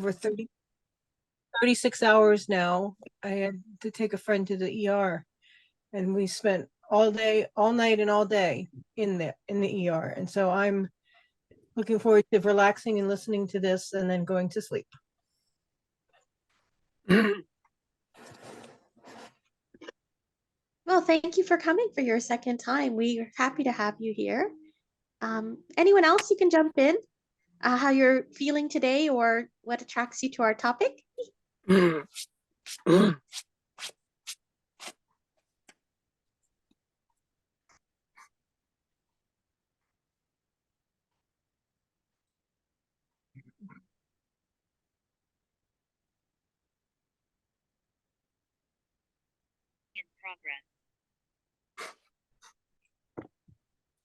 over 36 hours now. I had to take a friend to the ER, and we spent all day, all night, and all day in the ER. And so I'm looking forward to relaxing and listening to this and then going to sleep. Well, thank you for coming for your second time. We're happy to have you here. Anyone else, you can jump in, how you're feeling today or what attracts you to our topic.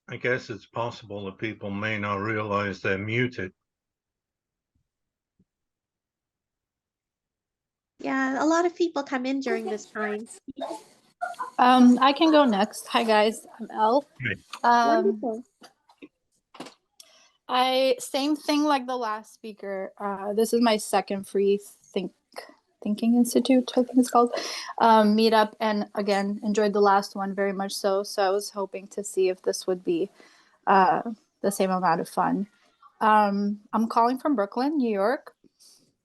I guess it's possible that people may not realize they're muted. Yeah, a lot of people come in during this time. I can go next. Hi guys, I'm Elle. Wonderful. Same thing like the last speaker. This is my second free Thinking Institute, I think it's called, meetup, and again enjoyed the last one very much so. So I was hoping to see if this would be the same amount of fun. I'm calling from Brooklyn, New York,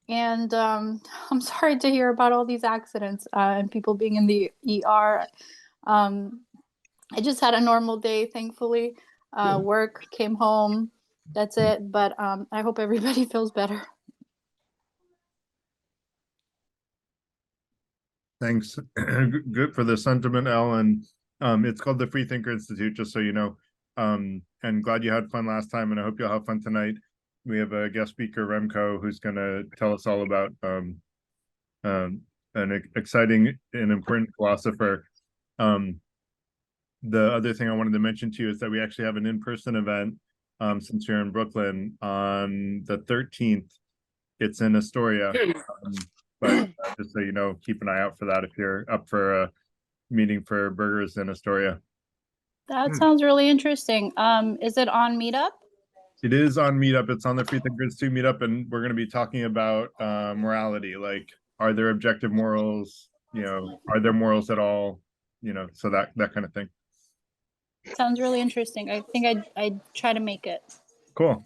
and I'm sorry to hear about all these accidents and people being in the ER. I just had a normal day, thankfully. Work, came home, that's it. But I hope everybody feels better. Thanks. Good for the sentiment, Ellen. It's called the Free Thinker Institute, just so you know. And glad you had fun last time, and I hope you'll have fun tonight. We have a guest speaker, Remco, who's going to tell us all about an exciting and important philosopher. The other thing I wanted to mention to you is that we actually have an in-person event since you're in Brooklyn on the 13th. It's in Astoria. But just so you know, keep an eye out for that if you're up for a meeting for burgers in Astoria. That sounds really interesting. Is it on Meetup? It is on Meetup. It's on the Free Thinker Institute Meetup, and we're going to be talking about morality. Like, are there objective morals? You know, are there morals at all? You know, so that kind of thing. Sounds really interesting. I think I'd try to make it. Cool.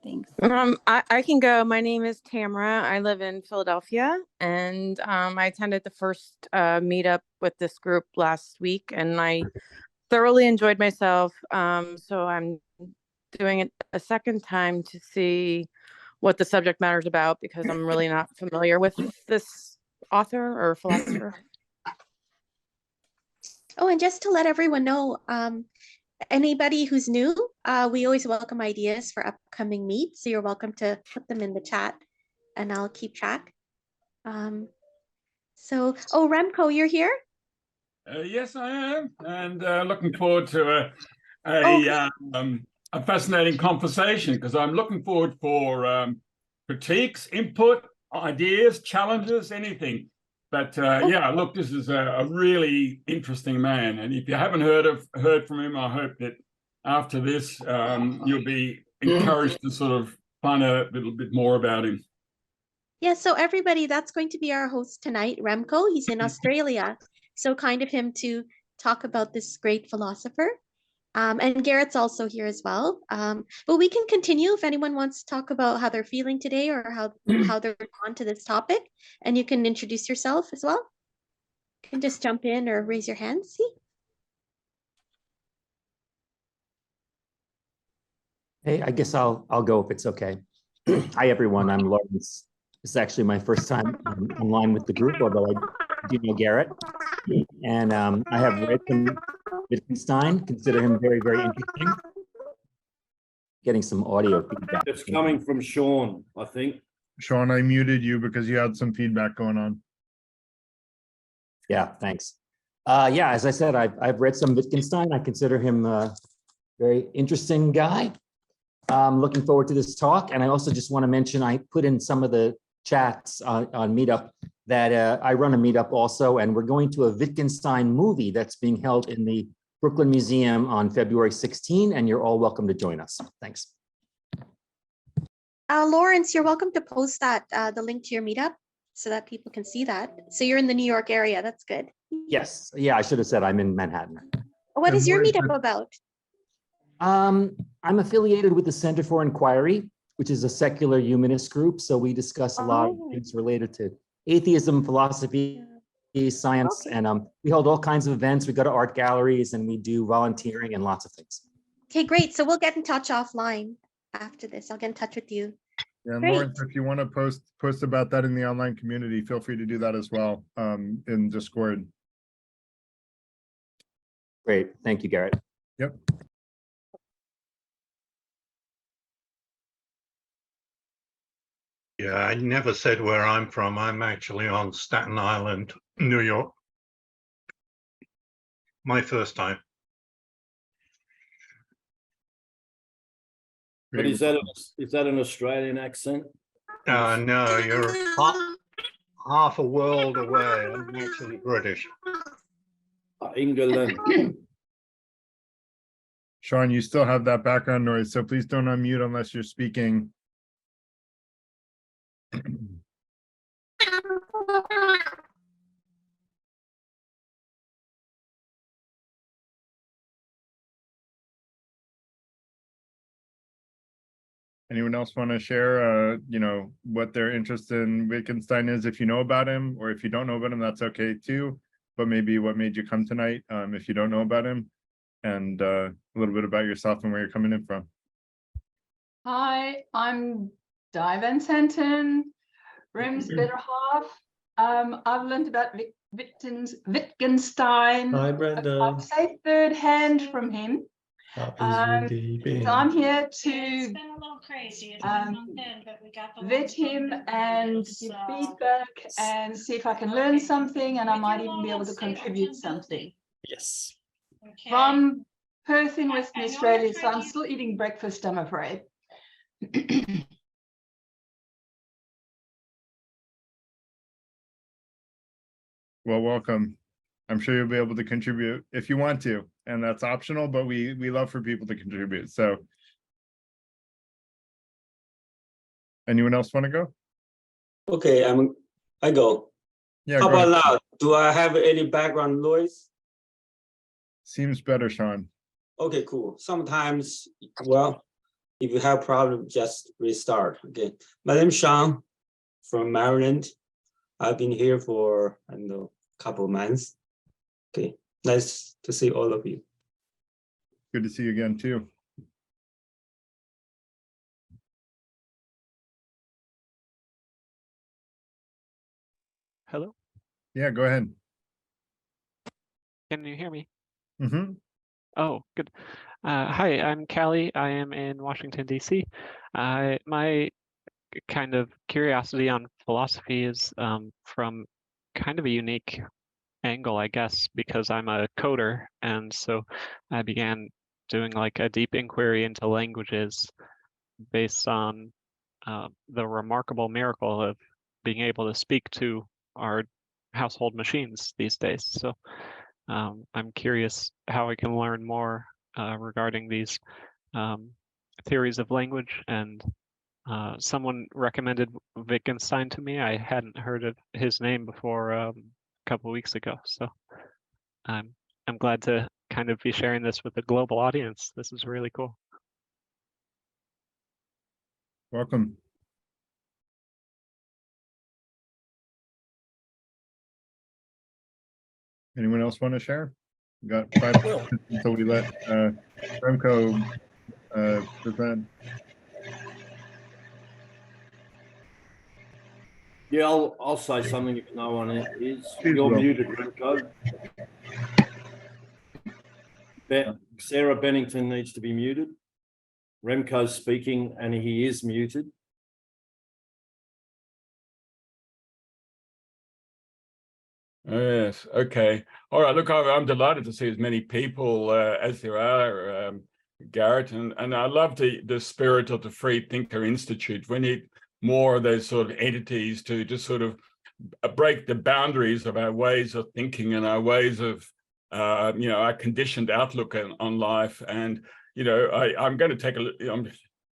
Thanks. I can go. My name is Tamara. I live in Philadelphia, and I attended the first meetup with this group last week, and I thoroughly enjoyed myself. So I'm doing it a second time to see what the subject matter is about, because I'm really not familiar with this author or philosopher. Oh, and just to let everyone know, anybody who's new, we always welcome ideas for upcoming meets. So you're welcome to put them in the chat and I'll keep track. Oh, Remco, you're here? Yes, I am. And looking forward to a fascinating conversation, because I'm looking forward for critiques, input, ideas, challenges, anything. But yeah, look, this is a really interesting man, and if you haven't heard from him, I hope that after this you'll be encouraged to sort of find a little bit more about him. Yeah, so everybody, that's going to be our host tonight, Remco. He's in Australia. So kind of him to talk about this great philosopher. And Garrett's also here as well. But we can continue if anyone wants to talk about how they're feeling today or how they're on to this topic. And you can introduce yourself as well. You can just jump in or raise your hand. See? Hey, I guess I'll go if it's okay. Hi, everyone. I'm Lawrence. This is actually my first time online with the group, although I do know Garrett. And I have read some Wittgenstein, consider him very, very interesting. Getting some audio feedback. It's coming from Sean, I think. Sean, I muted you because you had some feedback going on. Yeah, thanks. Yeah, as I said, I've read some Wittgenstein. I consider him a very interesting guy. Looking forward to this talk. And I also just want to mention, I put in some of the chats on Meetup that I run a Meetup also, and we're going to a Wittgenstein movie that's being held in the Brooklyn Museum on February 16, and you're all welcome to join us. Thanks. Lawrence, you're welcome to post that the link to your meetup so that people can see that. So you're in the New York area. That's good. Yes, yeah, I should have said I'm in Manhattan. What is your Lawrence, meetup about? I'm affiliated with the Center for Inquiry, which is a secular humanist group. So we discuss a lot of things related to atheism, philosophy, science, and we hold all kinds of events. We go to art galleries and we do volunteering and lots of things. Okay, great. So we'll get in touch offline after this. I'll get in touch with you. Yeah, and Great. Lawrence, if you want to post about that in the online community, feel free to do that as well in Discord. Great, thank you, Garrett. Yep. Yeah, I never said where I'm from. I'm actually on Staten Island, New York. My first time. But is that an Australian accent? No, you're half a world away. I'm actually British. England. Sean, you still have that background noise, so please don't unmute unless you're speaking. Anyone else want to share, what their interest in Wittgenstein is, if you know about him, or if you don't know about him, that's okay too. But maybe what made you come tonight, if you don't know about him, and a little bit about yourself and where you're coming in from. Hi, I'm Di Van Santen, Rem's better half. I've learned about Wittgenstein. Hi, Brenda. I'd say third hand from him. How is really been? So I'm here to It's been a little crazy. It's been on in, but we got the vet him and give feedback and see if I can learn something, and I might even be able to contribute something. Yes. Okay. From Perth in Western Australia, so I'm still eating breakfast, I'm afraid. Well, welcome. I'm sure you'll be able to contribute if you want to, and that's optional, but we love for people to contribute. So anyone else want to go? Okay, I go. Yeah, How go about ahead. now? Do I have any background noise? Seems better, Sean. Okay, cool. Sometimes, well, if you have problem, just restart. Okay. My name is Sean from Maryland. I've been here for, I don't know, a couple of months. Okay, nice to see all of you. Good to see you again too. Hello? Yeah, go ahead. Can you hear me? Mm-hmm. Oh, good. Hi, I'm Callie. I am in Washington, D.C. My kind of curiosity on philosophy is from kind of a unique angle, I guess, because I'm a coder. And so I began doing like a deep inquiry into languages based on the remarkable miracle of being able to speak to our household machines these days. So I'm curious how I can learn more regarding these theories of language, and someone recommended Wittgenstein to me. I hadn't heard of his name before a couple of weeks ago, so I'm glad to kind of be sharing this with a global audience. This is really cool. Welcome. Anyone else want to share? We got 5 minutes until we let Remco present. Yeah, I'll say something if no one is. Please You're will. muted, Remco. Sarah Bennington needs to be muted. Remco's speaking and he is muted. Yes. Okay. All right. Look, I'm delighted to see as many people as there are, Garrett, and I love the spirit of the Free Thinker Institute. We need more of those sort of entities to just sort of break the boundaries of our ways of thinking and our ways of, our conditioned outlook on life. And I'm going to take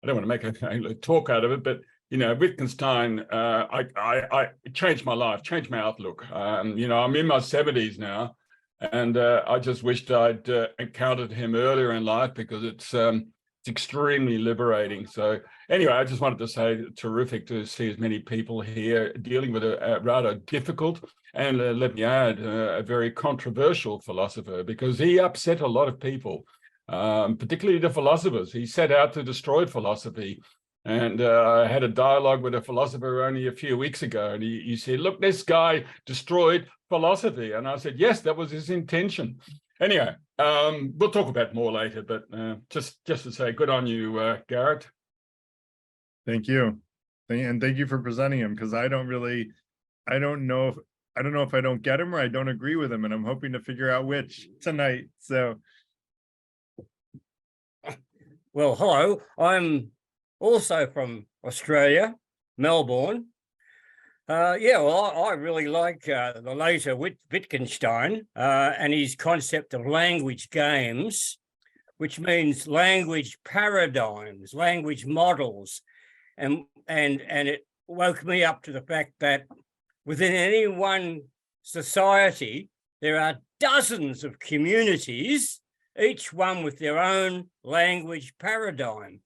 I don't want to make a talk out of it, but Wittgenstein, it changed my life, changed my outlook. I'm in my 70s now, and I just wished I'd encountered him earlier in life, because it's extremely liberating. So anyway, I just wanted to say, terrific to see as many people here dealing with a rather difficult and let me add, a very controversial philosopher, because he upset a lot of people, particularly the philosophers. He set out to destroy philosophy. And I had a dialogue with a philosopher only a few weeks ago, and he said, look, this guy destroyed philosophy. And I said, yes, that was his intention. Anyway, we'll talk about more later, but just to say, good on you, Garrett. Thank you. And thank you for presenting him, because I don't know if I don't get him or I don't agree with him, and I'm hoping to figure out which tonight. So, well, hello, I'm also from Australia, Melbourne. I really like the later Wittgenstein and his concept of language games, which means language paradigms, language models, and it woke me up to the fact that within any one society, there are dozens of communities, each one with their own language paradigm,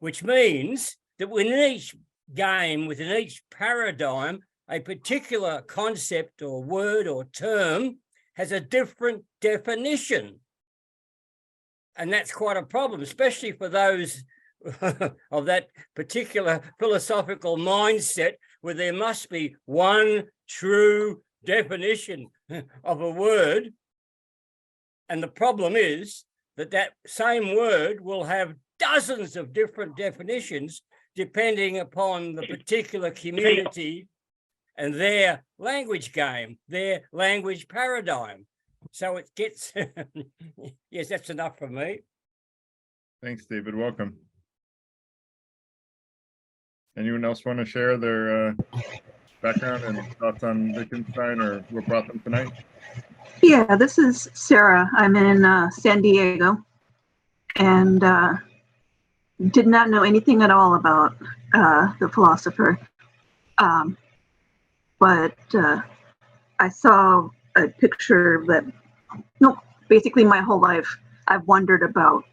which means that within each game, within each paradigm, a particular concept or word or term has a different definition. And that's quite a problem, especially for those of that particular philosophical mindset where there must be one true definition of a word. And the problem is that that same word will have dozens of different definitions depending upon the particular community and their language game, their language paradigm. So it gets, yes, that's enough for me. thanks, David. Welcome. Anyone else want to share their background and thoughts on Wittgenstein or what brought them tonight? Yeah, this is Sarah. I'm in San Diego, and did not know anything at all about the philosopher. But I saw a picture that, basically my whole life, I've wondered about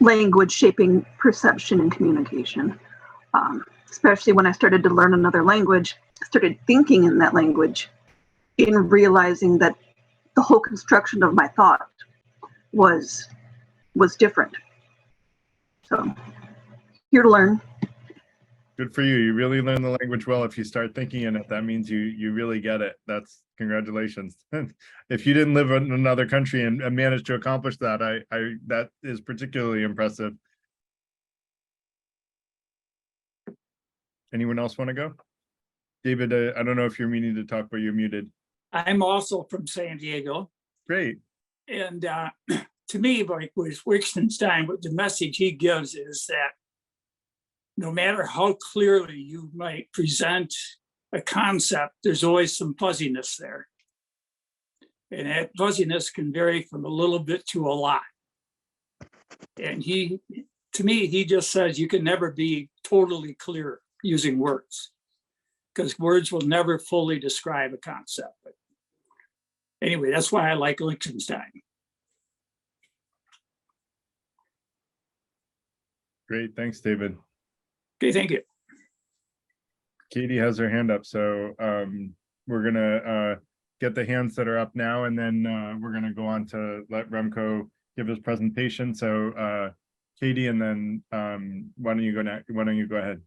language shaping perception and communication. Especially when I started to learn another language, I started thinking in that language and realizing that the whole construction of my thought was different. So here to learn. Good for you. You really learn the language well. If you start thinking in it, that means you really get it. That's congratulations. If you didn't live in another country and managed to accomplish that, that is particularly impressive. Anyone else want to go? David, I don't know if you're meaning to talk, but you're muted. I'm also from San Diego. Great. And to me, like with Wittgenstein, what the message he gives is that no matter how clearly you might present a concept, there's always some fuzziness there. And that fuzziness can vary from a little bit to a lot. And to me, he just says you can never be totally clear using words, because words will never fully describe a concept. But anyway, that's why I like Wittgenstein. Great. Thanks, David. Okay, thank you. Katie has her hand up, so we're gonna get the hands that are up now, and then we're gonna go on to let Remco give his presentation. So Katie, and then why don't you go next? Why don't you go ahead?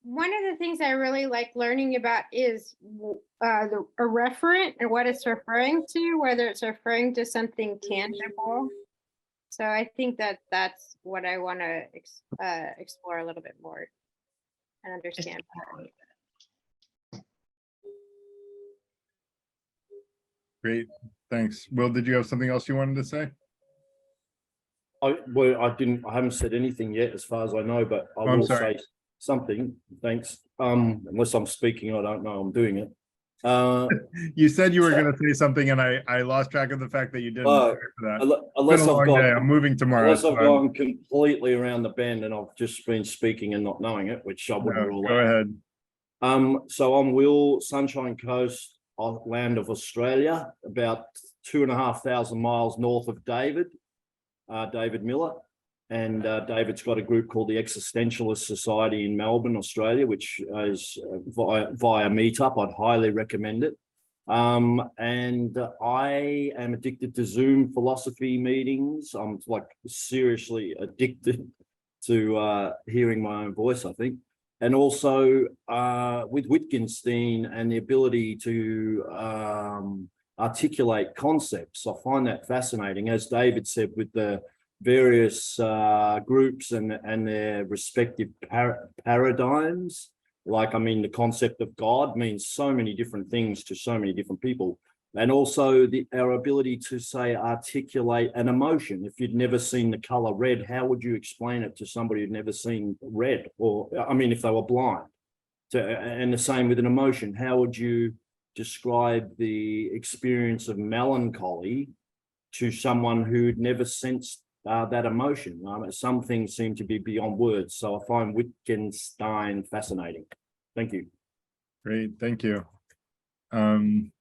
One of the things I really like learning about is a referent and what it's referring to, whether it's referring to something tangible. So I think that's what I want to explore a little bit more and understand better. Great, thanks. Will, did you have something else you wanted to say? I haven't said anything yet as far as I know, but I will say something. Thanks. Unless I'm speaking, I don't know I'm doing it. You said you were going to say something, and I lost track of the fact that you didn't. Uh, For that. unless It's been a long day. I'm moving tomorrow. Unless I've gone completely around the bend and I've just been speaking and not knowing it, which I wouldn't rule out. Go ahead. So I'm Will, Sunshine Coast, land of Australia, about 2,500 miles north of David Miller. And David's got a group called the Existentialist Society in Melbourne, Australia, which is via Meetup. I'd highly recommend it. And I am addicted to Zoom philosophy meetings. I'm like seriously addicted to hearing my own voice, I think. And also with Wittgenstein and the ability to articulate concepts. I find that fascinating, as David said, with the various groups and their respective paradigms. Like, I mean, the concept of God means so many different things to so many different people. And also our ability to, say, articulate an emotion. If you'd never seen the color red, how would you explain it to somebody who'd never seen red? Or, I mean, if they were blind. And the same with an emotion. How would you describe the experience of melancholy to someone who'd never sensed that emotion? Some things seem to be beyond words. So I find Wittgenstein fascinating. Thank you. Great, thank you. And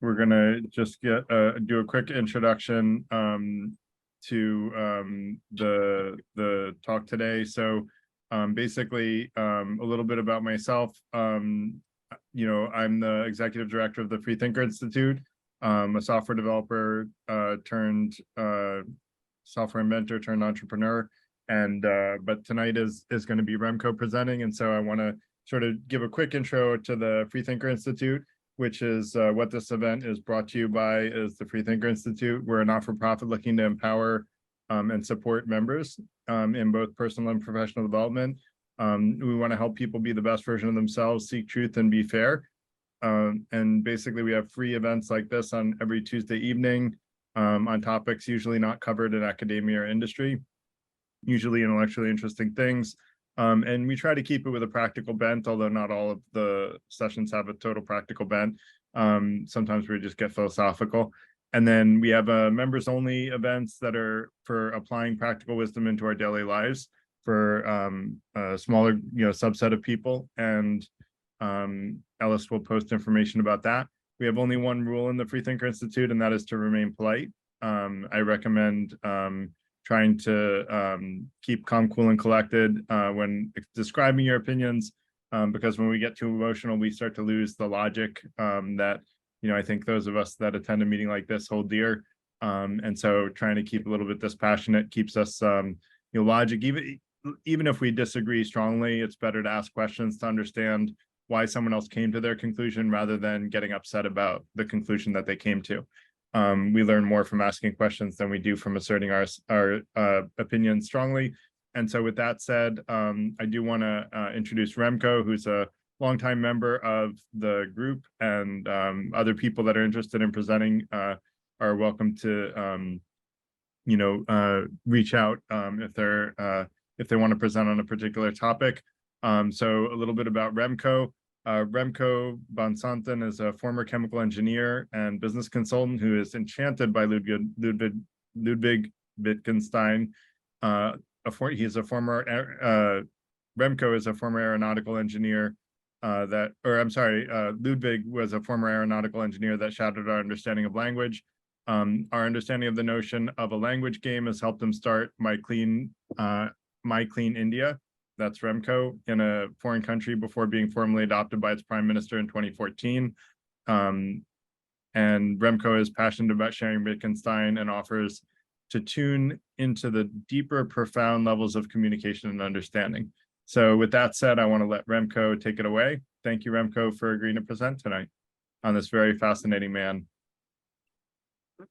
we're gonna just do a quick introduction to the talk today. So basically a little bit about myself. You know, I'm the executive director of the Freethinker Institute, a software developer turned software inventor turned entrepreneur. And but tonight is going to be Remco presenting, and so I want to sort of give a quick intro to the Freethinker Institute, which is what this event is brought to you by. Is the Freethinker Institute. We're a not-for-profit looking to empower and support members in both personal and professional development. We want to help people be the best version of themselves, seek truth, and be fair. And basically, we have free events like this on every Tuesday evening on topics usually not covered in academia or industry, usually intellectually interesting things. And we try to keep it with a practical bent, although not all of the sessions have a total practical bent. Sometimes we just get philosophical. And then we have members only events that are for applying practical wisdom into our daily lives for a smaller subset of people. And Ellis will post information about that. We have only one rule in the Freethinker Institute, and that is to remain polite. I recommend trying to keep calm, cool, and collected when describing your opinions, because when we get too emotional, we start to lose the logic that I think those of us that attend a meeting like this hold dear. And so trying to keep a little bit dispassionate keeps us logic. Even if we disagree strongly, it's better to ask questions to understand why someone else came to their conclusion rather than getting upset about the conclusion that they came to. We learn more from asking questions than we do from asserting our opinion strongly. And so with that said, I do want to introduce Remco, who's a longtime member of the group, and other people that are interested in presenting are welcome to reach out if they want to present on a particular topic. So a little bit about Remco. Remco van Santen is a former chemical engineer and business consultant who is enchanted by Ludwig Wittgenstein. Remco is a former aeronautical engineer Ludwig was a former aeronautical engineer that shattered our understanding of language. Our understanding of the notion of a language game has helped him start My Clean India. That's Remco, in a foreign country before being formally adopted by its prime minister in 2014. And Remco is passionate about sharing Wittgenstein and offers to tune into the deeper, profound levels of communication and understanding. So with that said, I want to let Remco take it away. Thank you, Remco, for agreeing to present tonight on this very fascinating man.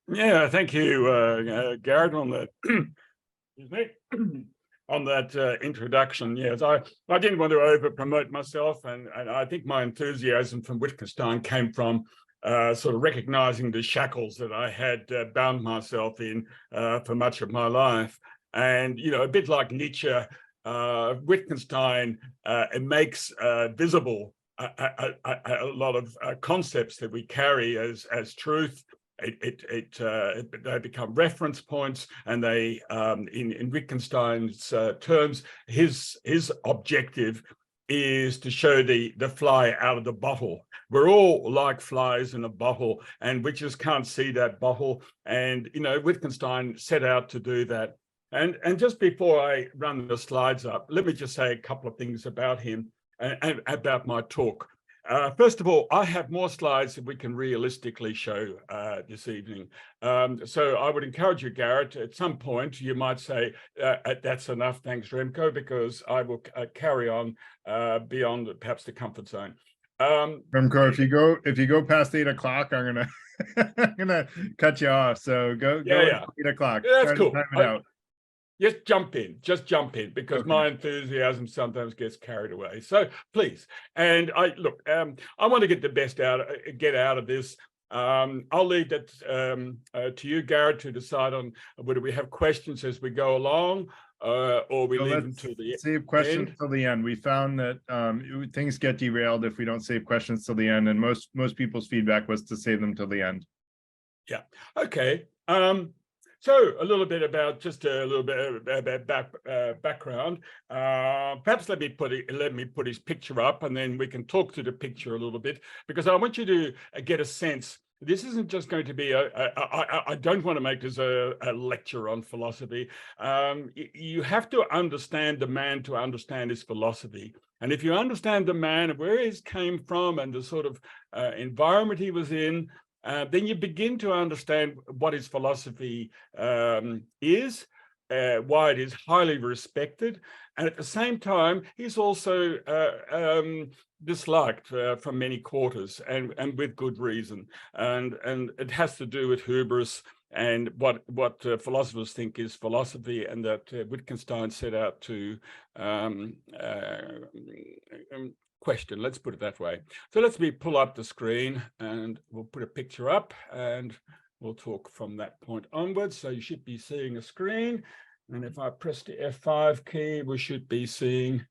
Yeah, thank you, Garrett, on that. Excuse me. On that introduction. Yes, I didn't want to over promote myself, and I think my enthusiasm from Wittgenstein came from sort of recognizing the shackles that I had bound myself in for much of my life. And, you know, a bit like Nietzsche, Wittgenstein, it makes visible a lot of concepts that we carry as truth. They become reference points, and they, in Wittgenstein's terms, his objective is to show the fly out of the bottle. We're all like flies in a bottle, and we just can't see that bottle. And, you know, Wittgenstein set out to do that. And just before I run the slides up, let me just say a couple of things about him and about my talk. First of all, I have more slides that we can realistically show this evening. So I would encourage you, Garrett, at some point you might say, that's enough, thanks, Remco, because I will carry on beyond perhaps the comfort zone. Remco, if you go past 8 o'clock, I'm gonna cut you off. So go 8 o'clock. Yeah, that's cool. Time it out. Just jump in, because okay, my enthusiasm sometimes gets carried away. So please, and I want to get the best out of this. I'll leave that to you, Garrett, to decide on whether we have questions as we go along, or we leave them to the save questions till the end. We found that things get derailed if we don't save questions till the end, and most people's feedback was to save them till the end. Yeah. Okay. So a little bit about background. Perhaps let me put his picture up, and then we can talk to the picture a little bit, because I want you to get a sense. This isn't just going to be I don't want to make this a lecture on philosophy. You have to understand the man to understand his philosophy. And if you understand the man and where he came from and the sort of environment he was in, then you begin to understand what his philosophy is, why it is highly respected, and at the same time, he's also disliked from many quarters, and with good reason. And it has to do with hubris and what philosophers think is philosophy, and that Wittgenstein set out to question, let's put it that way. So let's pull up the screen, and we'll put a picture up, and we'll talk from that point onwards. So you should be seeing a screen, and if I press the F5 key, we should be seeing,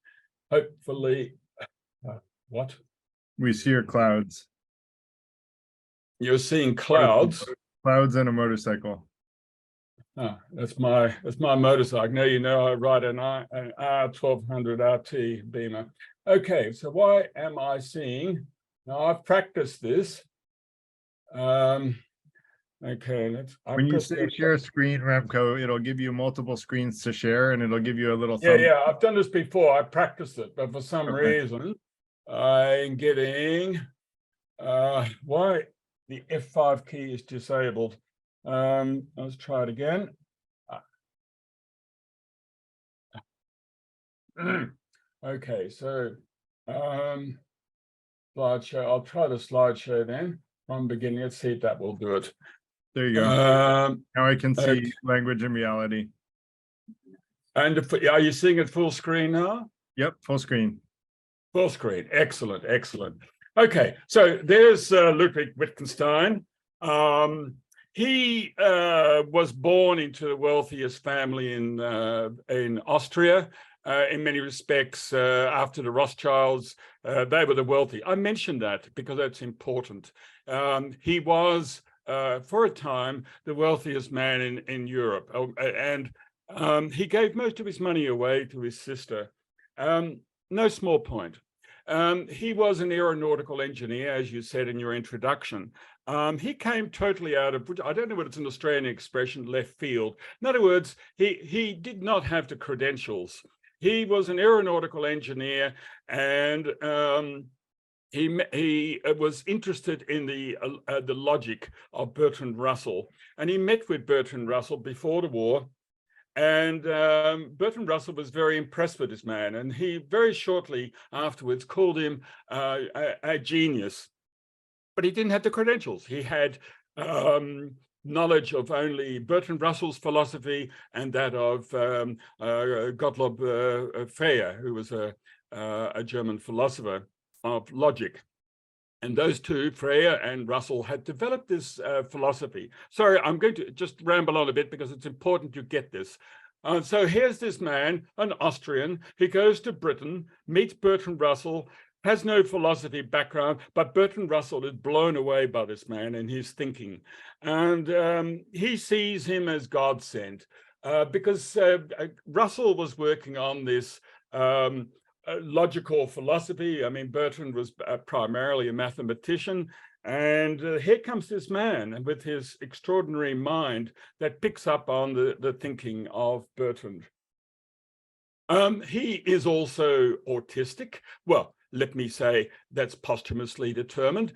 hopefully, what? We see your clouds. You're seeing clouds? Clouds and a motorcycle. Oh, that's my motorcycle. Now you know I ride an R1200 RT Beamer. Okay, so why am I seeing? Now I've practiced this. Okay, when you say share screen, Remco, it'll give you multiple screens to share, and it'll give you a little. Yeah, I've done this before. I practiced it, but for some reason, I'm getting why the F5 key is disabled. Let's try it again. Okay, so slideshow. I'll try the slideshow then from beginning. Let's see if that will do it. There you go. Now I can see language and reality. And are you seeing it full screen now? Yep, full screen. Full screen. Excellent, excellent. Okay, so there's Ludwig Wittgenstein. He was born into the wealthiest family in Austria. In many respects, after the Rothschilds, they were the wealthy. I mentioned that because that's important. He was, for a time, the wealthiest man in Europe, and he gave most of his money away to his sister. No small point. He was an aeronautical engineer, as you said in your introduction. He came totally out of, I don't know what it's an Australian expression, left field. In other words, he did not have the credentials. He was an aeronautical engineer, and he was interested in the logic of Bertrand Russell. And he met with Bertrand Russell before the war. And Bertrand Russell was very impressed with this man, and he very shortly afterwards called him a genius. But he didn't have the credentials. He had knowledge of only Bertrand Russell's philosophy and that of Gottlob Frege, who was a German philosopher of logic. And those two, Frege and Russell, had developed this philosophy. Sorry, I'm going to just ramble on a bit because it's important you get this. So here's this man, an Austrian. He goes to Britain, meets Bertrand Russell, has no philosophy background, but Bertrand Russell is blown away by this man and his thinking. And he sees him as God sent because Russell was working on this logical philosophy. I mean, Bertrand was primarily a mathematician. And here comes this man with his extraordinary mind that picks up on the thinking of Bertrand. He is also autistic. Well, let me say that's posthumously determined.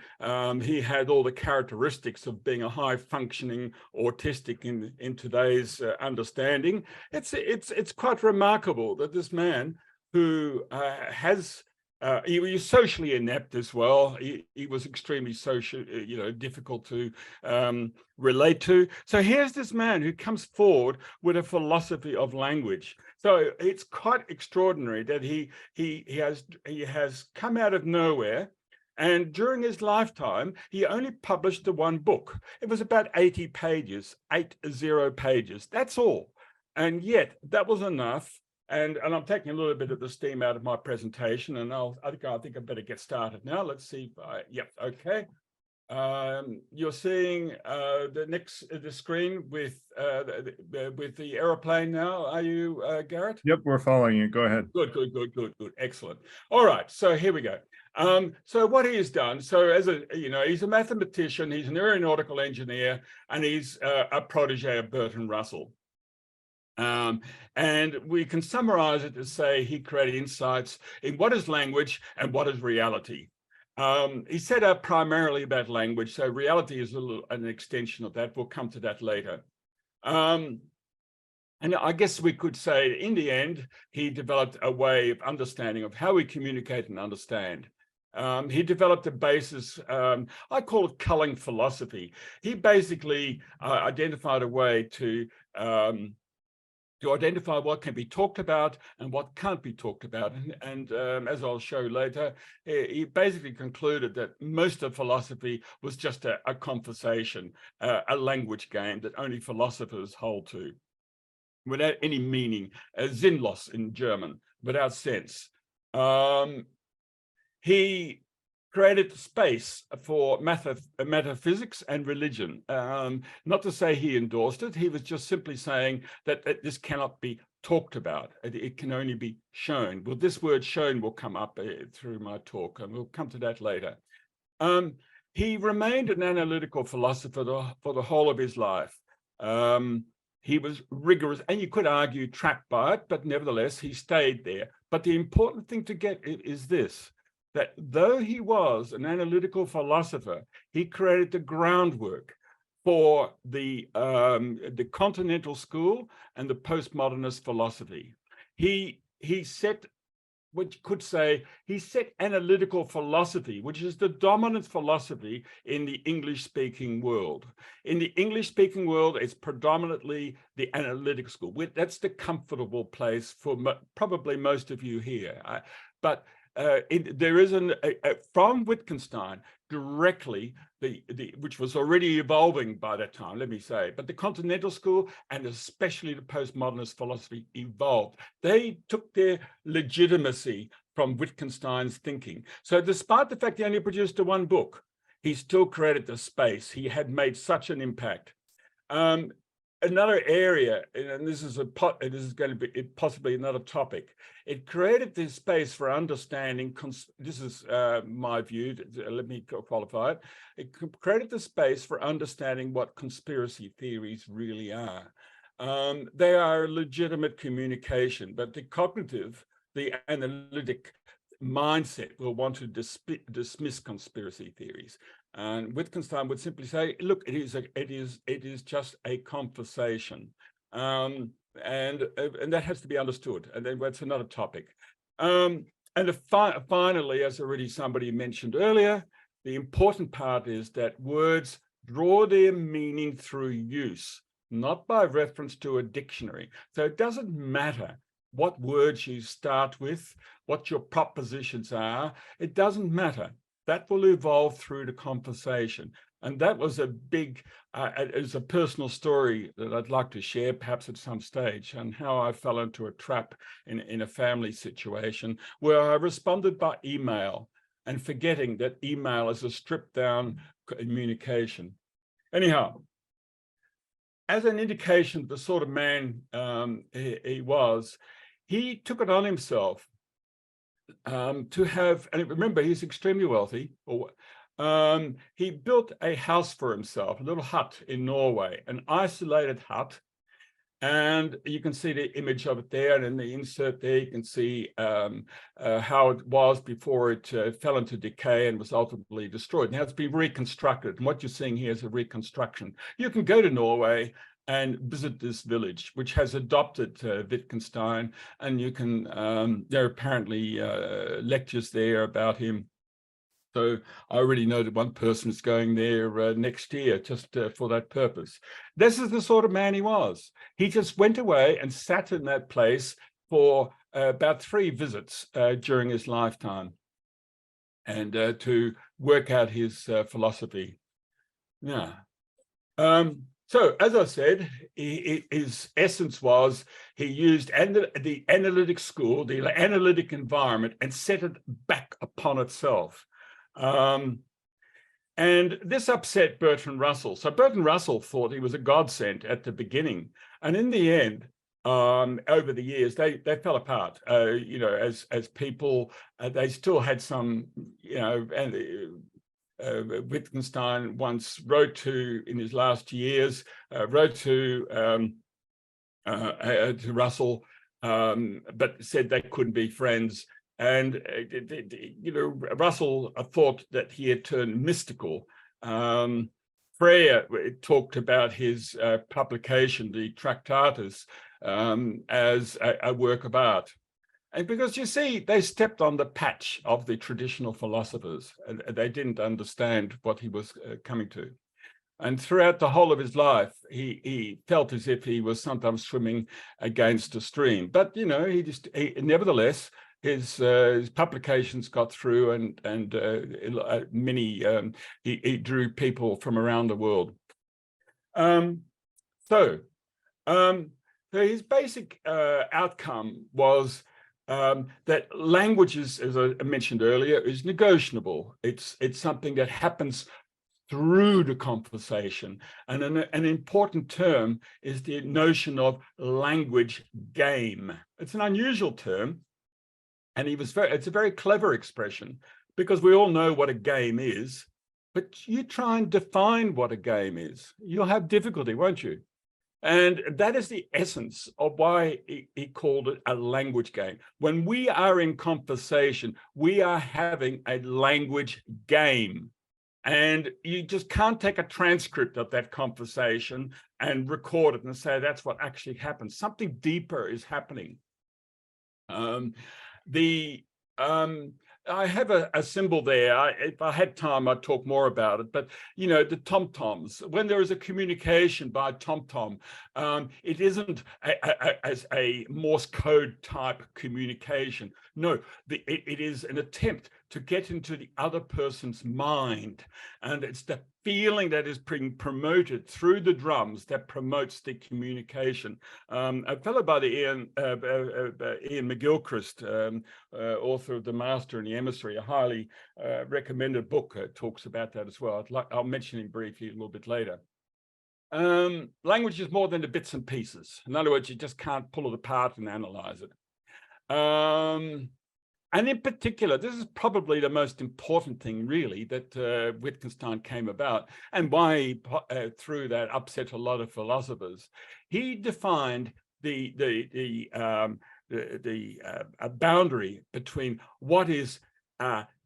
He had all the characteristics of being a high-functioning autistic in today's understanding. It's quite remarkable that this man who he was socially inept as well. He was extremely social, difficult to relate to. So here's this man who comes forward with a philosophy of language. So it's quite extraordinary that he has come out of nowhere. And during his lifetime, he only published the one book. It was about 80 pages, 80 pages. That's all. And yet that was enough. And I'm taking a little bit of the steam out of my presentation, and I think I better get started now. Let's see. Yep. Okay. You're seeing the screen with the aeroplane now. Are you, Garrett? Yep, we're following you. Go ahead. Good. Excellent. All right. So here we go. So what he has done. So he's a mathematician. He's an aeronautical engineer, and he's a protege of Bertrand Russell. And we can summarize it to say he created insights in what is language and what is reality. He set up primarily about language, so reality is an extension of that. We'll come to that later. And I guess we could say in the end, he developed a way of understanding of how we communicate and understand. He developed a basis, I call it culling philosophy. He basically identified a way to identify what can be talked about and what can't be talked about. And as I'll show later, he basically concluded that most of philosophy was just a conversation, a language game that only philosophers hold to, without any meaning, sinnlos in German, without sense. He created space for metaphysics and religion. Not to say he endorsed it, he was just simply saying that this cannot be talked about. It can only be shown. Well, this word shown will come up through my talk, and we'll come to that later. He remained an analytical philosopher for the whole of his life. He was rigorous, and you could argue trapped by it, but nevertheless, he stayed there. But the important thing to get is this, that though he was an analytical philosopher, he created the groundwork for the continental school and the postmodernist philosophy. He set, what you could say, he set analytical philosophy, which is the dominant philosophy in the English-speaking world. In the English-speaking world, it's predominantly the analytic school. That's the comfortable place for probably most of you here. But there is from Wittgenstein directly, which was already evolving by that time, let me say, but the continental school and especially the postmodernist philosophy evolved. They took their legitimacy from Wittgenstein's thinking. So despite the fact he only produced the one book, he still created the space. He had made such an impact. Another area, and this is going to be possibly another topic, it created this space for understanding, this is my view, let me qualify it, it created the space for understanding what conspiracy theories really are. They are legitimate communication, but the cognitive, the analytic mindset will want to dismiss conspiracy theories. And Wittgenstein would simply say, look, it is just a conversation. And that has to be understood. And then that's another topic. And finally, as already somebody mentioned earlier, the important part is that words draw their meaning through use, not by reference to a dictionary. So it doesn't matter what words you start with, what your propositions are, it doesn't matter. That will evolve through the conversation. And that was a big, it's a personal story that I'd like to share perhaps at some stage, and how I fell into a trap in a family situation where I responded by email and forgetting that email is a stripped down communication. Anyhow, as an indication of the sort of man he was, he took it on himself to have, and remember, he's extremely wealthy. He built a house for himself, a little hut in Norway, an isolated hut. And you can see the image of it there, and in the insert there, you can see how it was before it fell into decay and was ultimately destroyed. Now it's been reconstructed, and what you're seeing here is a reconstruction. You can go to Norway and visit this village, which has adopted Wittgenstein, and you can, there are apparently lectures there about him. So I already know that one person is going there next year just for that purpose. This is the sort of man he was. He just went away and sat in that place for about 3 visits during his lifetime, and to work out his philosophy. Yeah. So, as I said, his essence was he used the analytic school, the analytic environment, and set it back upon itself. And this upset Bertrand Russell. So Bertrand Russell thought he was a godsend at the beginning, and in the end, over the years, they fell apart. You know, as people, they still had some, you know, and Wittgenstein once wrote to, in his last years, wrote to Russell, but said they couldn't be friends. And, you know, Russell thought that he had turned mystical. Freire talked about his publication, the Tractatus, as a work of art. And because you see, they stepped on the patch of the traditional philosophers, and they didn't understand what he was coming to. And throughout the whole of his life, he felt as if he was sometimes swimming against a stream. But, you know, nevertheless, his publications got through, and many, he drew people from around the world. So his basic outcome was that languages, as I mentioned earlier, is negotiable. It's something that happens through the conversation. And an important term is the notion of language game. It's an unusual term, and it's a very clever expression, because we all know what a game is, but you try and define what a game is, you'll have difficulty, won't you? And that is the essence of why he called it a language game. When we are in conversation, we are having a language game. And you just can't take a transcript of that conversation and record it and say that's what actually happened. Something deeper is happening. I have a symbol there. If I had time, I'd talk more about it. But, you know, the tom-toms, when there is a communication by tom-tom, it isn't as a Morse code type communication. No, it is an attempt to get into the other person's mind. And it's the feeling that is being promoted through the drums that promotes the communication. A fellow by the Ian McGilchrist, author of The Master and the Emissary, a highly recommended book, talks about that as well. I'll mention him briefly a little bit later. Language is more than the bits and pieces. In other words, you just can't pull it apart and analyze it. And in particular, this is probably the most important thing, really, that Wittgenstein came about, and why he, through that, upset a lot of philosophers. He defined the boundary between what is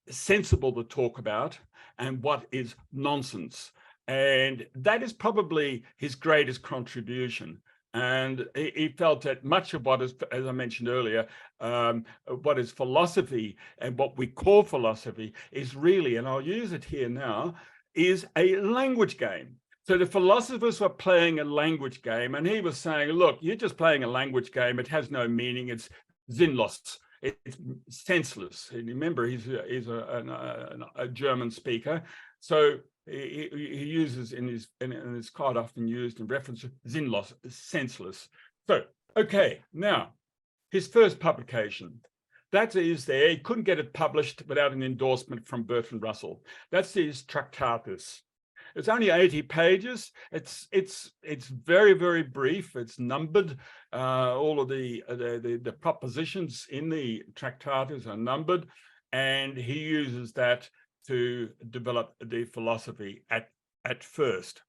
sensible to talk about and what is nonsense. And that is probably his greatest contribution. And he felt that much of what is, as I mentioned earlier, what is philosophy and what we call philosophy is really, and I'll use it here now, is a language game. So the philosophers were playing a language game, and he was saying, look, you're just playing a language game. It has no meaning. It's sinnlos. It's senseless. And remember, he's a German speaker. So he uses in his, and it's quite often used in reference to sinnlos, senseless. So, okay, now his first publication. That is there. He couldn't get it published without an endorsement from Bertrand Russell. That's his Tractatus. It's only 80 pages. It's very, very brief. It's numbered. All of the propositions in the Tractatus are numbered, and he uses that to develop the philosophy at first.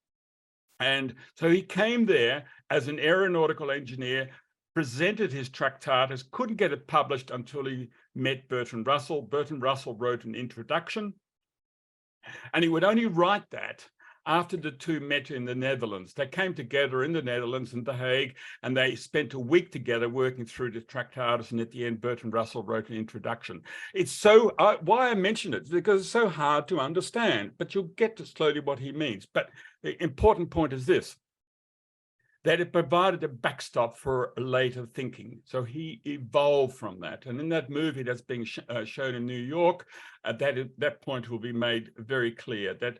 And so he came there as an aeronautical engineer, presented his Tractatus, couldn't get it published until he met Bertrand Russell. Bertrand Russell wrote an introduction, and he would only write that after the two met in the Netherlands. They came together in the Netherlands in The Hague, and they spent a week together working through the Tractatus, and at the end, Bertrand Russell wrote an introduction. It's so, why I mention it, because it's so hard to understand, but you'll get to slowly what he means. But the important point is this, that it provided a backstop for later thinking. So he evolved from that. And in that movie that's being shown in New York, that point will be made very clear, that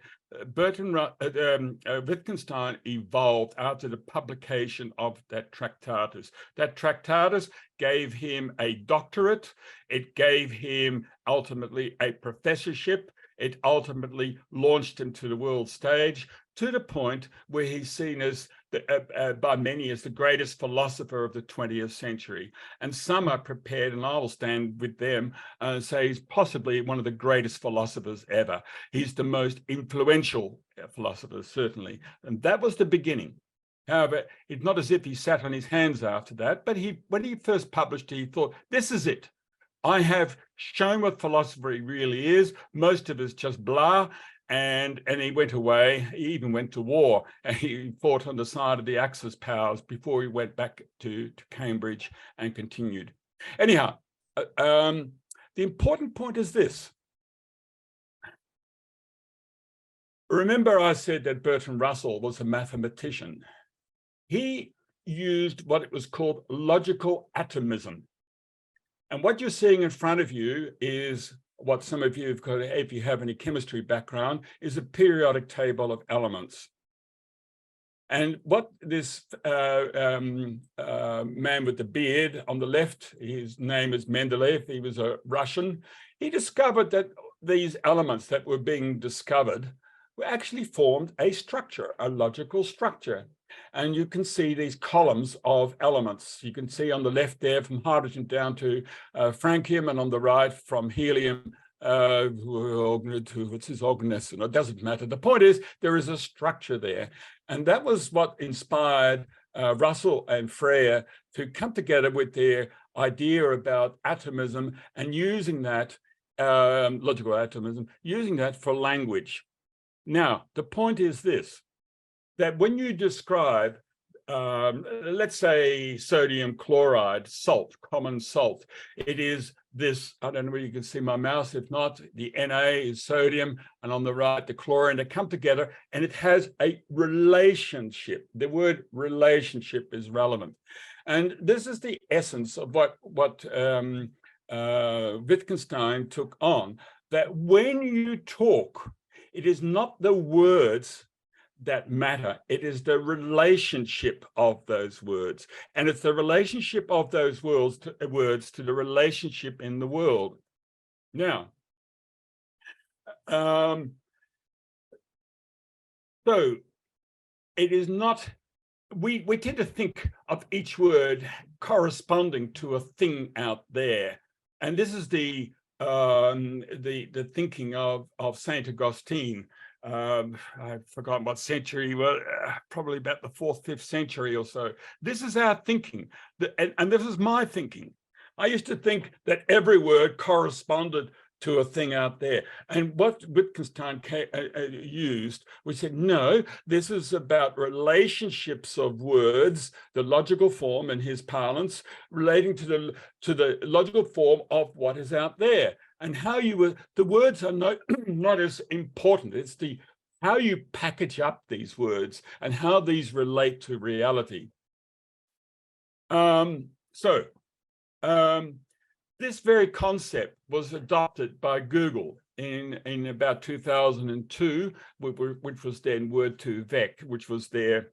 Wittgenstein evolved after the publication of that Tractatus. That Tractatus gave him a doctorate. It gave him ultimately a professorship. It ultimately launched him to the world stage, to the point where he's seen as by many as the greatest philosopher of the 20th century. And some are prepared, and I will stand with them, say he's possibly one of the greatest philosophers ever. He's the most influential philosopher, certainly. And that was the beginning. However, it's not as if he sat on his hands after that, but when he first published it, he thought, this is it. I have shown what philosophy really is. Most of it's just blah. And he went away. He even went to war, and he fought on the side of the Axis powers before he went back to Cambridge and continued. Anyhow, the important point is this. Remember, I said that Bertrand Russell was a mathematician. He used what it was called logical atomism. And what you're seeing in front of you is what some of you have got, if you have any chemistry background, is a periodic table of elements. And what this man with the beard on the left, his name is Mendeleev, he was a Russian, he discovered that these elements that were being discovered were actually formed a structure, a logical structure. And you can see these columns of elements. You can see on the left there from hydrogen down to francium, and on the right from helium to what's his organism. It doesn't matter. The point is there is a structure there. And that was what inspired Russell and Freire to come together with their idea about atomism and using that, logical atomism, using that for language. Now, the point is this, that when you describe, let's say sodium chloride, salt, common salt, it is this, I don't know whether you can see my mouse, if not, the Na is sodium, and on the right, the chlorine, they come together, and it has a relationship. The word relationship is relevant. And this is the essence of what Wittgenstein took on, that when you talk, it is not the words that matter. It is the relationship of those words. And it's the relationship of those words to the relationship in the world. Now, so it is not, we tend to think of each word corresponding to a thing out there. And this is the thinking of Saint Augustine. I've forgotten what century, well, probably about the 4th, 5th century or so. This is our thinking, and this is my thinking. I used to think that every word corresponded to a thing out there. And what Wittgenstein used, we said, no, this is about relationships of words, the logical form in his parlance, relating to the logical form of what is out there. And how the words are not as important. It's how you package up these words and how these relate to reality. This this very concept was adopted by Google in about 2002, which was then Word2Vec, which was their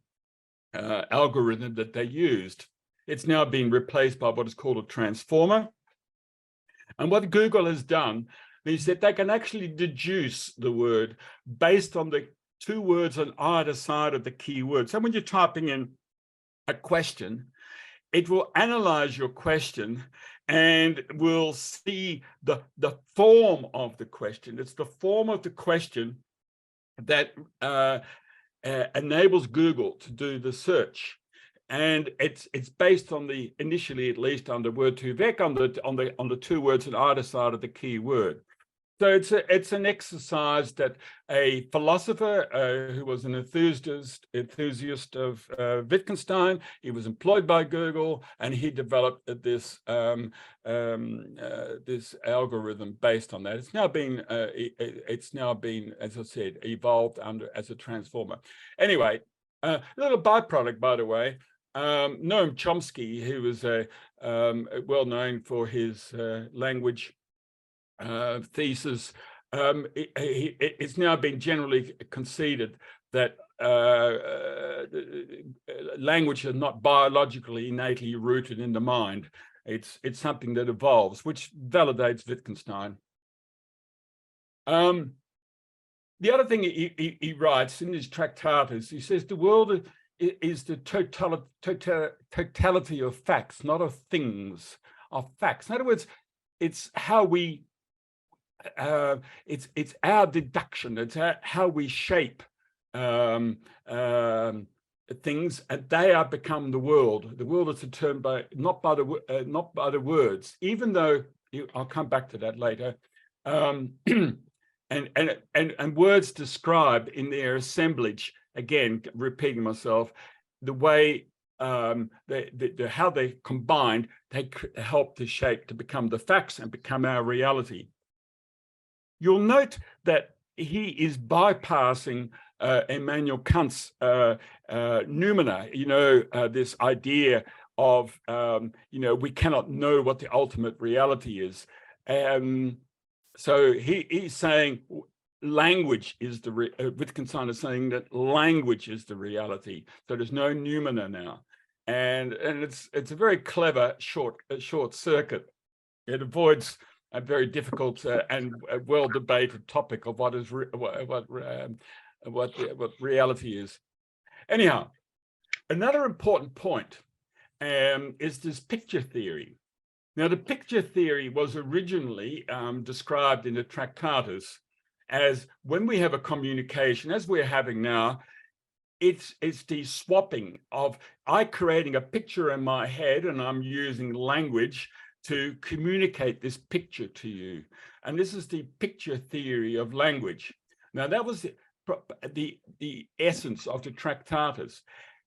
algorithm that they used. It's now been replaced by what is called a transformer. And what Google has done is that they can actually deduce the word based on the two words on either side of the keyword. So when you're typing in a question, it will analyze your question and will see the form of the question. It's the form of the question that enables Google to do the search. And it's based on the, initially at least, on the Word2Vec, on the two words on either side of the keyword. So it's an exercise that a philosopher who was an enthusiast of Wittgenstein, he was employed by Google, and he developed this this algorithm based on that. It's now been, as I said, evolved as a transformer. Anyway, a little byproduct, by the way. Noam Chomsky, who was well known for his language thesis, it's now been generally conceded that language is not biologically innately rooted in the mind. It's something that evolves, which validates Wittgenstein. The other thing he writes in his Tractatus, he says the world is the totality of facts, not of things, of facts. In other words, it's how we it's our deduction, it's how we shape things, and they are become the world. The world is determined by not by the words, even though I'll come back to that later. And words describe in their assemblage, again repeating myself, the way how they combined, they help to shape to become the facts and become our reality. You'll note that he is bypassing Immanuel Kant's noumena, this idea of, we cannot know what the ultimate reality is. So he's saying language is Wittgenstein is saying that language is the reality. So there's no noumena now. And it's a very clever short circuit. It avoids a very difficult and well debated topic of what reality is. Anyhow, another important point is this picture theory. Now, the picture theory was originally described in the Tractatus as when we have a communication, as we're having now, it's the swapping of I creating a picture in my head and I'm using language to communicate this picture to you. And this is the picture theory of language. Now, that was the essence of the Tractatus.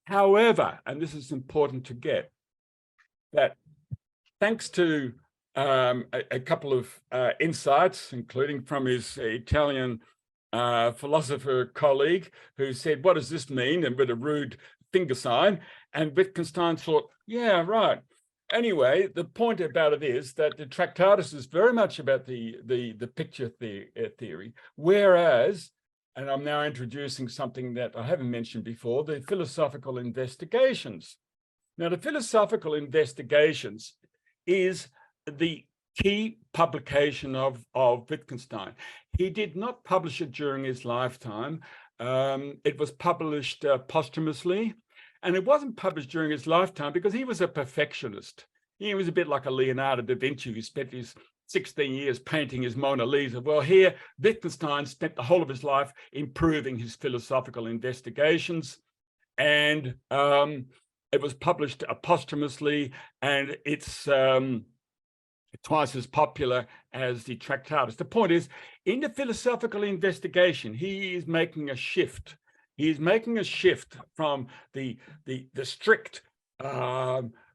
However, and this is important to get, that thanks to a couple of insights, including from his Italian philosopher colleague, who said, what does this mean? And with a rude finger sign. And Wittgenstein thought, yeah, right. Anyway, the point about it is that the Tractatus is very much about the picture theory, whereas, and I'm now introducing something that I haven't mentioned before, the philosophical investigations. Now, the philosophical investigations is the key publication of Wittgenstein. He did not publish it during his lifetime. It was published posthumously. And it wasn't published during his lifetime because he was a perfectionist. He was a bit like a Leonardo da Vinci who spent his 16 years painting his Mona Lisa. Well, here, Wittgenstein spent the whole of his life improving his philosophical investigations. And it was published posthumously, and it's twice as popular as the Tractatus. The point is, in the philosophical investigation, he is making a shift. He's making a shift from the strict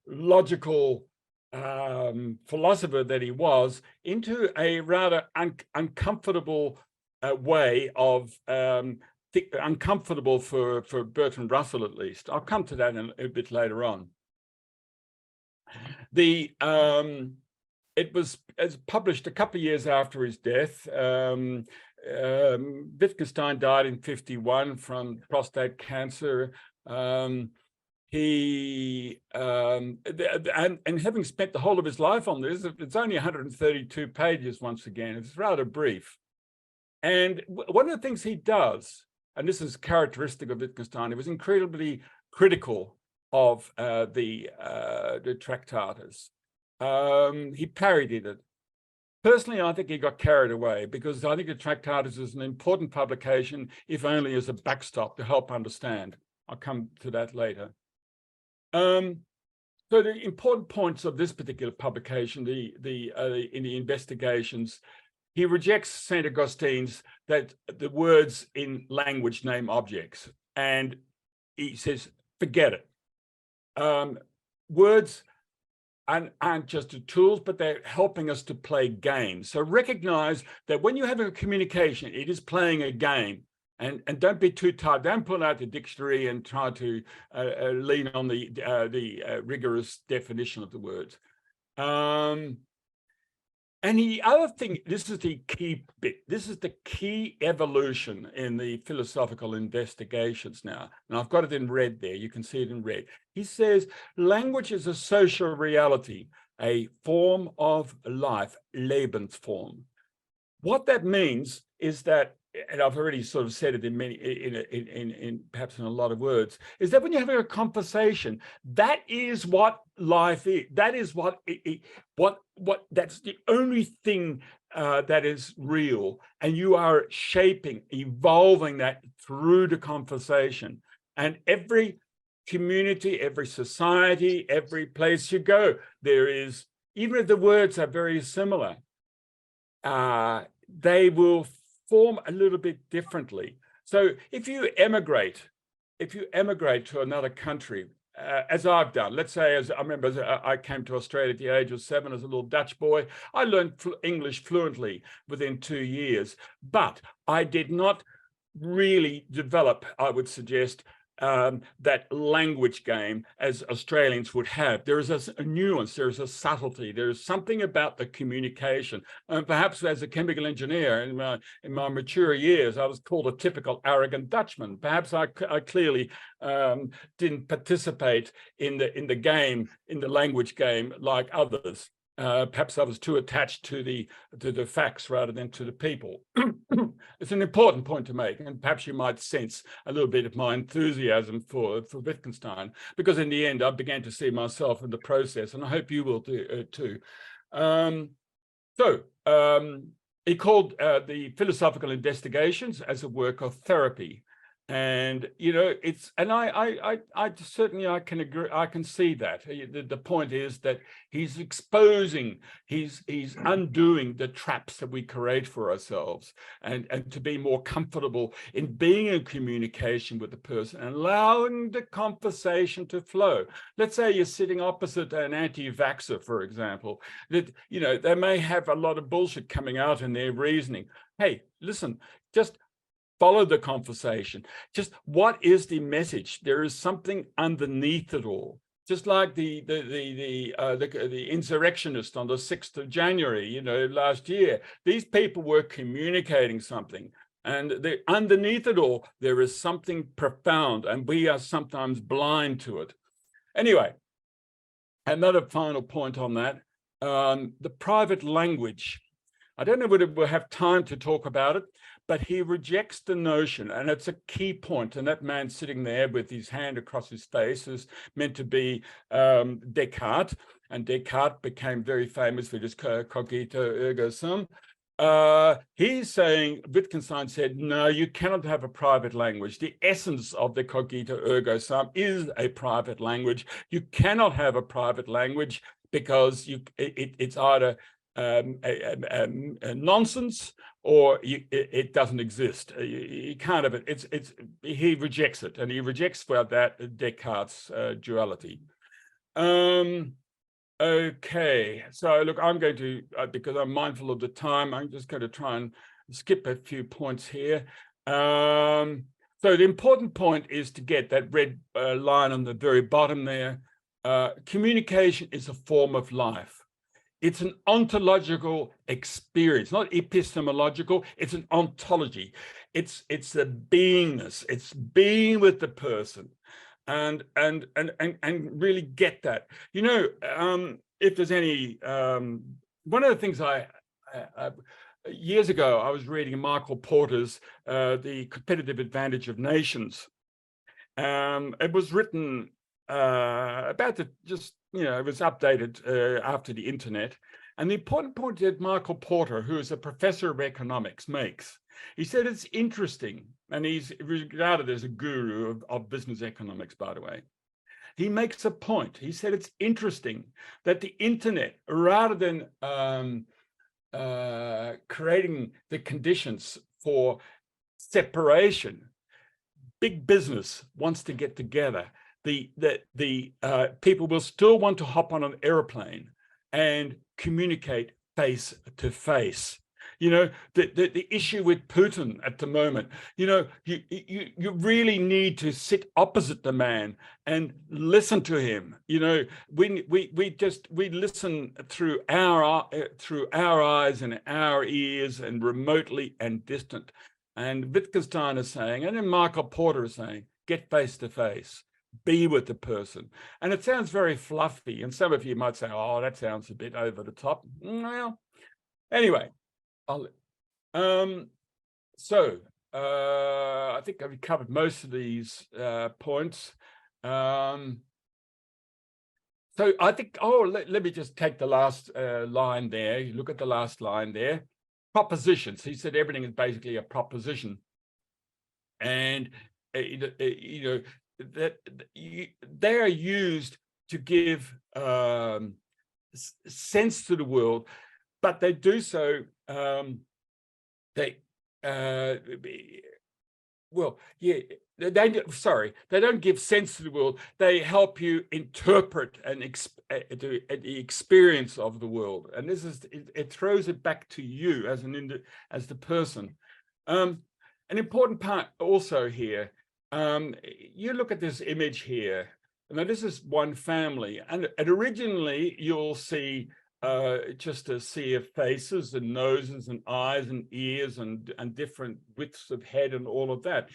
logical philosopher that he was into a rather uncomfortable way of uncomfortable for Bertrand Russell, at least. I'll come to that a bit later on. it was published a couple of years after his death. Wittgenstein died in 1951 from prostate cancer. He and having spent the whole of his life on this, it's only 132 pages once again. It's rather brief. And one of the things he does, and this is characteristic of Wittgenstein, he was incredibly critical of the Tractatus. He parodied it. Personally, I think he got carried away because I think the Tractatus is an important publication, if only as a backstop to help understand. I'll come to that later. So the important points of this particular publication, in the investigations, he rejects St. Augustine's that the words in language name objects, and he says, forget it. Words aren't just tools, but they're helping us to play games. So recognize that when you have a communication, it is playing a game. And don't be too tight. Don't pull out the dictionary and try to lean on the rigorous definition of the words. And the other thing, this is the key bit. This is the key evolution in the philosophical investigations now. And I've got it in red there. You can see it in red. He says, language is a social reality, a form of life, Lebensform. What that means is that, and I've already sort of said it in many, in perhaps in a lot of words, is that when you're having a conversation, that is what life is. That is what that's the only thing that is real, and you are shaping, evolving that through the conversation. And every community, every society, every place you go, there is, even if the words are very similar, they will form a little bit differently. So if you emigrate to another country, as I've done, let's say, as I remember, I came to Australia at the age of 7 as a little Dutch boy. I learned English fluently within 2 years, but I did not really develop, I would suggest, that language game as Australians would have. There is a nuance, there is a subtlety, there is something about the communication. And perhaps as a chemical engineer in my mature years, I was called a typical arrogant Dutchman. Perhaps I clearly didn't participate in the game, in the language game like others. Perhaps I was too attached to the facts rather than to the people. It's an important point to make, and perhaps you might sense a little bit of my enthusiasm for Wittgenstein, because in the end I began to see myself in the process, and I hope you will do too. He called the philosophical investigations as a work of therapy. And you know, it's, and I certainly I can agree, I can see that. The point is that he's exposing, he's undoing the traps that we create for ourselves, and to be more comfortable in being in communication with the person and allowing the conversation to flow. Let's say you're sitting opposite an anti-vaxxer, for example, that, you know, they may have a lot of bullshit coming out in their reasoning. Hey, listen, just follow the conversation. Just what is the message? There is something underneath it all. Just like the insurrectionists on the 6th of January, you know, last year. These people were communicating something, and underneath it all, there is something profound, and we are sometimes blind to it. Anyway, another final point on that, the private language. I don't know whether we'll have time to talk about it, but he rejects the notion, and it's a key point, and that man sitting there with his hand across his face is meant to be Descartes, and Descartes became very famous for his cogito ergo sum. He's saying, Wittgenstein said, no, you cannot have a private language. The essence of the cogito ergo sum is a private language. You cannot have a private language because it's either a nonsense, or it doesn't exist. You can't have it. He rejects it, and he rejects for that Descartes' duality. Okay, so look, I'm going to, because I'm mindful of the time, I'm just going to try and skip a few points here. So the important point is to get that red line on the very bottom there. Communication is a form of life. It's an ontological experience, not epistemological. It's an ontology. It's a beingness. It's being with the person, and really get that. You know, if there's any, one of the things I years ago I was reading Michael Porter's The Competitive Advantage of Nations. It was written about the it was updated after the internet. And the important point that Michael Porter, who is a professor of economics, makes, he said it's interesting, and he's regarded as a guru of business economics, by the way. He makes a point. He said it's interesting that the internet, rather than creating the conditions for separation, big business wants to get together. The people will still want to hop on an airplane and communicate face to face. You know, the issue with Putin at the moment, you know, you really need to sit opposite the man and listen to him. You know, we listen through our eyes and our ears, and remotely and distant. And Wittgenstein is saying, and then Michael Porter is saying, get face to face, be with the person. And it sounds very fluffy. And some of you might say, oh, that sounds a bit over the top. Well, anyway, so I think I've covered most of these points. So I think, let me just take the last line there. You look at the last line there. Propositions. He said everything is basically a proposition, and you know that they are used to give sense to the world, but they do so. They don't give sense to the world. They help you interpret and the experience of the world. And this is it throws it back to you as the person. An important part also here. You look at this image here. Now this is one family, and originally you'll see just a sea of faces and noses and eyes and ears and different widths of head and all of that.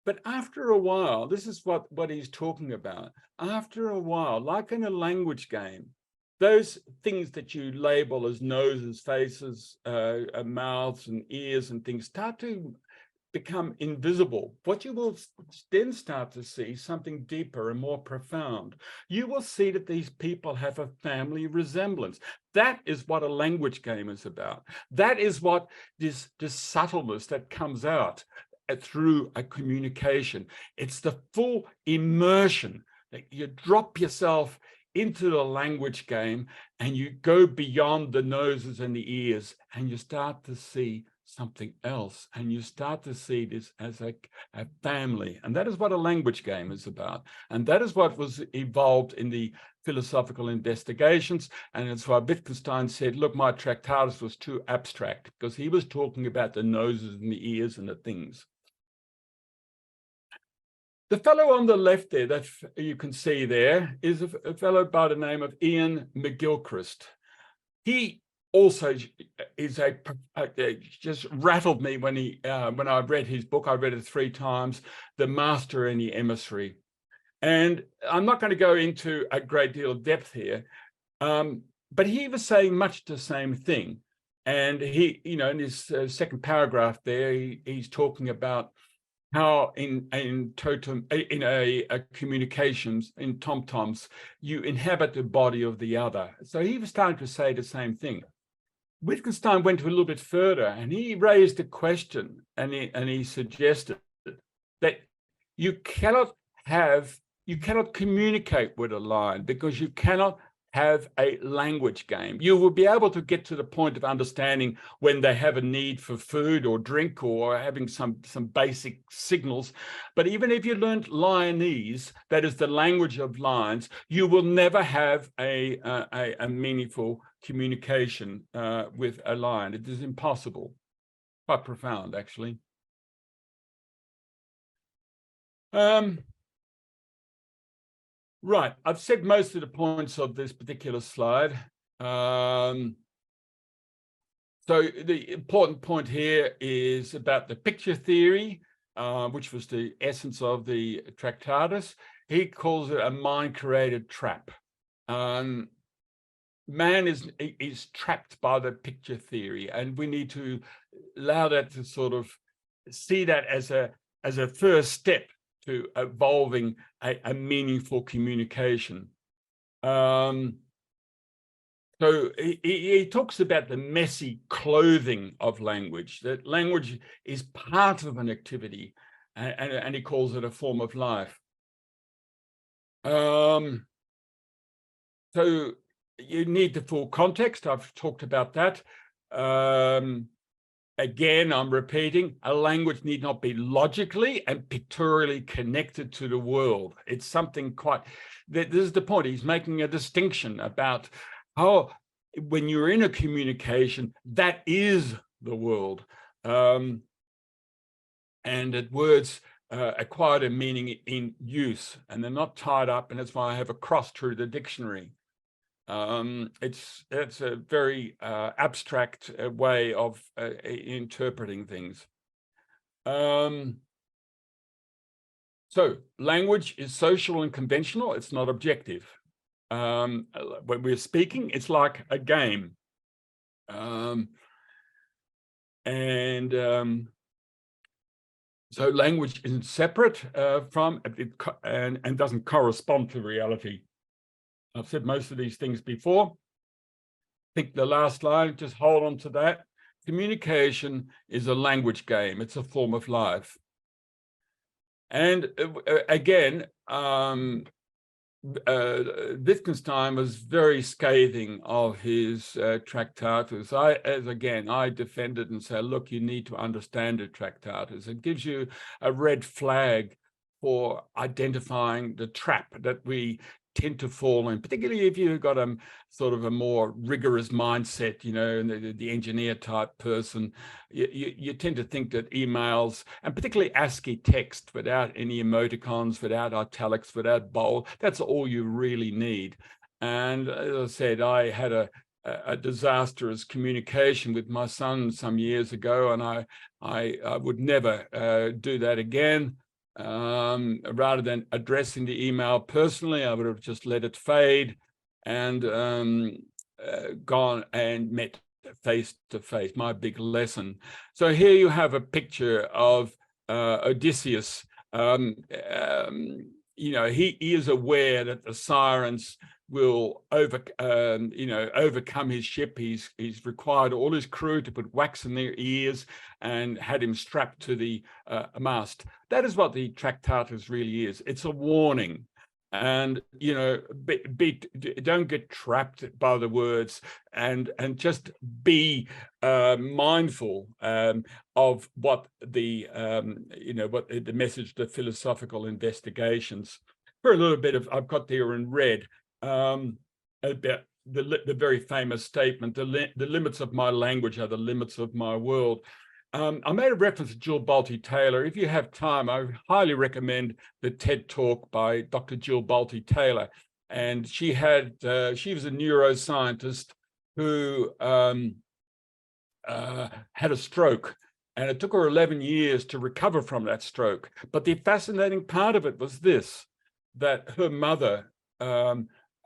But after a while, this is what he's talking about. After a while, like in a language game, those things that you label as noses, faces, mouths and ears and things start to become invisible. What you will then start to see something deeper and more profound. You will see that these people have a family resemblance. That is what a language game is about. That is what this subtleness that comes out through a communication. It's the full immersion that you drop yourself into the language game and you go beyond the noses and the ears and you start to see something else, and you start to see this as a family. And that is what a language game is about. And that is what was evolved in the philosophical investigations. And it's why Wittgenstein said, look, my Tractatus was too abstract, because he was talking about the noses and the ears and the things. The fellow on the left there that you can see there is a fellow by the name of Ian McGilchrist. He also is just rattled me when I read his book. I read it 3 times, The Master and the Emissary. And I'm not going to go into a great deal of depth here, but he was saying much the same thing. And he, you know, in his second paragraph there, he's talking about how in communications, in tom-toms, you inhabit the body of the other. So he was starting to say the same thing. Wittgenstein went a little bit further, and he raised a question, and he suggested that you cannot communicate with a lion because you cannot have a language game. You will be able to get to the point of understanding when they have a need for food or drink or having some basic signals. But even if you learned Lionese, that is the language of lions, you will never have a meaningful communication with a lion. It is impossible. Quite profound, actually. Right, I've said most of the points of this particular slide. So the important point here is about the picture theory, which was the essence of the Tractatus. He calls it a mind-created trap. Man is trapped by the picture theory, and we need to allow that to sort of see that as a first step to evolving a meaningful communication. So he talks about the messy clothing of language, that language is part of an activity, and he calls it a form of life. So you need the full context. I've talked about that. Again, I'm repeating, a language need not be logically and pictorially connected to the world. It's something quite, this is the point. He's making a distinction about how, when you're in a communication, that is the world. And that words acquired a meaning in use, and they're not tied up, and that's why I have a cross through the dictionary. It's a very abstract way of interpreting things. So language is social and conventional. It's not objective. When we're speaking, it's like a game. So language isn't separate from and doesn't correspond to reality. I've said most of these things before. I think the last line, just hold on to that. Communication is a language game. It's a form of life. And again, Wittgenstein was very scathing of his Tractatus. I defended and said, look, you need to understand the Tractatus. It gives you a red flag for identifying the trap that we tend to fall in, particularly if you've got a sort of a more rigorous mindset, you know, the engineer type person. You tend to think that emails, and particularly ASCII text without any emoticons, without italics, without bold, that's all you really need. And as I said, I had a disastrous communication with my son some years ago, and I would never do that again. Rather than addressing the email personally, I would have just let it fade and gone and met face to face. My big lesson. So here you have a picture of Odysseus. You know, he is aware that the sirens will overcome his ship. He's required all his crew to put wax in their ears and had him strapped to the mast. That is what the Tractatus really is. It's a warning. And, you know, don't get trapped by the words, and just be mindful of what the, what the message, the philosophical investigations. For a little bit of, I've got there in red, about the very famous statement, the limits of my language are the limits of my world. I made a reference to Jill Bolte Taylor. If you have time, I highly recommend the TED Talk by Dr. Jill Bolte Taylor. And she was a neuroscientist who had a stroke, and it took her 11 years to recover from that stroke. But the fascinating part of it was this, that her mother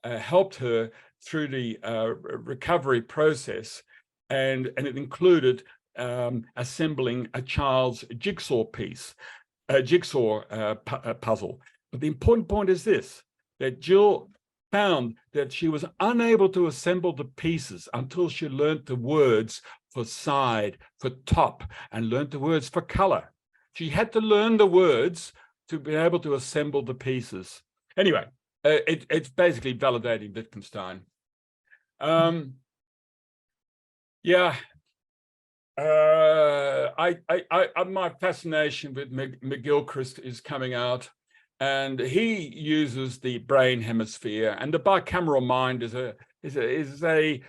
helped her through the recovery process, and it included assembling a child's jigsaw puzzle. But the important point is this, that Jill found that she was unable to assemble the pieces until she learned the words for side, for top, and learned the words for color. She had to learn the words to be able to assemble the pieces. Anyway, it's basically validating Wittgenstein. Yeah. My fascination with McGilchrist is coming out, and he uses the brain hemisphere, and the bicameral mind is a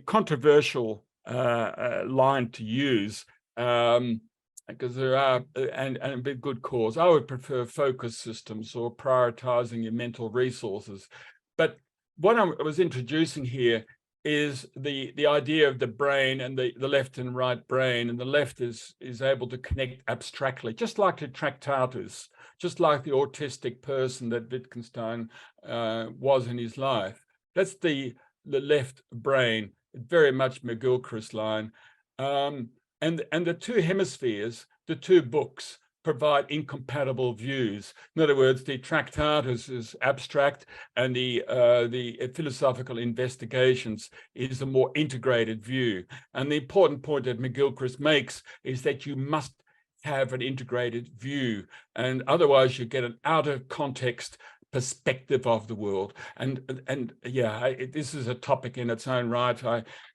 controversial line to use, because there are, and with good cause. I would prefer focus systems or prioritizing your mental resources, but what I was introducing here is the idea of the brain and the left and right brain, and the left is able to connect abstractly, just like the Tractatus, just like the autistic person that Wittgenstein was in his life. That's the left brain, very much McGilchrist line. And the two hemispheres, the two books, provide incompatible views. In other words, the Tractatus is abstract, and the philosophical investigations is a more integrated view. And the important point that McGilchrist makes is that you must have an integrated view, and otherwise you get an out of context perspective of the world. And yeah, this is a topic in its own right.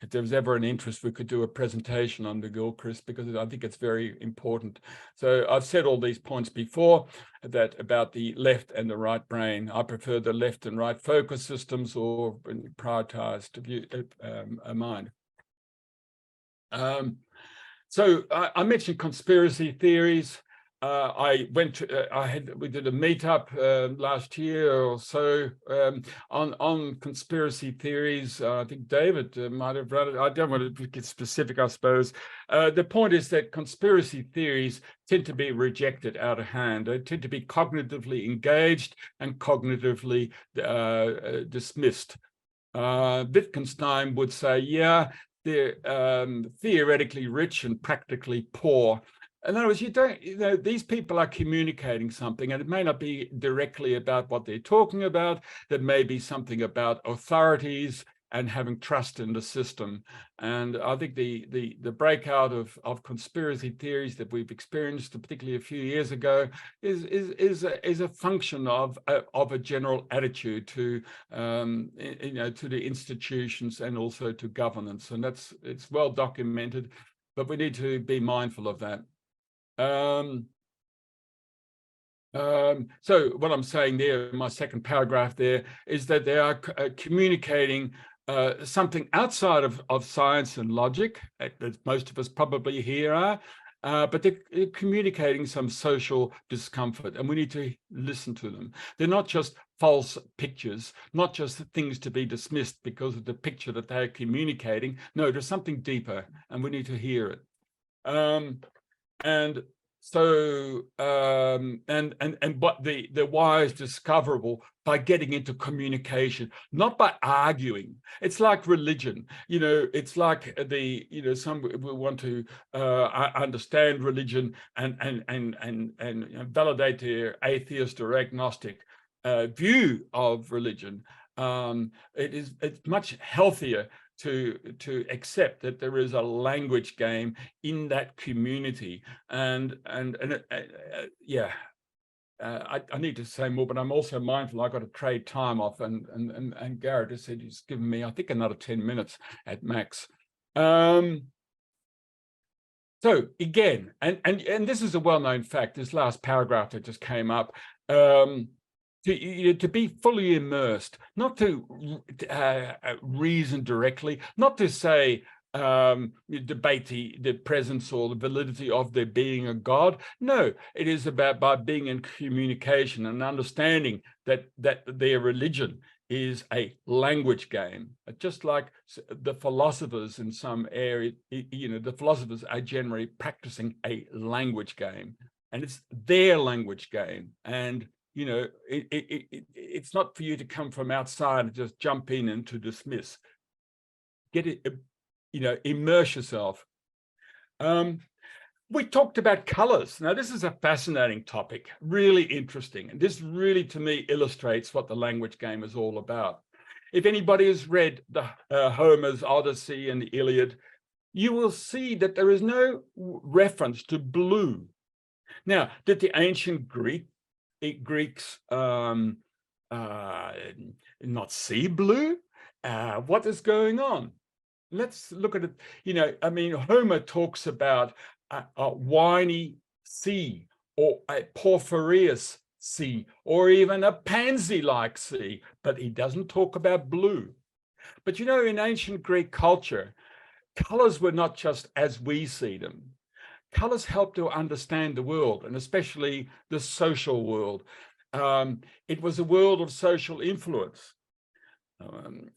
If there was ever an interest, we could do a presentation on McGilchrist, because I think it's very important. So I've said all these points before, that about the left and the right brain. I prefer the left and right focus systems, or prioritized view, mind. So I mentioned conspiracy theories. We did a meetup last year or so on conspiracy theories. I think David might have run it. I don't want to get specific, I suppose. The point is that conspiracy theories tend to be rejected out of hand. They tend to be cognitively engaged and cognitively dismissed. Wittgenstein would say, yeah, they're theoretically rich and practically poor. In other words, these people are communicating something, and it may not be directly about what they're talking about. There may be something about authorities and having trust in the system. And I think the breakout of conspiracy theories that we've experienced, particularly a few years ago, is a function of a general attitude to to the institutions and also to governance. And it's well documented, but we need to be mindful of that. So what I'm saying there, my second paragraph there, is that they are communicating something outside of science and logic, that most of us probably here are, but they're communicating some social discomfort, and we need to listen to them. They're not just false pictures, not just things to be dismissed because of the picture that they're communicating. No, there's something deeper, and we need to hear it. And so, but the why is discoverable by getting into communication, not by arguing. It's like religion, it's like some will want to understand religion and validate their atheist or agnostic view of religion. It's much healthier to accept that there is a language game in that community, and yeah, I need to say more, but I'm also mindful I've got to trade time off, and Garrett has said he's given me, I think, another 10 minutes at max. So again, and this is a well-known fact, this last paragraph that just came up, to be fully immersed, not to reason directly, not to say debate the presence or the validity of there being a God. No, it is about by being in communication and understanding that their religion is a language game, just like the philosophers in some area. The philosophers are generally practicing a language game, and it's their language game. And it's not for you to come from outside and just jump in and to dismiss. Get it, immerse yourself. We talked about colors. Now, this is a fascinating topic, really interesting. And this really, to me, illustrates what the language game is all about. If anybody has read the Homer's Odyssey and the Iliad, you will see that there is no reference to blue. Now, did the ancient Greeks not see blue? What is going on? Let's look at it. Homer talks about a winey sea, or a porphyrious sea, or even a pansy-like sea, but he doesn't talk about blue. But in ancient Greek culture, colors were not just as we see them. Colors help to understand the world, and especially the social world. It was a world of social influence.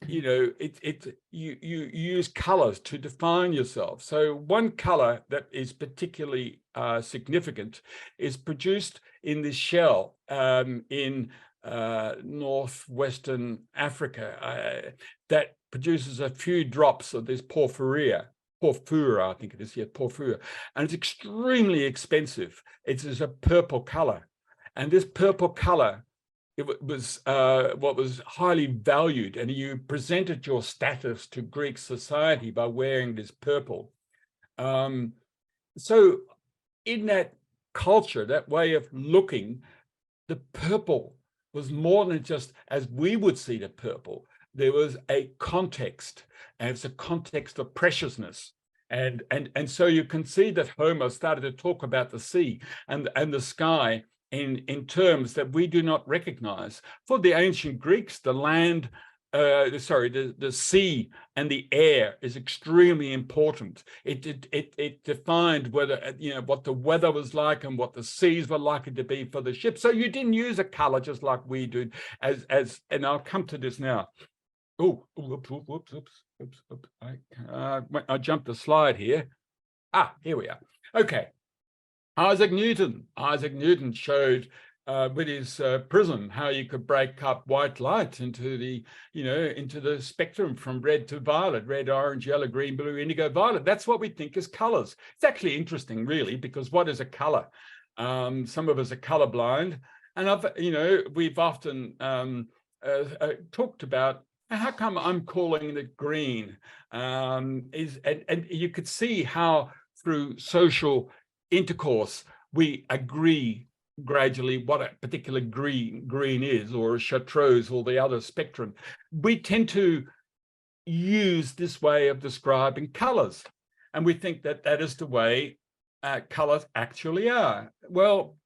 you know, you use colors to define yourself. So one color that is particularly significant is produced in this shell in northwestern Africa that produces a few drops of this porphyra, I think it is, yeah, porphyra, and it's extremely expensive. It is a purple color, and this purple color, it was what was highly valued, and you presented your status to Greek society by wearing this purple. So in that culture, that way of looking, the purple was more than just as we would see the purple. There was a context, and it's a context of preciousness. And so you can see that Homer started to talk about the sea and the sky in terms that we do not recognize. For the ancient Greeks, the land, the sea and the air is extremely important. It defined whether, you know, what the weather was like and what the seas were likely to be for the ship. So you didn't use a color just like we do, and I'll come to this now. Oh, oops. I jumped a slide here. Here we are. Okay. Isaac Newton showed with his prism how you could break up white light into the, you know, into the spectrum from red to violet, red, orange, yellow, green, blue, indigo, violet. That's what we think is colors. It's actually interesting, really, because what is a color? Some of us are colorblind, and we've often talked about how come I'm calling it green? And you could see how through social intercourse we agree gradually what a particular green is, or a chartreuse, or the other spectrum. We tend to use this way of describing colors, and we think that that is the way colors actually are. Well,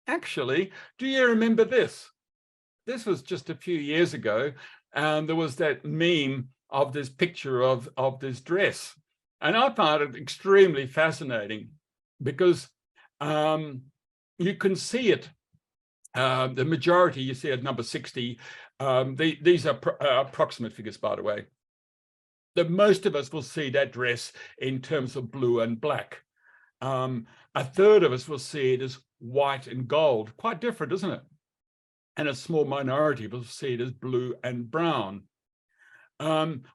actually, do you remember this? This was just a few years ago, and there was that meme of this picture of this dress, and I found it extremely fascinating because you can see it. The majority you see at number 60. These are approximate figures, by the way. That most of us will see that dress in terms of blue and black. A third of us will see it as white and gold. Quite different, isn't it? And a small minority will see it as blue and brown.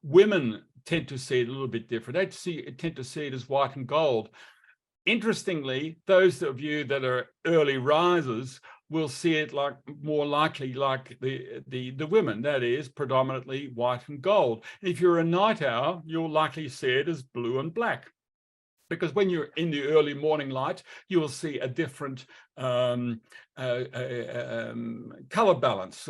Women tend to see it a little bit different. They tend to see it as white and gold. Interestingly, those of you that are early risers will see it like more likely like the women, that is predominantly white and gold. If you're a night owl, you'll likely see it as blue and black, because when you're in the early morning light, you will see a different color balance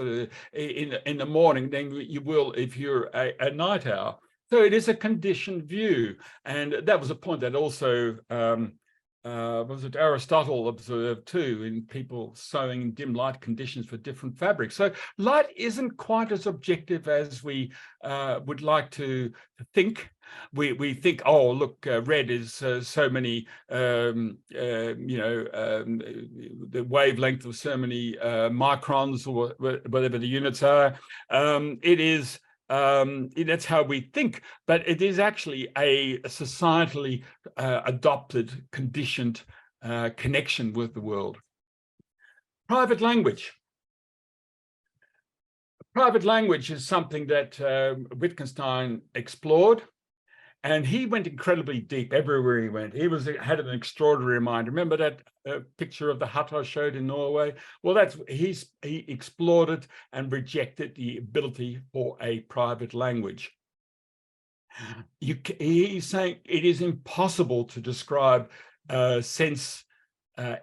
in the morning than you will if you're a night owl. So it is a conditioned view, and that was a point that also was it Aristotle observed too, in people sewing in dim light conditions for different fabrics. So light isn't quite as objective as we would like to think. We think, oh, look, red is so many, the wavelength of so many microns, or whatever the units are. It is. That's how we think, but it is actually a societally adopted, conditioned connection with the world. Private language. Private language is something that Wittgenstein explored, and he went incredibly deep everywhere he went. He had an extraordinary mind. Remember that picture of the hut I showed in Norway? Well, he explored it and rejected the ability for a private language. He's saying it is impossible to describe sense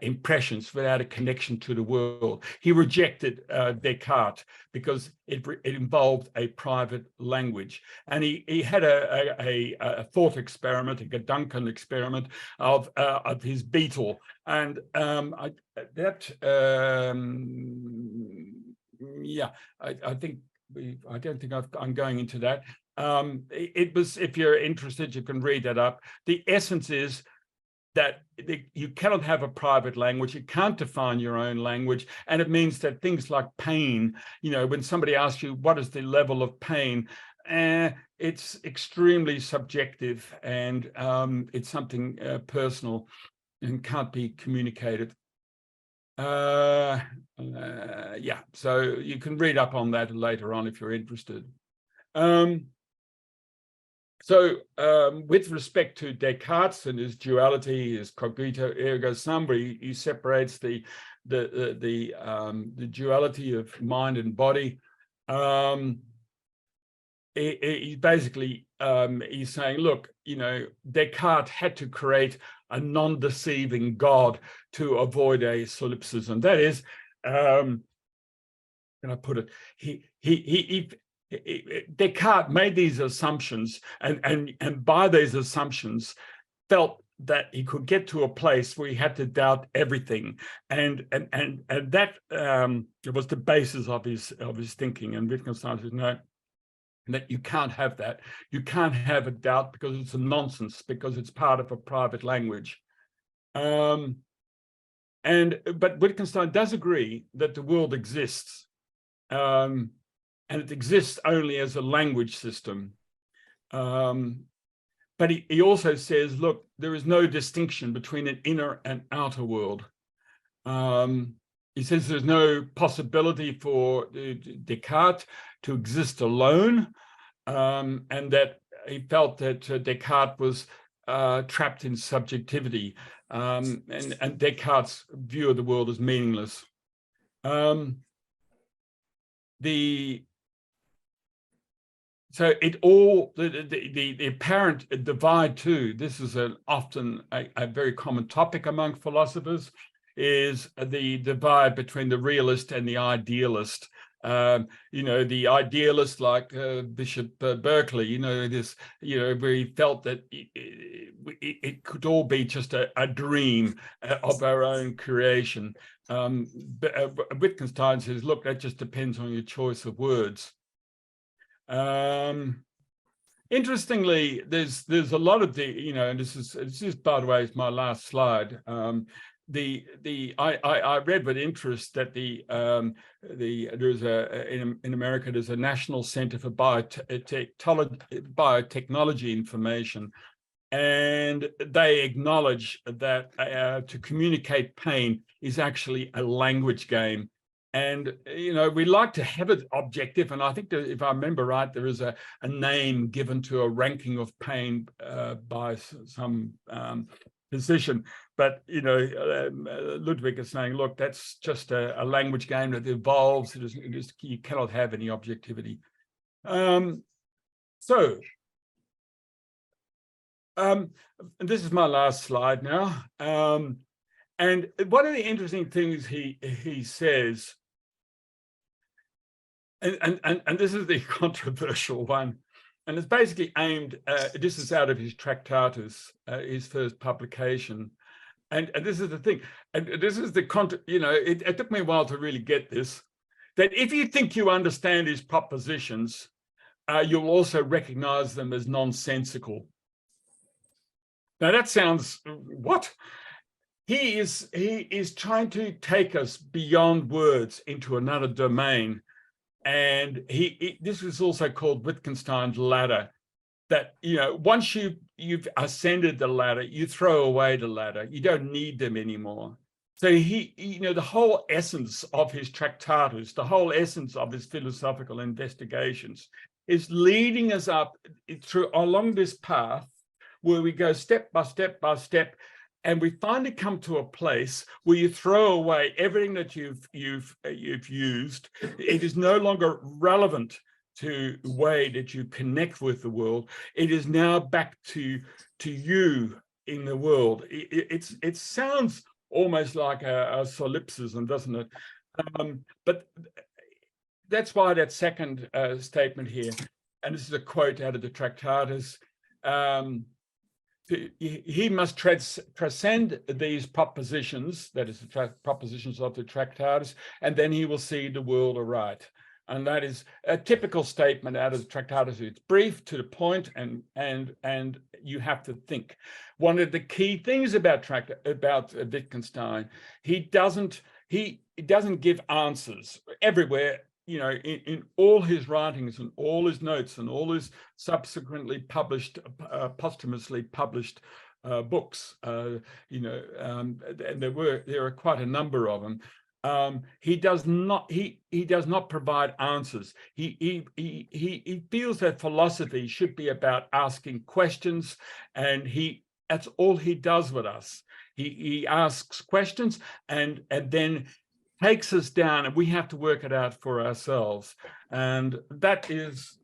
impressions without a connection to the world. He rejected Descartes because it involved a private language, and he had a thought experiment, a Duncan experiment of his beetle, and I don't think I'm going into that. It was, if you're interested, you can read that up. The essence is that you cannot have a private language, you can't define your own language, and it means that things like pain, when somebody asks you what is the level of pain, it's extremely subjective, and it's something personal and can't be communicated. Yeah, so you can read up on that later on if you're interested. So with respect to Descartes and his duality, his cogito ergo sum, where he separates the duality of mind and body, he basically he's saying, look, Descartes had to create a non-deceiving God to avoid a solipsism. That is, can I put it? Descartes made these assumptions, and by these assumptions felt that he could get to a place where he had to doubt everything, and that was the basis of his thinking. And Wittgenstein says, no, that you can't have that. You can't have a doubt because it's a nonsense, because it's part of a private language. But Wittgenstein does agree that the world exists. And it exists only as a language system. But he also says, look, there is no distinction between an inner and outer world. He says there's no possibility for Descartes to exist alone, and that he felt that Descartes was trapped in subjectivity, and Descartes' view of the world is meaningless. So the apparent divide too, this is often a very common topic among philosophers, is the divide between the realist and the idealist. The idealist, like Bishop Berkeley, where he felt that it could all be just a dream of our own creation. Wittgenstein says, look, that just depends on your choice of words. Interestingly, there's a lot of and this is by the way, is my last slide. I read with interest that there's in America there's a National Center for Biotechnology Information, and they acknowledge that to communicate pain is actually a language game. And, we like to have it objective. And I think that if I remember right, there is a name given to a ranking of pain by some physician. But, Ludwig is saying, look, that's just a language game that evolves. You cannot have any objectivity. And this is my last slide now. And one of the interesting things he says, and this is the controversial one, and it's basically aimed, this is out of his Tractatus, his first publication. And this is the thing, and this is the, it took me a while to really get this, that if you think you understand his propositions, you'll also recognize them as nonsensical. Now that sounds, what? He is trying to take us beyond words into another domain. And this is also called Wittgenstein's ladder, that, once you've ascended the ladder, you throw away the ladder. You don't need them anymore. So the whole essence of his Tractatus, the whole essence of his philosophical investigations is leading us up along this path where we go step by step by step, and we finally come to a place where you throw away everything that you've used. It is no longer relevant to the way that you connect with the world. It is now back to you in the world. It sounds almost like a solipsism, doesn't it? But that's why that second statement here, and this is a quote out of the Tractatus, he must transcend these propositions, that is the propositions of the Tractatus, and then he will see the world aright. And that is a typical statement out of the Tractatus. It's brief, to the point, and you have to think. One of the key things about Wittgenstein, he doesn't give answers everywhere. You know, in all his writings and all his notes and all his subsequently published, posthumously published books, you know, and there are quite a number of them. He does not provide answers. He feels that philosophy should be about asking questions, and that's all he does with us. He asks questions and then takes us down, and we have to work it out for ourselves. And that is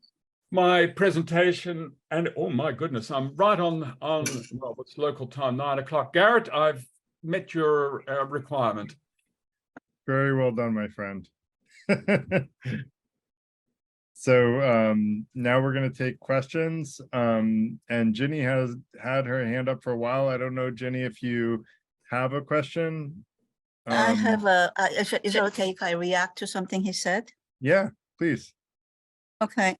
my presentation. And oh my goodness, I'm right on well, what's local time, 9 o'clock. Garrett, I've met your requirement. Very well done, my friend. So now we're going to take questions. And Ginny has had her hand up for a while. I don't know, Ginny, if you have a question. I have a, is it okay if I react to something he said? Yeah, please. Okay.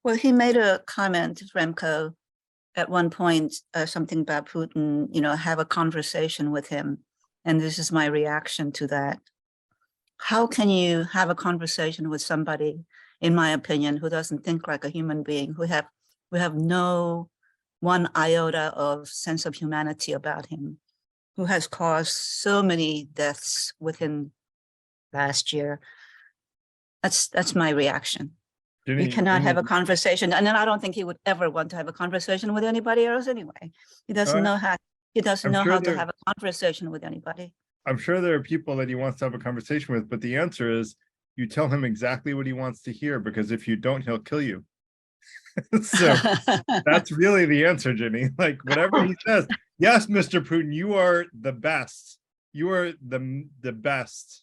Well, he made a comment, Remco, at one point, something about Putin, you know, have a conversation with him. And this is my reaction to that. How can you have a conversation with somebody, in my opinion, who doesn't think like a human being, who have no one iota of sense of humanity about him, who has caused so many deaths within last year? That's my reaction. He cannot have a conversation, and then I don't think he would ever want to have a conversation with anybody else anyway. He doesn't know how. He doesn't know how to have a conversation with anybody. I'm sure there are people that he wants to have a conversation with, but the answer is you tell him exactly what he wants to hear, because if you don't, he'll kill you. So that's really the answer, Ginny. Like, whatever he says, yes, Mr. Putin, you are the best. You are the best.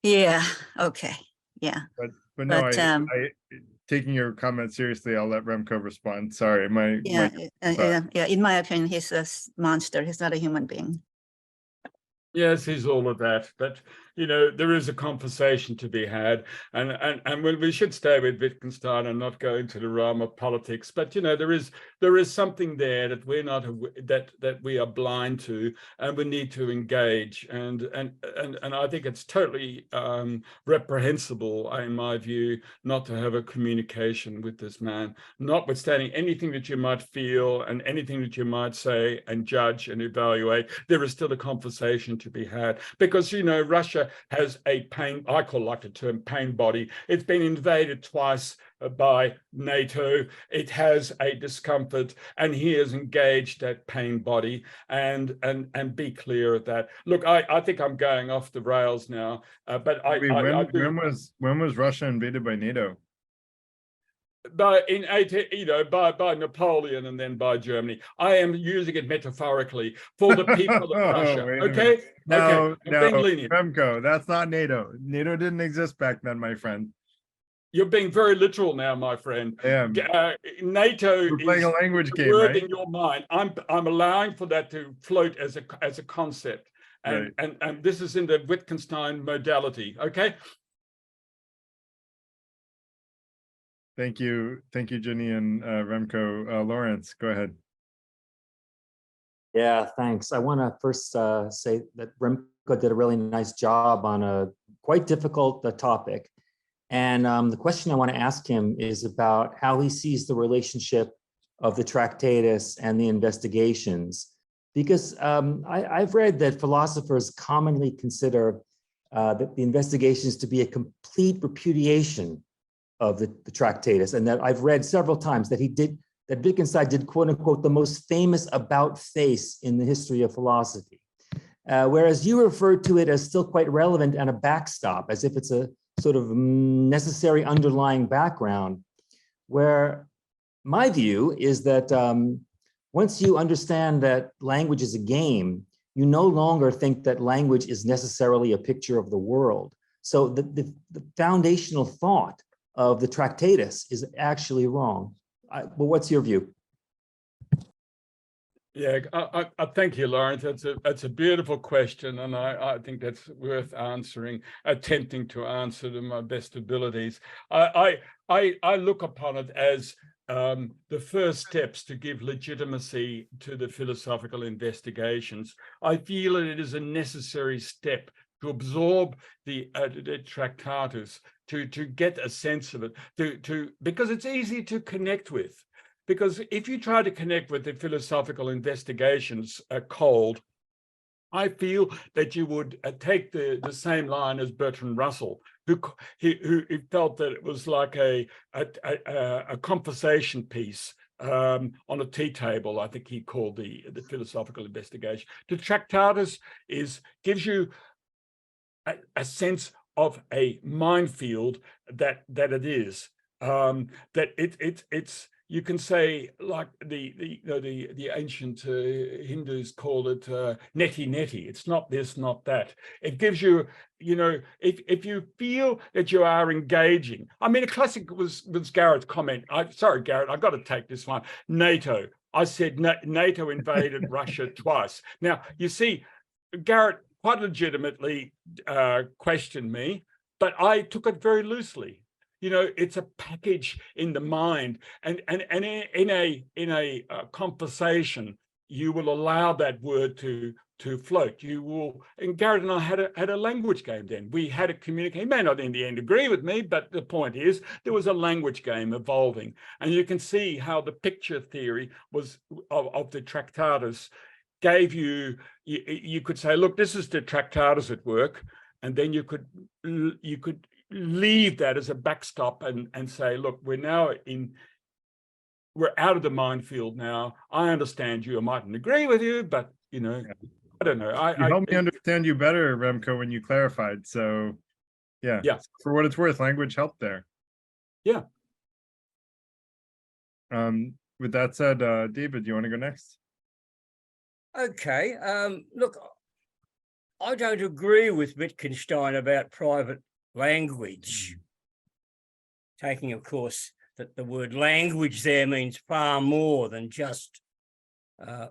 Yeah. Okay. Yeah. But no, I taking your comment seriously, I'll let Remco respond. Sorry, yeah. In my opinion, he's a monster. He's not a human being. Yes, he's all of that. But, you know, there is a conversation to be had. And we should stay with Wittgenstein and not go into the realm of politics. But, you know, there is something there that we're not, that we are blind to, and we need to engage. And I think it's totally reprehensible, in my view, not to have a communication with this man, notwithstanding anything that you might feel and anything that you might say and judge and evaluate. There is still a conversation to be had, because, you know, Russia has a pain, I like the term pain body. It's been invaded twice by NATO. It has a discomfort, and he has engaged that pain body, and be clear of that. Look, I think I'm going off the rails now, but when was Russia invaded by NATO? By Napoleon and then by Germany. I am using it metaphorically for the people of Russia. Okay? No, okay. I'm being lenient. Remco, that's not NATO. NATO didn't exist back then, my friend. You're being very literal now, my friend. I am. NATO We're playing a language game, word right? in your mind. I'm allowing for that to float as a concept, and this is in the Wittgenstein modality. Okay. Thank you, Ginny and Remco. Lawrence, go ahead. Yeah, thanks. I want to first say that Remco did a really nice job on a quite difficult topic. And the question I want to ask him is about how he sees the relationship of the Tractatus and the investigations. Because I've read that philosophers commonly consider that the investigations to be a complete repudiation of the Tractatus, and that I've read several times that that Wittgenstein did, quote unquote, the most famous about face in the history of philosophy. Whereas you referred to it as still quite relevant and a backstop, as if it's a sort of necessary underlying background, where my view is that once you understand that language is a game, you no longer think that language is necessarily a picture of the world. So the foundational thought of the Tractatus is actually wrong. Well, what's your view? Yeah, I thank you, Lawrence. That's a beautiful question, and I think that's worth answering, attempting to answer to my best abilities. I look upon it as the first steps to give legitimacy to the philosophical investigations. I feel that it is a necessary step to absorb the Tractatus, to get a sense of it, because it's easy to connect with. Because if you try to connect with the philosophical investigations cold, I feel that you would take the same line as Bertrand Russell, who felt that it was like a conversation piece on a tea table. I think he called the philosophical investigation. The Tractatus gives you a sense of a minefield that it is, that it's. You can say, like the ancient Hindus called it neti. It's not this, not that. It gives you, if you feel that you are engaging. I mean, a classic was Garrett's comment. Sorry, Garrett, I've got to take this one. NATO. I said NATO invaded Russia twice. Now, you see, Garrett quite legitimately questioned me, but I took it very loosely. It's a package in the mind, and in a conversation, you will allow that word to float. You will. And Garrett and I had a language game then. We had to communicate. He may not in the end agree with me, but the point is there was a language game evolving, and you can see how the picture theory was of the Tractatus gave you. You could say, look, this is the Tractatus at work, and then you could leave that as a backstop and say, look, we're out of the minefield now. I understand you. I mightn't agree with you, but I don't know. You helped me understand you better, Remco, when you clarified. So yeah. For what it's worth, language helped there. Yeah. With that said, David, you want to go next? Okay. Look, I don't agree with Wittgenstein about private language, taking, of course, that the word language there means far more than just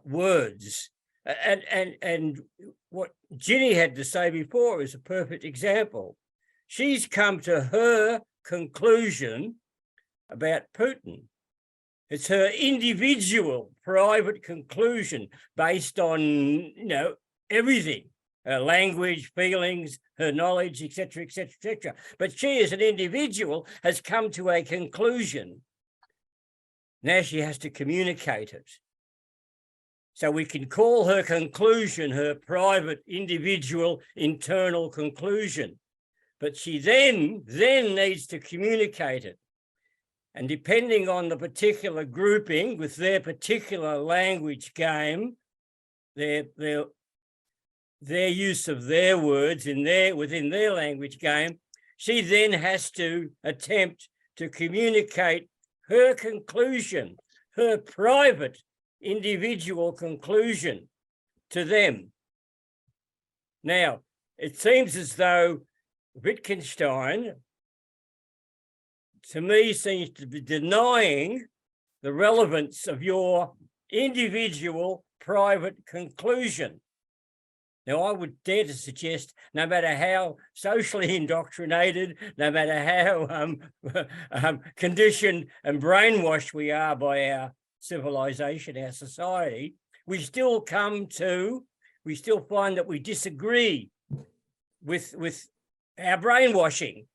words. And what Ginny had to say before is a perfect example. She's come to her conclusion about Putin. It's her individual private conclusion based on, everything. Her language, feelings, her knowledge, etc., etc., etc. But she, as an individual, has come to a conclusion. Now she has to communicate it. So we can call her conclusion her private, individual, internal conclusion. But she then needs to communicate it. And depending on the particular grouping with their particular language game, their use of their words within their language game, she then has to attempt to communicate her conclusion, her private individual conclusion to them. Now, it seems as though Wittgenstein, to me, seems to be denying the relevance of your individual private conclusion. Now, I would dare to suggest, no matter how socially indoctrinated, no matter how conditioned and brainwashed we are by our civilization, our society, we still find that we disagree with our brainwashing.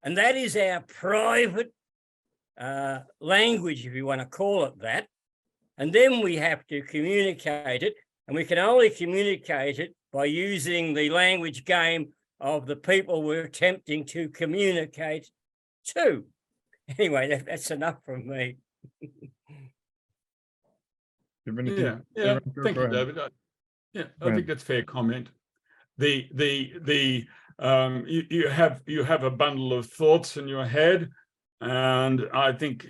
And that is our private language, if you want to call it that. And then we have to communicate it. And we can only communicate it by using the language game of the people we're attempting to communicate to. Anyway, that's enough from me. Thank you, David. I think that's fair comment. You have a bundle of thoughts in your head, and I think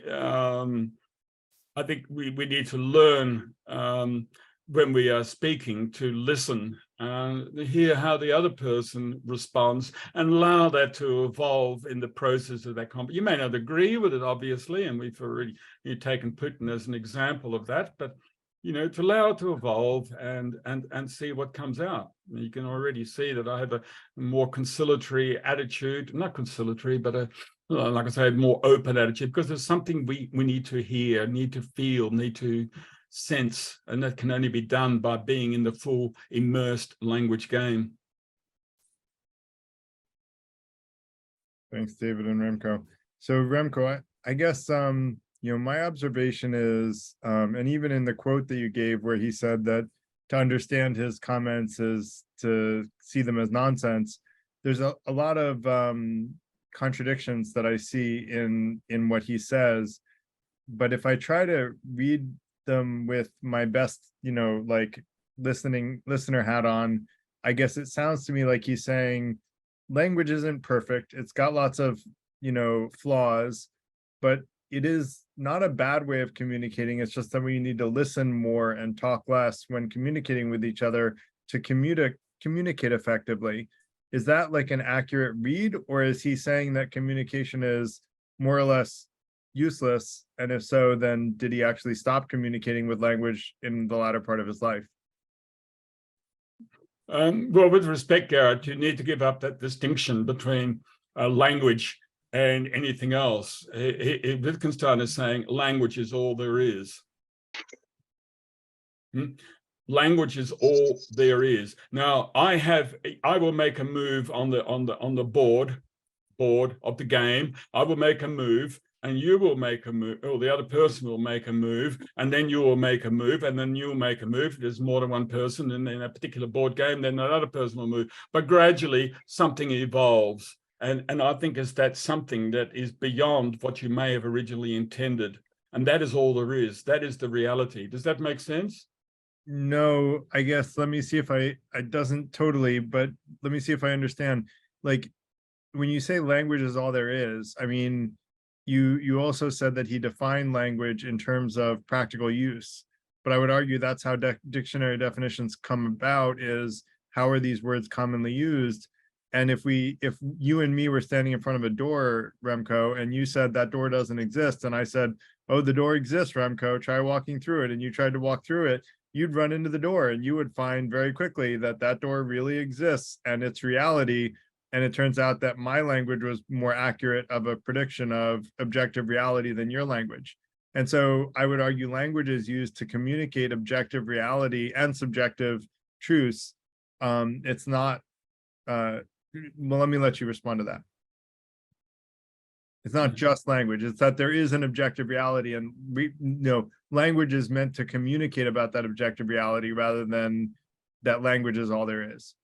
we need to learn when we are speaking to listen and hear how the other person responds and allow that to evolve in the process of that conversation. You may not agree with it, obviously, and we've already taken Putin as an example of that, but to allow it to evolve and see what comes out. You can already see that I have a more conciliatory attitude, not conciliatory, but like I say, a more open attitude, because there's something we need to hear, need to feel, need to sense, and that can only be done by being in the full immersed language game. Thanks, David and Remco. So Remco, I guess my observation is, and even in the quote that you gave where he said that to understand his comments is to see them as nonsense, there's a lot of contradictions that I see in what he says. But if I try to read them with my best, like listener hat on, I guess it sounds to me like he's saying language isn't perfect. It's got lots of, flaws, but it is not a bad way of communicating. It's just that we need to listen more and talk less when communicating with each other to communicate effectively. Is that like an accurate read, or is he saying that communication is more or less useless? And if so, then did he actually stop communicating with language in the latter part of his life? Well, with respect, Garrett, you need to give up that distinction between language and anything else. Wittgenstein is saying language is all there is. Language is all there is. Now, I will make a move on the board of the game. I will make a move, and you will make a move, or the other person will make a move, and then you will make a move, and then you'll make a move. If there's more than one person in a particular board game, then another person will move. But gradually, something evolves. And I think it's that something that is beyond what you may have originally intended. And that is all there is. That is the reality. Does that make sense? No, I guess, let me see if it doesn't totally, but let me see if I understand. Like, when you say language is all there is, I mean, you also said that he defined language in terms of practical use, but I would argue that's how dictionary definitions come about, is how are these words commonly used? And if you and me were standing in front of a door, Remco, and you said that door doesn't exist, and I said, oh, the door exists, Remco, try walking through it, and you tried to walk through it, you'd run into the door, and you would find very quickly that that door really exists and it's reality. And it turns out that my language was more accurate of a prediction of objective reality than your language. And so I would argue language is used to communicate objective reality and subjective truths. It's not, well, let me let you respond to that. It's not just language, it's that there is an objective reality, and language is meant to communicate about that objective reality rather than that language is all there is.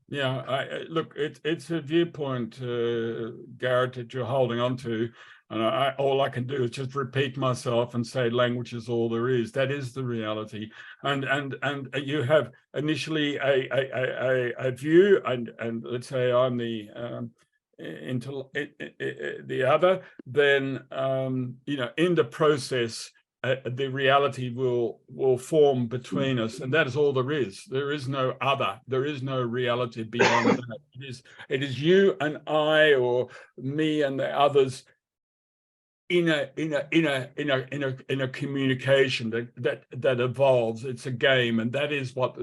Yeah, look, it's a viewpoint, Garrett, that you're holding on to, and all I can do is just repeat myself and say language is all there is. That is the reality, and you have initially a view, and let's say I'm the the other, then in the process, the reality will form between us, and that is all there is. There is no other. There is no reality beyond that. It is you and I, or me and the others, in a communication that evolves. It's a game, and that is what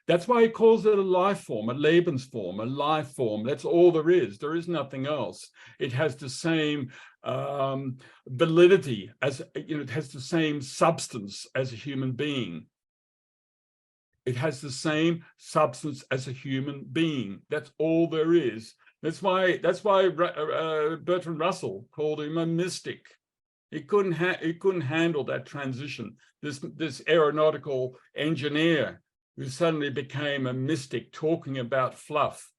that's why he calls it a life form, a Lebensform, a life form. That's all there is. There is nothing else. It has the same validity as it has the same substance as a human being. It has the same substance as a human being. That's all there is. That's why Bertrand Russell called him a mystic. He couldn't handle that transition. This aeronautical engineer who suddenly became a mystic, talking about fluff.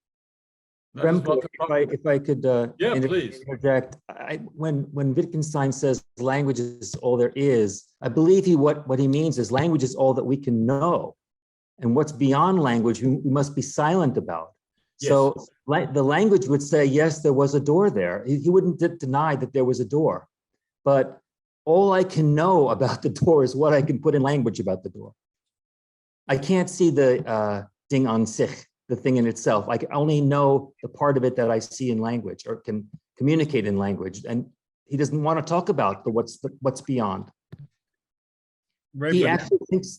Remco, if I could please interject, when Wittgenstein says language is all there is, I believe what he means is language is all that we can know, and what's beyond language we must be silent about. Yes. So the language would say, yes, there was a door there. He wouldn't deny that there was a door, but all I can know about the door is what I can put in language about the door. I can't see the Ding an sich, the thing in itself. I can only know the part of it that I see in language or can communicate in language. And he doesn't want to talk about what's beyond. Right, He but actually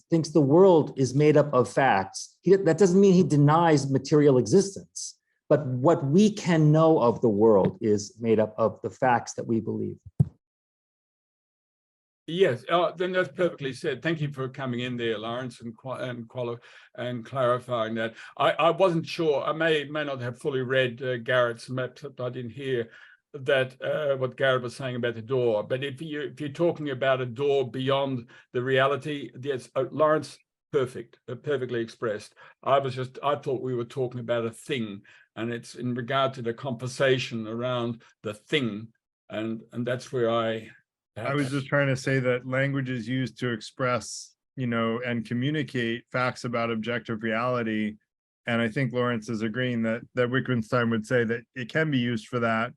thinks the world is made up of facts. That doesn't mean he denies material existence, but what we can know of the world is made up of the facts that we believe. Yes, then that's perfectly said. Thank you for coming in there, Lawrence, and clarifying that. I wasn't sure. I may not have fully read Garrett's map, but I didn't hear that what Garrett was saying about the door. But if you're talking about a door beyond the reality, yes, Lawrence, perfectly expressed. I thought we were talking about a thing, and it's in regard to the conversation around the thing, and that's where I was just trying to say that language is used to express, and communicate facts about objective reality. And I think Lawrence is agreeing that Wittgenstein would say that it can be used for that.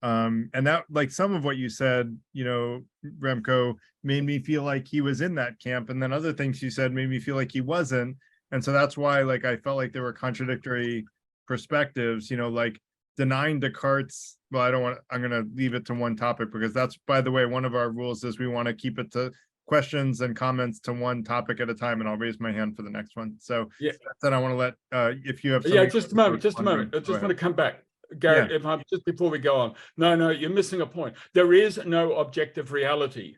And that, like some of what you said, Remco, made me feel like he was in that camp. And then other things you said made me feel like he wasn't. And so that's why, like, I felt like there were contradictory perspectives, like denying Descartes. Well, I'm going to leave it to one topic, because that's, by the way, one of our rules is we want to keep it to questions and comments to one topic at a time, and I'll raise my hand for the next one. So yeah, then I want to let, if you have just a moment. I just want to come back. Garrett, if I'm just before we go on. No, you're missing a point. There is no objective reality.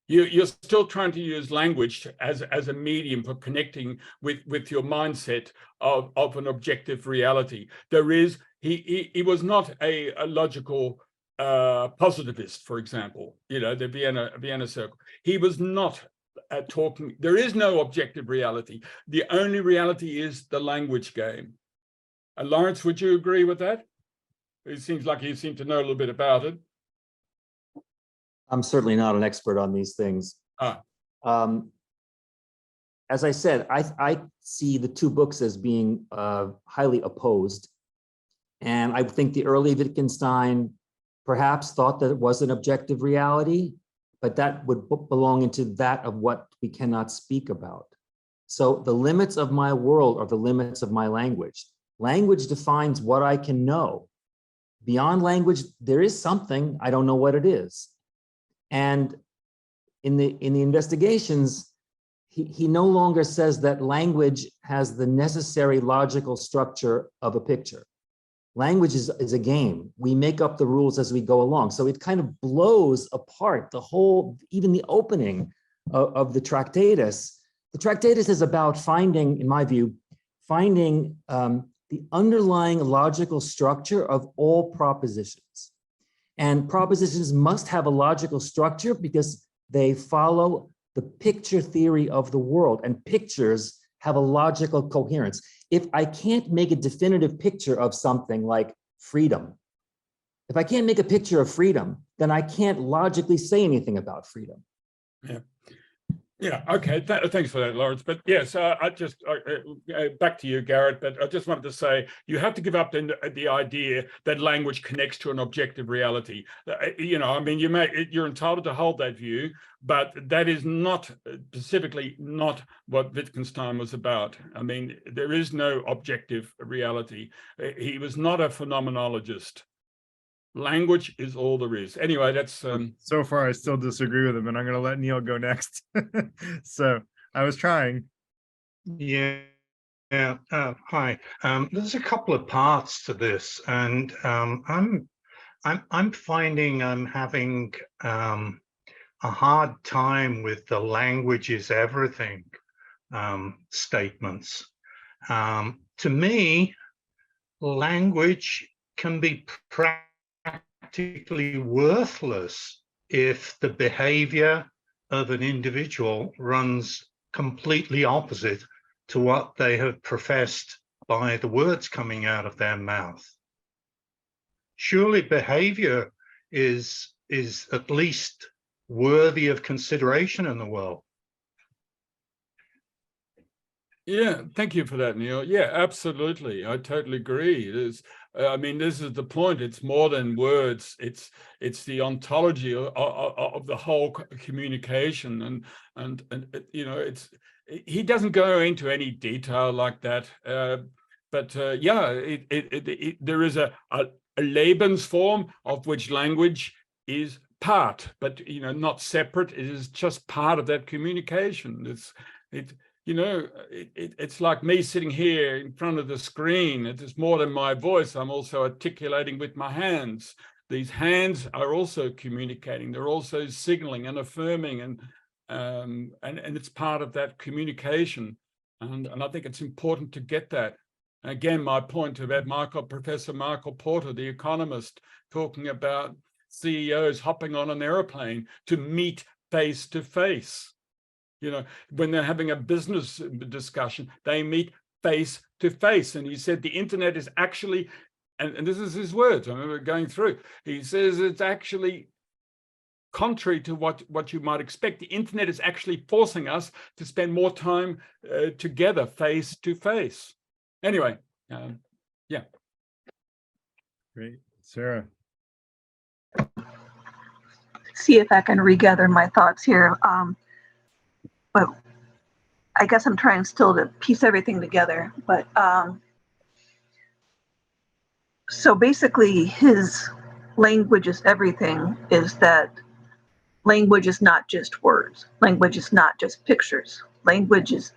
You're still trying to use language as a medium for connecting with your mindset of an objective reality. There is, he was not a logical positivist, for example, the Vienna Circle. He was not talking, there is no objective reality. The only reality is the language game. Lawrence, would you agree with that? It seems like you seem to know a little bit about it. I'm certainly not an expert on these things. As I said, I see the two books as being highly opposed. And I think the early Wittgenstein perhaps thought that it was an objective reality, but that would belong into that of what we cannot speak about. So the limits of my world are the limits of my language. Language defines what I can know. Beyond language, there is something, I don't know what it is. And in the investigations, he no longer says that language has the necessary logical structure of a picture. Language is a game. We make up the rules as we go along. So it kind of blows apart the whole, even the opening of the Tractatus. The Tractatus is about finding, in my view, finding the underlying logical structure of all propositions. And propositions must have a logical structure because they follow the picture theory of the world, and pictures have a logical coherence. If I can't make a definitive picture of something like freedom, if I can't make a picture of freedom, then I can't logically say anything about freedom. Yeah, okay, thanks for that, Lawrence. But yes, I just, back to you, Garrett, but I just wanted to say, you have to give up the idea that language connects to an objective reality. I mean, you're entitled to hold that view, but that is not, specifically not what Wittgenstein was about. I mean, there is no objective reality. He was not a phenomenologist. Language is all there is. Anyway, that's so far I still disagree with him, and I'm going to let Neil go next. So I was trying. Hi. There's a couple of parts to this, and I'm finding I'm having a hard time with the language is everything statements. To me, language can be practically worthless if the behavior of an individual runs completely opposite to what they have professed by the words coming out of their mouth. Surely behavior is at least worthy of consideration in the world. Yeah, thank you for that, Neil. Yeah, absolutely. I totally agree. It is. I mean, this is the point. It's more than words. It's the ontology of the whole communication, and he doesn't go into any detail like that. But there is a Lebensform of which language is part, but not separate. It is just part of that communication. It's like me sitting here in front of the screen. It is more than my voice. I'm also articulating with my hands. These hands are also communicating. They're also signaling and affirming, and it's part of that communication. And I think it's important to get that. Again, my point about Professor Michael Porter, the economist, talking about CEOs hopping on an airplane to meet face to face. When they're having a business discussion, they meet face to face. And he said the internet is actually, and this is his words, I remember going through, he says it's actually contrary to what you might expect. The internet is actually forcing us to spend more time together, face to face. Anyway, yeah. Great. Sarah. See if I can regather my thoughts here. But I guess I'm trying still to piece everything together. But so basically his language is everything, is that language is not just words. Language is not just pictures. Language is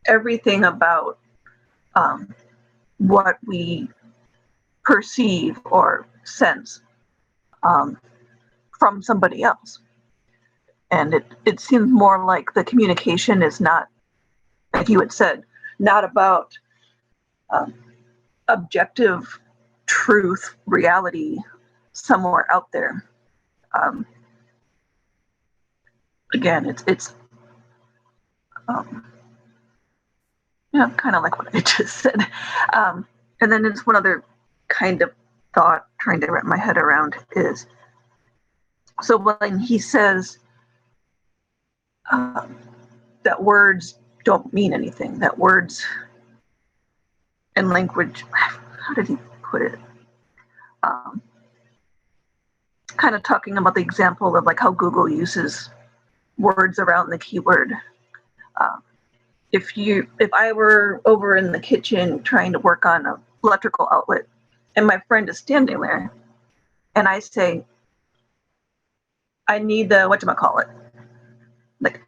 everything about what we perceive or sense from somebody else. And it seems more like the communication is not, like you had said, not about objective truth, reality somewhere out there. Again, it's kind of like what I just said. And then it's one other kind of thought trying to wrap my head around is, so when he says that words don't mean anything, that words and language, how did he put it? Kind of talking about the example of like how Google uses words around the keyword. If I were over in the kitchen trying to work on an electrical outlet and my friend is standing there and I say, I need the whatchamacallit. Like,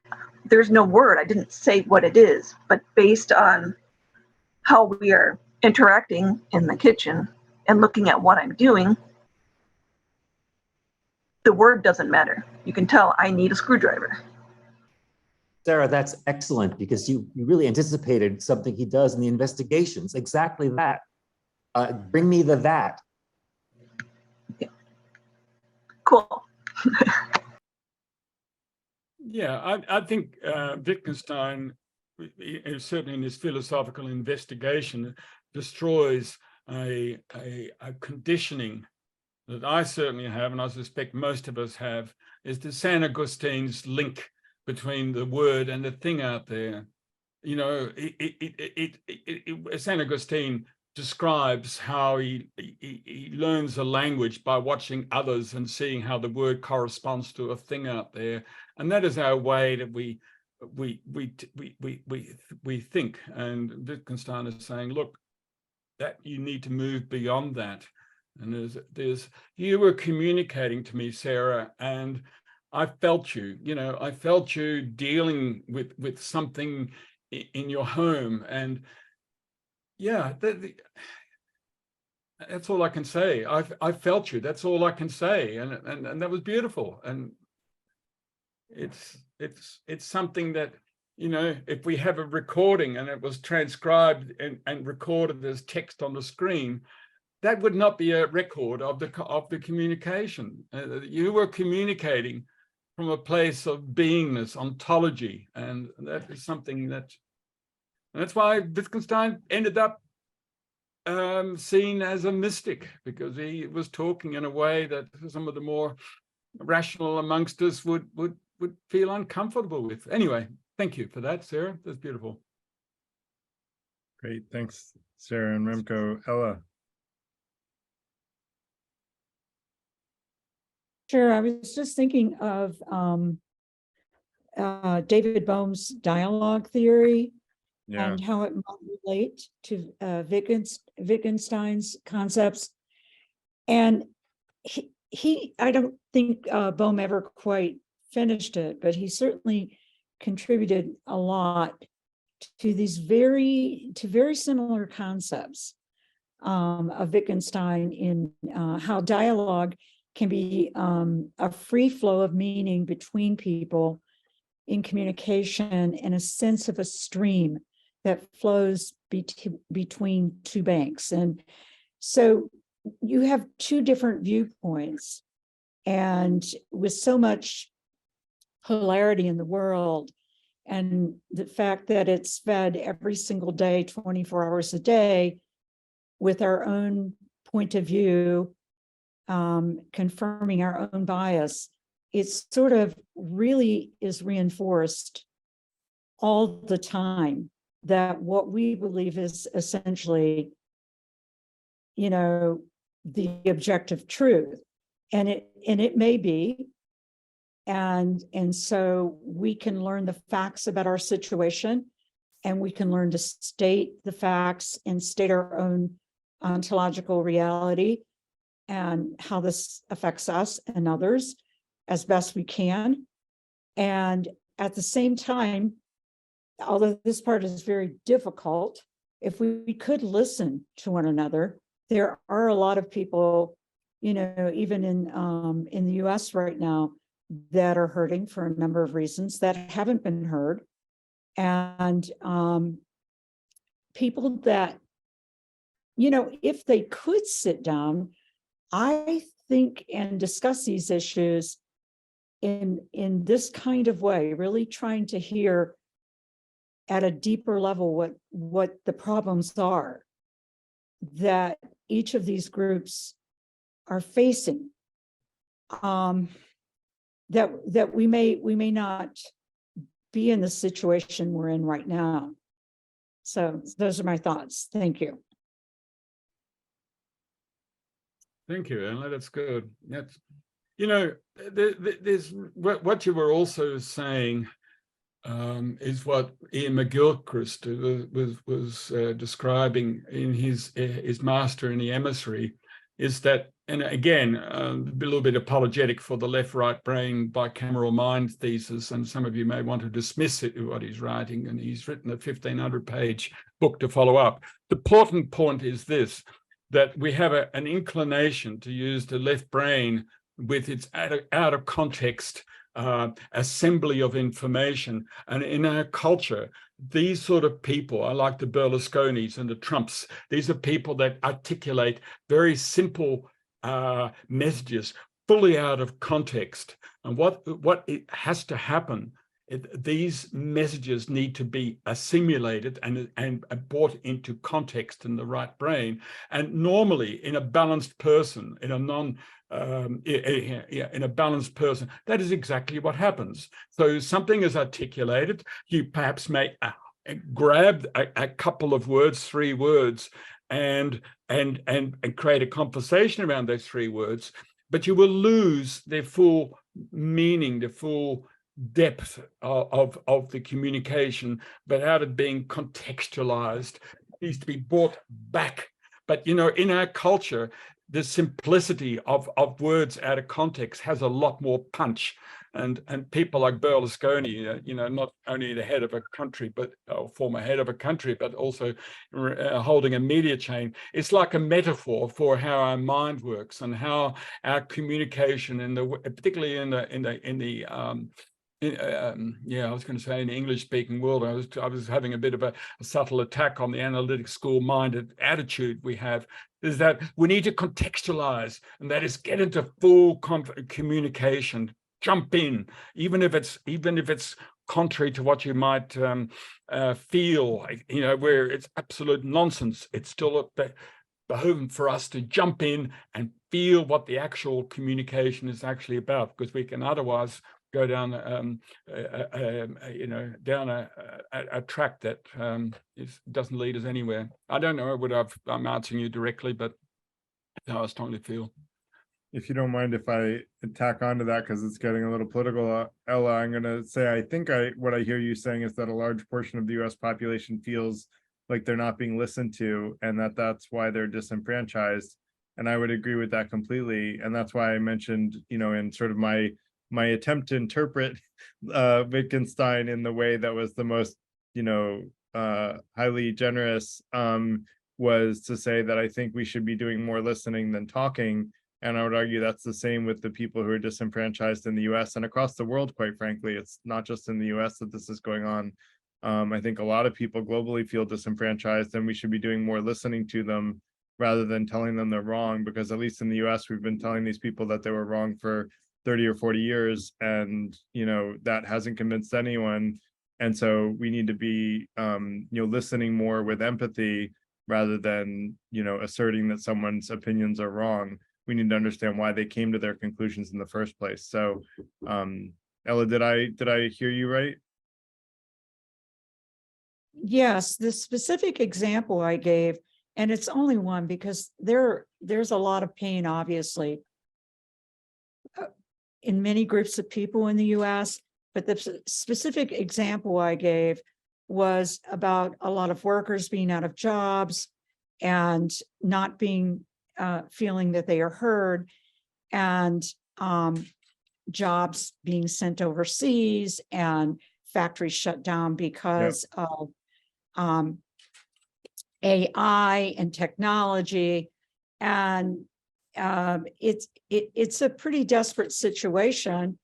there's no word. I didn't say what it is, but based on how we are interacting in the kitchen and looking at what I'm doing, the word doesn't matter. You can tell I need a screwdriver. Sarah, that's excellent, because you really anticipated something he does in the investigations. Exactly that. Bring me the that. Yeah. Cool. Yeah, I think Wittgenstein, certainly in his philosophical investigation, destroys a conditioning that I certainly have, and I suspect most of us have, is the St. Augustine's link between the word and the thing out there. St. Augustine describes how he learns a language by watching others and seeing how the word corresponds to a thing out there, and that is our way that we think. And Wittgenstein is saying, look, that you need to move beyond that. And you were communicating to me, Sarah, and I felt you. I felt you dealing with something in your home, and yeah, that's all I can say. I felt you. That's all I can say, and that was beautiful. And it's something that, if we have a recording and it was transcribed and recorded as text on the screen, that would not be a record of the communication. You were communicating from a place of beingness, ontology, and that is something that, and that's why Wittgenstein ended up seen as a mystic, because he was talking in a way that some of the more rational amongst us would feel uncomfortable with. Anyway, thank you for that, Sarah. That's beautiful. Great, thanks, Sarah and Remco. Ella. Sure, I was just thinking of David Bohm's dialogue theory and how it might relate to Wittgenstein's concepts. And I don't think Bohm ever quite finished it, but he certainly contributed a lot to these very similar concepts of Wittgenstein in how dialogue can be a free flow of meaning between people in communication and a sense of a stream that flows between two banks. And so you have two different viewpoints, and with so much polarity in the world, and the fact that it's fed every single day, 24 hours a day, with our own point of view, confirming our own bias, it sort of really is reinforced all the time that what we believe is essentially, the objective truth. And it may be, and so we can learn the facts about our situation, and we can learn to state the facts and state our own ontological reality and how this affects us and others as best we can. And at the same time, although this part is very difficult, if we could listen to one another, there are a lot of people, even in the US right now, that are hurting for a number of reasons that haven't been heard. And people that, if they could sit down, I think, and discuss these issues in this kind of way, really trying to hear at a deeper level what the problems are that each of these groups are facing, that we may not be in the situation we're in right now. So those are my thoughts. Thank you. Thank you, Ella. That's good. That's, there's what you were also saying is what Ian McGilchrist was describing in his Master and the Emissary, is that, and again, a little bit apologetic for the left-right brain bicameral mind thesis, and some of you may want to dismiss it, what he's writing, and he's written a 1,500-page book to follow up. The important point is this, that we have an inclination to use the left brain with its out of context assembly of information. And in our culture, these sort of people are like the Berlusconis and the Trumps. These are people that articulate very simple messages fully out of context. And what it has to happen, these messages need to be assimilated and brought into context in the right brain. And normally in a balanced person, in a balanced person, that is exactly what happens. So something is articulated, you perhaps may grab a couple of words, 3 words, and create a conversation around those 3 words, but you will lose their full meaning, the full depth of the communication, without it being contextualized. It needs to be brought back. But in our culture, the simplicity of words out of context has a lot more punch. And people like Berlusconi, not only the head of a country, but former head of a country, but also holding a media chain, it's like a metaphor for how our mind works and how our communication, particularly in the I was going to say in the English-speaking world, I was having a bit of a subtle attack on the analytic school-minded attitude we have, is that we need to contextualize, and that is get into full communication, jump in, even if it's contrary to what you might feel, where it's absolute nonsense. It's still behoven for us to jump in and feel what the actual communication is actually about, because we can otherwise go down down a track that doesn't lead us anywhere. I don't know whether I'm answering you directly, but that's how I strongly feel. If you don't mind, if I tack onto that, because it's getting a little political, Ella, I'm going to say, I think what I hear you saying is that a large portion of the US population feels like they're not being listened to, and that's why they're disenfranchised. And I would agree with that completely. And that's why I mentioned, you know, in sort of my attempt to interpret Wittgenstein in the way that was the most, you know, highly generous, was to say that I think we should be doing more listening than talking. And I would argue that's the same with the people who are disenfranchised in the US and across the world, quite frankly. It's not just in the US that this is going on. I think a lot of people globally feel disenfranchised, and we should be doing more listening to them rather than telling them they're wrong, because at least in the US, we've been telling these people that they were wrong for 30 or 40 years, and, you know, that hasn't convinced anyone. And so we need to be, you know, listening more with empathy rather than, you know, asserting that someone's opinions are wrong. We need to understand why they came to their conclusions in the first place. So, Ella, did I hear you right? Yes, the specific example I gave, and it's only one because there's a lot of pain, obviously, in many groups of people in the US, but the specific example I gave was about a lot of workers being out of jobs and not being, feeling that they are heard, and jobs being sent overseas and factories shut down because of AI and technology. And it's a pretty desperate situation.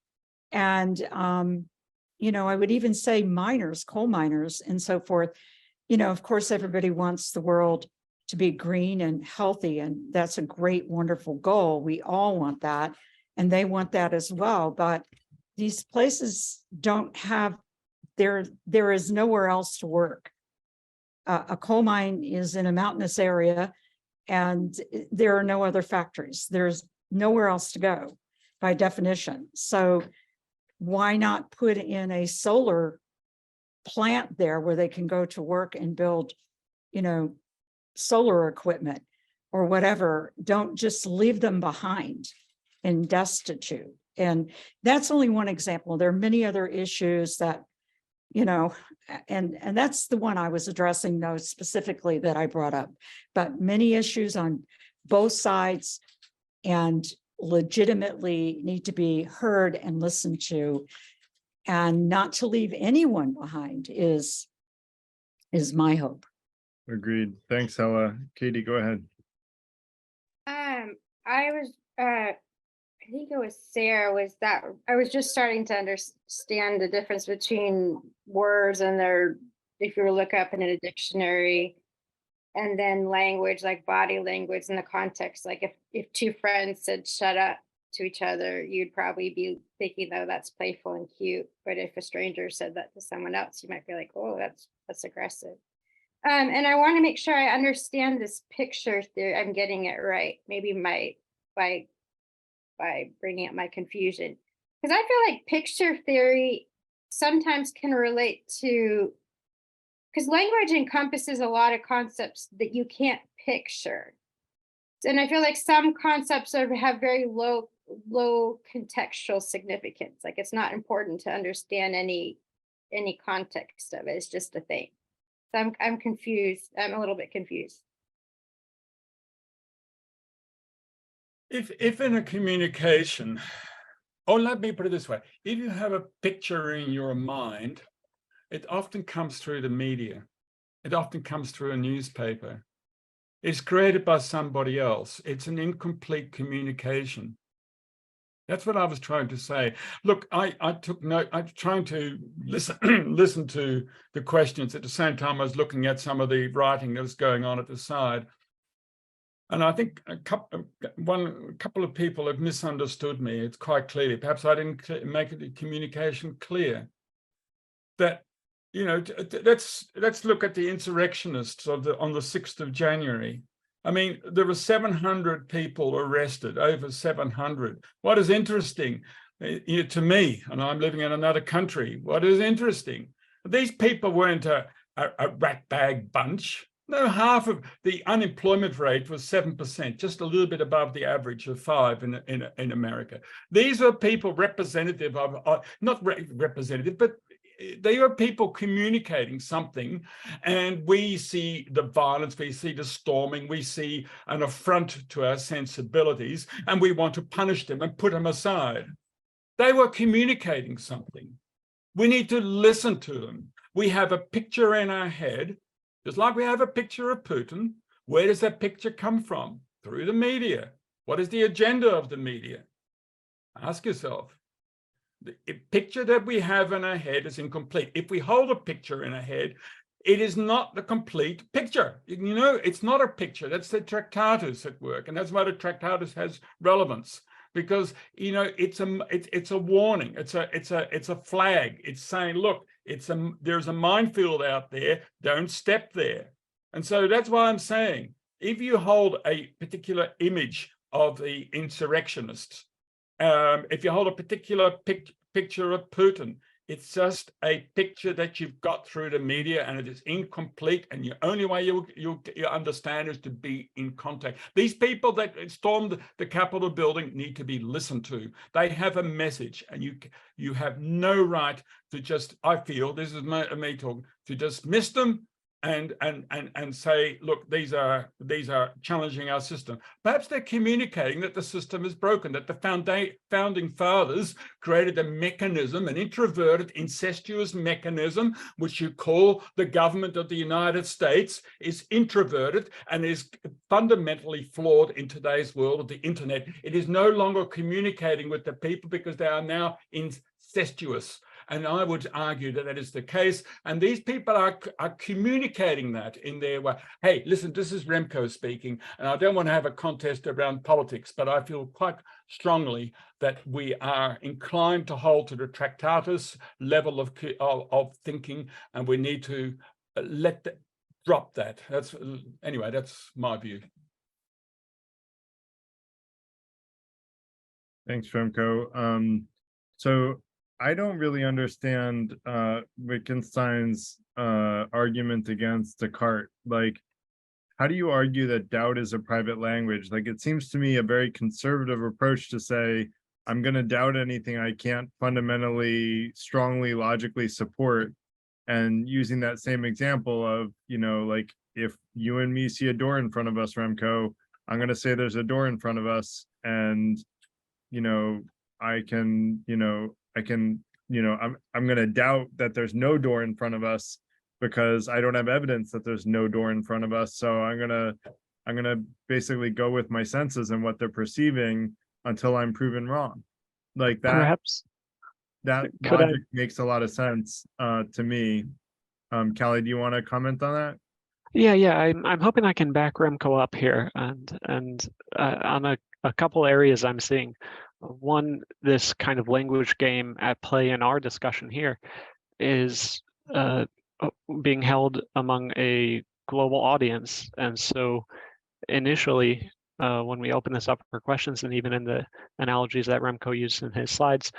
And, you know, I would even say miners, coal miners and so forth, you know, of course, everybody wants the world to be green and healthy, and that's a great, wonderful goal. We all want that, and they want that as well. But these places don't have, there is nowhere else to work. A coal mine is in a mountainous area, and there are no other factories. There's nowhere else to go by definition. So why not put in a solar plant there where they can go to work and build, you know, solar equipment or whatever? Don't just leave them behind and destitute. And that's only one example. There are many other issues that, you know, and that's the one I was addressing, though, specifically, that I brought up, but many issues on both sides and legitimately need to be heard and listened to, and not to leave anyone behind is my hope. Agreed. Thanks, Ella. Katie, go ahead. I think it was Sarah, was that I was just starting to understand the difference between words and their, if you look up in a dictionary, and then language, like body language in the context. Like if two friends said shut up to each other, you'd probably be thinking, oh, that's playful and cute. But if a stranger said that to someone else, you might be like, oh, that's aggressive. And I want to make sure I understand this picture theory. I'm getting it right. Maybe by bringing up my confusion, because I feel like picture theory sometimes can relate to, because language encompasses a lot of concepts that you can't picture. And I feel like some concepts have very low contextual significance. Like it's not important to understand any context of it. It's just a thing. So I'm confused. I'm a little bit confused. If in a communication, or let me put it this way, if you have a picture in your mind, it often comes through the media. It often comes through a newspaper. It's created by somebody else. It's an incomplete communication. That's what I was trying to say. Look, I took note. I'm trying to listen to the questions. At the same time, I was looking at some of the writing that was going on at the side. And I think a couple of people have misunderstood me. It's quite clearly. Perhaps I didn't make the communication clear. That, you know, let's look at the insurrectionists on the 6th of January. I mean, there were 700 people arrested, over 700. What is interesting to me, and I'm living in another country, what is interesting, these people weren't a ratbag bunch. No, half of the unemployment rate was 7%, just a little bit above the average of 5% in America. These are people representative of, not representative, but they are people communicating something, and we see the violence, we see the storming, we see an affront to our sensibilities, and we want to punish them and put them aside. They were communicating something. We need to listen to them. We have a picture in our head, just like we have a picture of Putin. Where does that picture come from? Through the media. What is the agenda of the media? Ask yourself. The picture that we have in our head is incomplete. If we hold a picture in our head, it is not the complete picture. You know, it's not a picture. That's the Tractatus at work. And that's why the Tractatus has relevance. Because, you know, it's a warning. It's a flag. It's saying, look, there's a minefield out there. Don't step there. And so that's why I'm saying, if you hold a particular image of the insurrectionists, if you hold a particular picture of Putin, it's just a picture that you've got through the media, and it is incomplete. And the only way you'll understand is to be in contact. These people that stormed the Capitol building need to be listened to. They have a message, and you have no right to just, I feel, this is me talking, to dismiss them and say, look, these are challenging our system. Perhaps they're communicating that the system is broken, that the founding fathers created a mechanism, an introverted, incestuous mechanism, which you call the government of the United States, is introverted and is fundamentally flawed in today's world of the internet. It is no longer communicating with the people because they are now incestuous. And I would argue that that is the case. And these people are communicating that in their way. Hey, listen, this is Remco speaking, and I don't want to have a contest around politics, but I feel quite strongly that we are inclined to hold to the Tractatus level of thinking, and we need to drop that. Anyway, that's my view. Thanks, Remco. So I don't really understand Wittgenstein's argument against Descartes. Like, how do you argue that doubt is a private language? Like, it seems to me a very conservative approach to say, I'm going to doubt anything I can't fundamentally, strongly, logically support. And using that same example of, you know, like, if you and me see a door in front of us, Remco, I'm going to say there's a door in front of us, and, you know, I'm going to doubt that there's no door in front of us because I don't have evidence that there's no door in front of us. So I'm going to basically go with my senses and what they're perceiving until I'm proven wrong. Like that. Perhaps that logic makes a lot of sense to me. Callie, do you want to comment on that? Yeah. I'm hoping I can back Remco up here, and on a couple areas I'm seeing. One, this kind of language game at play in our discussion here is being held among a global audience. And so initially, when we open this up for questions, and even in the analogies that Remco used in his slides,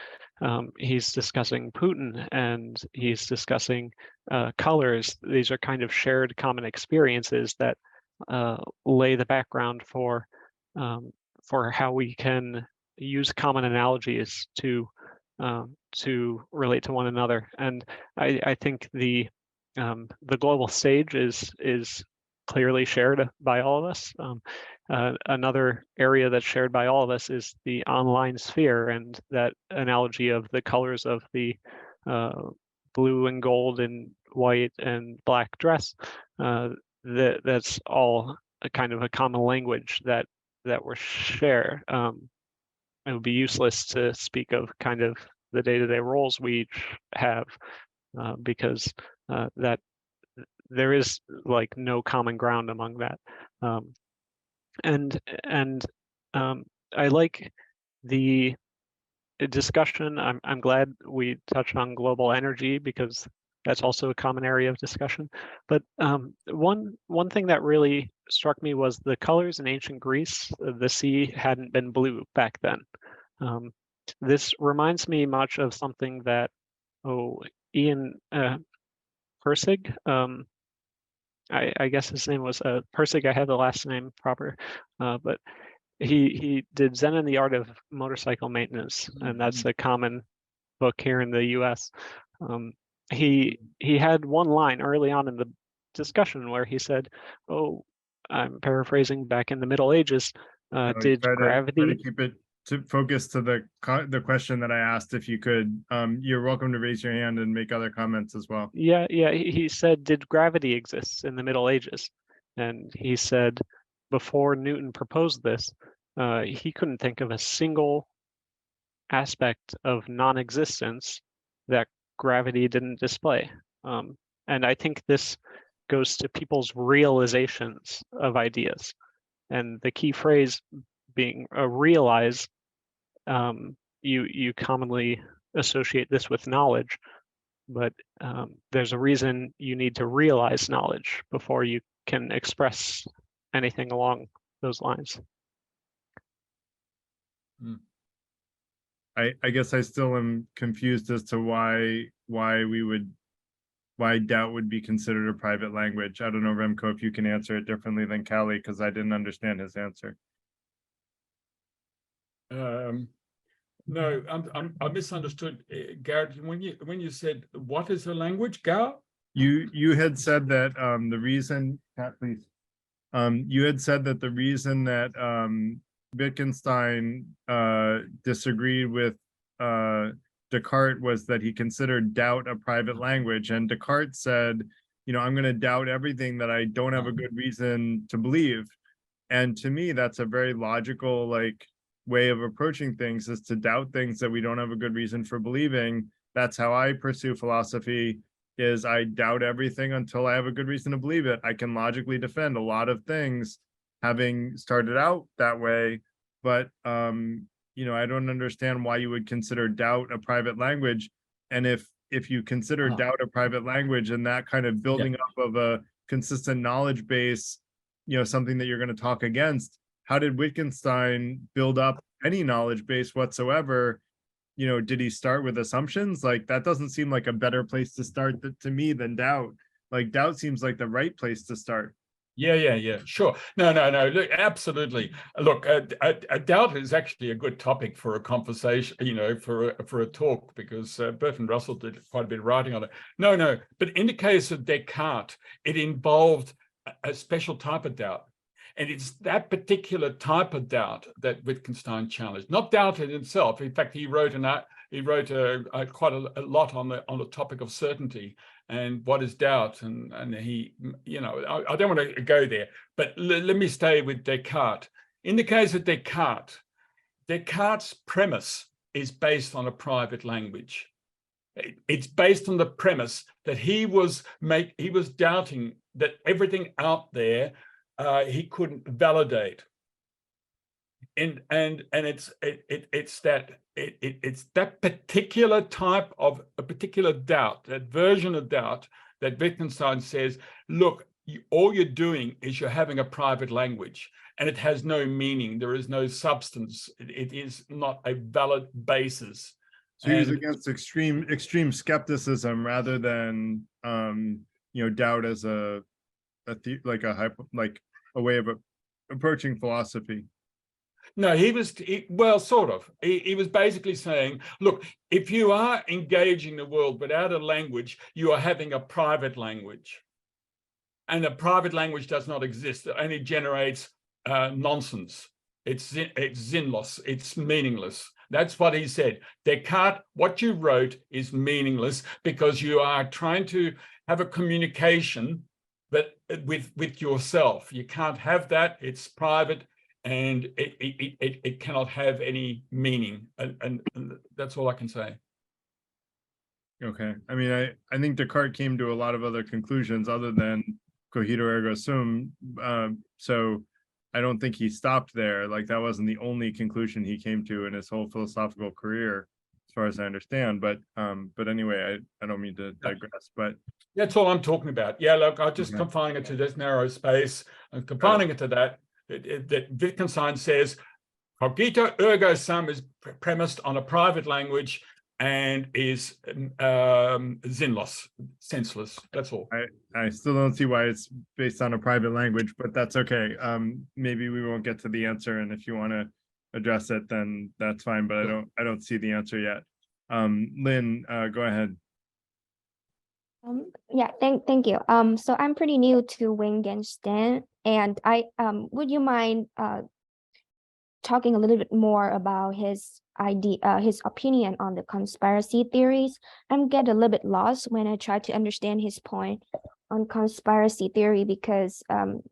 he's discussing Putin and he's discussing colors. These are kind of shared common experiences that lay the background for how we can use common analogies to relate to one another. And I think the global stage is clearly shared by all of us. Another area that's shared by all of us is the online sphere, and that analogy of the colors of the blue and gold and white and black dress. That's all a kind of a common language that we're share. It would be useless to speak of kind of the day-to-day roles we each have, because that there is like no common ground among that. And I like the discussion. I'm glad we touched on global energy, because that's also a common area of discussion. But one thing that really struck me was the colors in ancient Greece. The sea hadn't been blue back then. This reminds me much of something that Ian Persig, I guess his name was Persig. I had the last name proper, but he did Zen and the Art of Motorcycle Maintenance, and that's a common book here in the U.S. he had one line early on in the discussion where he said, "Oh, I'm paraphrasing, back in the Middle Ages, did Try to gravity?" keep it to focus to the question that I asked. If you could, you're welcome to raise your hand and make other comments as well. Yeah, he said, "Did gravity exist in the Middle Ages?" And he said, before Newton proposed this, he couldn't think of a single aspect of non-existence that gravity didn't display. And I think this goes to people's realizations of ideas. And the key phrase being realize, you commonly associate this with knowledge, but there's a reason you need to realize knowledge before you can express anything along those lines. I guess I still am confused as to why doubt would be considered a private language. I don't know, Remco, if you can answer it differently than Callie, because I didn't understand his answer. No, I misunderstood, Garrett. When you said what is a language, Garrett? You had said that the reason, Pat, please. You had said that the reason that Wittgenstein disagreed with Descartes was that he considered doubt a private language, and Descartes said, I'm going to doubt everything that I don't have a good reason to believe. And to me, that's a very logical way of approaching things, is to doubt things that we don't have a good reason for believing. That's how I pursue philosophy, is I doubt everything until I have a good reason to believe it. I can logically defend a lot of things having started out that way, but I don't understand why you would consider doubt a private language. And if you consider doubt a private language, and that kind of building up of a consistent knowledge base, something that you're going to talk against, how did Wittgenstein build up any knowledge base whatsoever? Did he start with assumptions? That doesn't seem like a better place to start to me than doubt. Doubt seems like the right place to start. Yeah, sure. No. Look, absolutely. Look, a doubt is actually a good topic for a conversation, for a talk, because Bertrand Russell did quite a bit of writing on it. No. But in the case of Descartes, it involved a special type of doubt. And it's that particular type of doubt that Wittgenstein challenged, not doubt in itself. In fact, he wrote quite a lot on the topic of certainty and what is doubt. And he, I don't want to go there, but let me stay with Descartes. In the case of Descartes' premise is based on a private language. It's based on the premise that he was doubting that everything out there he couldn't validate, and it's that particular type of a particular doubt, that version of doubt, that Wittgenstein says, look, all you're doing is you're having a private language, and it has no meaning. There is no substance. It is not a valid basis. So he was against extreme skepticism rather than doubt as a way of approaching philosophy. No, he was sort of. He was basically saying, look, if you are engaging the world without a language, you are having a private language. And a private language does not exist. It only generates nonsense. It's sinnlos. It's meaningless. That's what he said. Descartes, what you wrote is meaningless because you are trying to have a communication but with yourself. You can't have that. It's private, and it cannot have any meaning. And that's all I can say. Okay. I mean, I think Descartes came to a lot of other conclusions other than cogito ergo sum. So I don't think he stopped there. That wasn't the only conclusion he came to in his whole philosophical career, as far as I understand. But anyway, I don't mean to digress, but that's all I'm talking about. Yeah, look, I'm just confining it to this narrow space and confining it to that Wittgenstein says cogito ergo sum is premised on a private language and is sinnlos, senseless. That's all. I still don't see why it's based on a private language, but that's okay. Maybe we won't get to the answer, and if you want to address it, then that's fine. But I don't see the answer yet. Lynn, go ahead. Yeah, thank you. So I'm pretty new to Wittgenstein, and I would you mind talking a little bit more about his his opinion on the conspiracy theories? I'm get a little bit lost when I try to understand his point on conspiracy theory because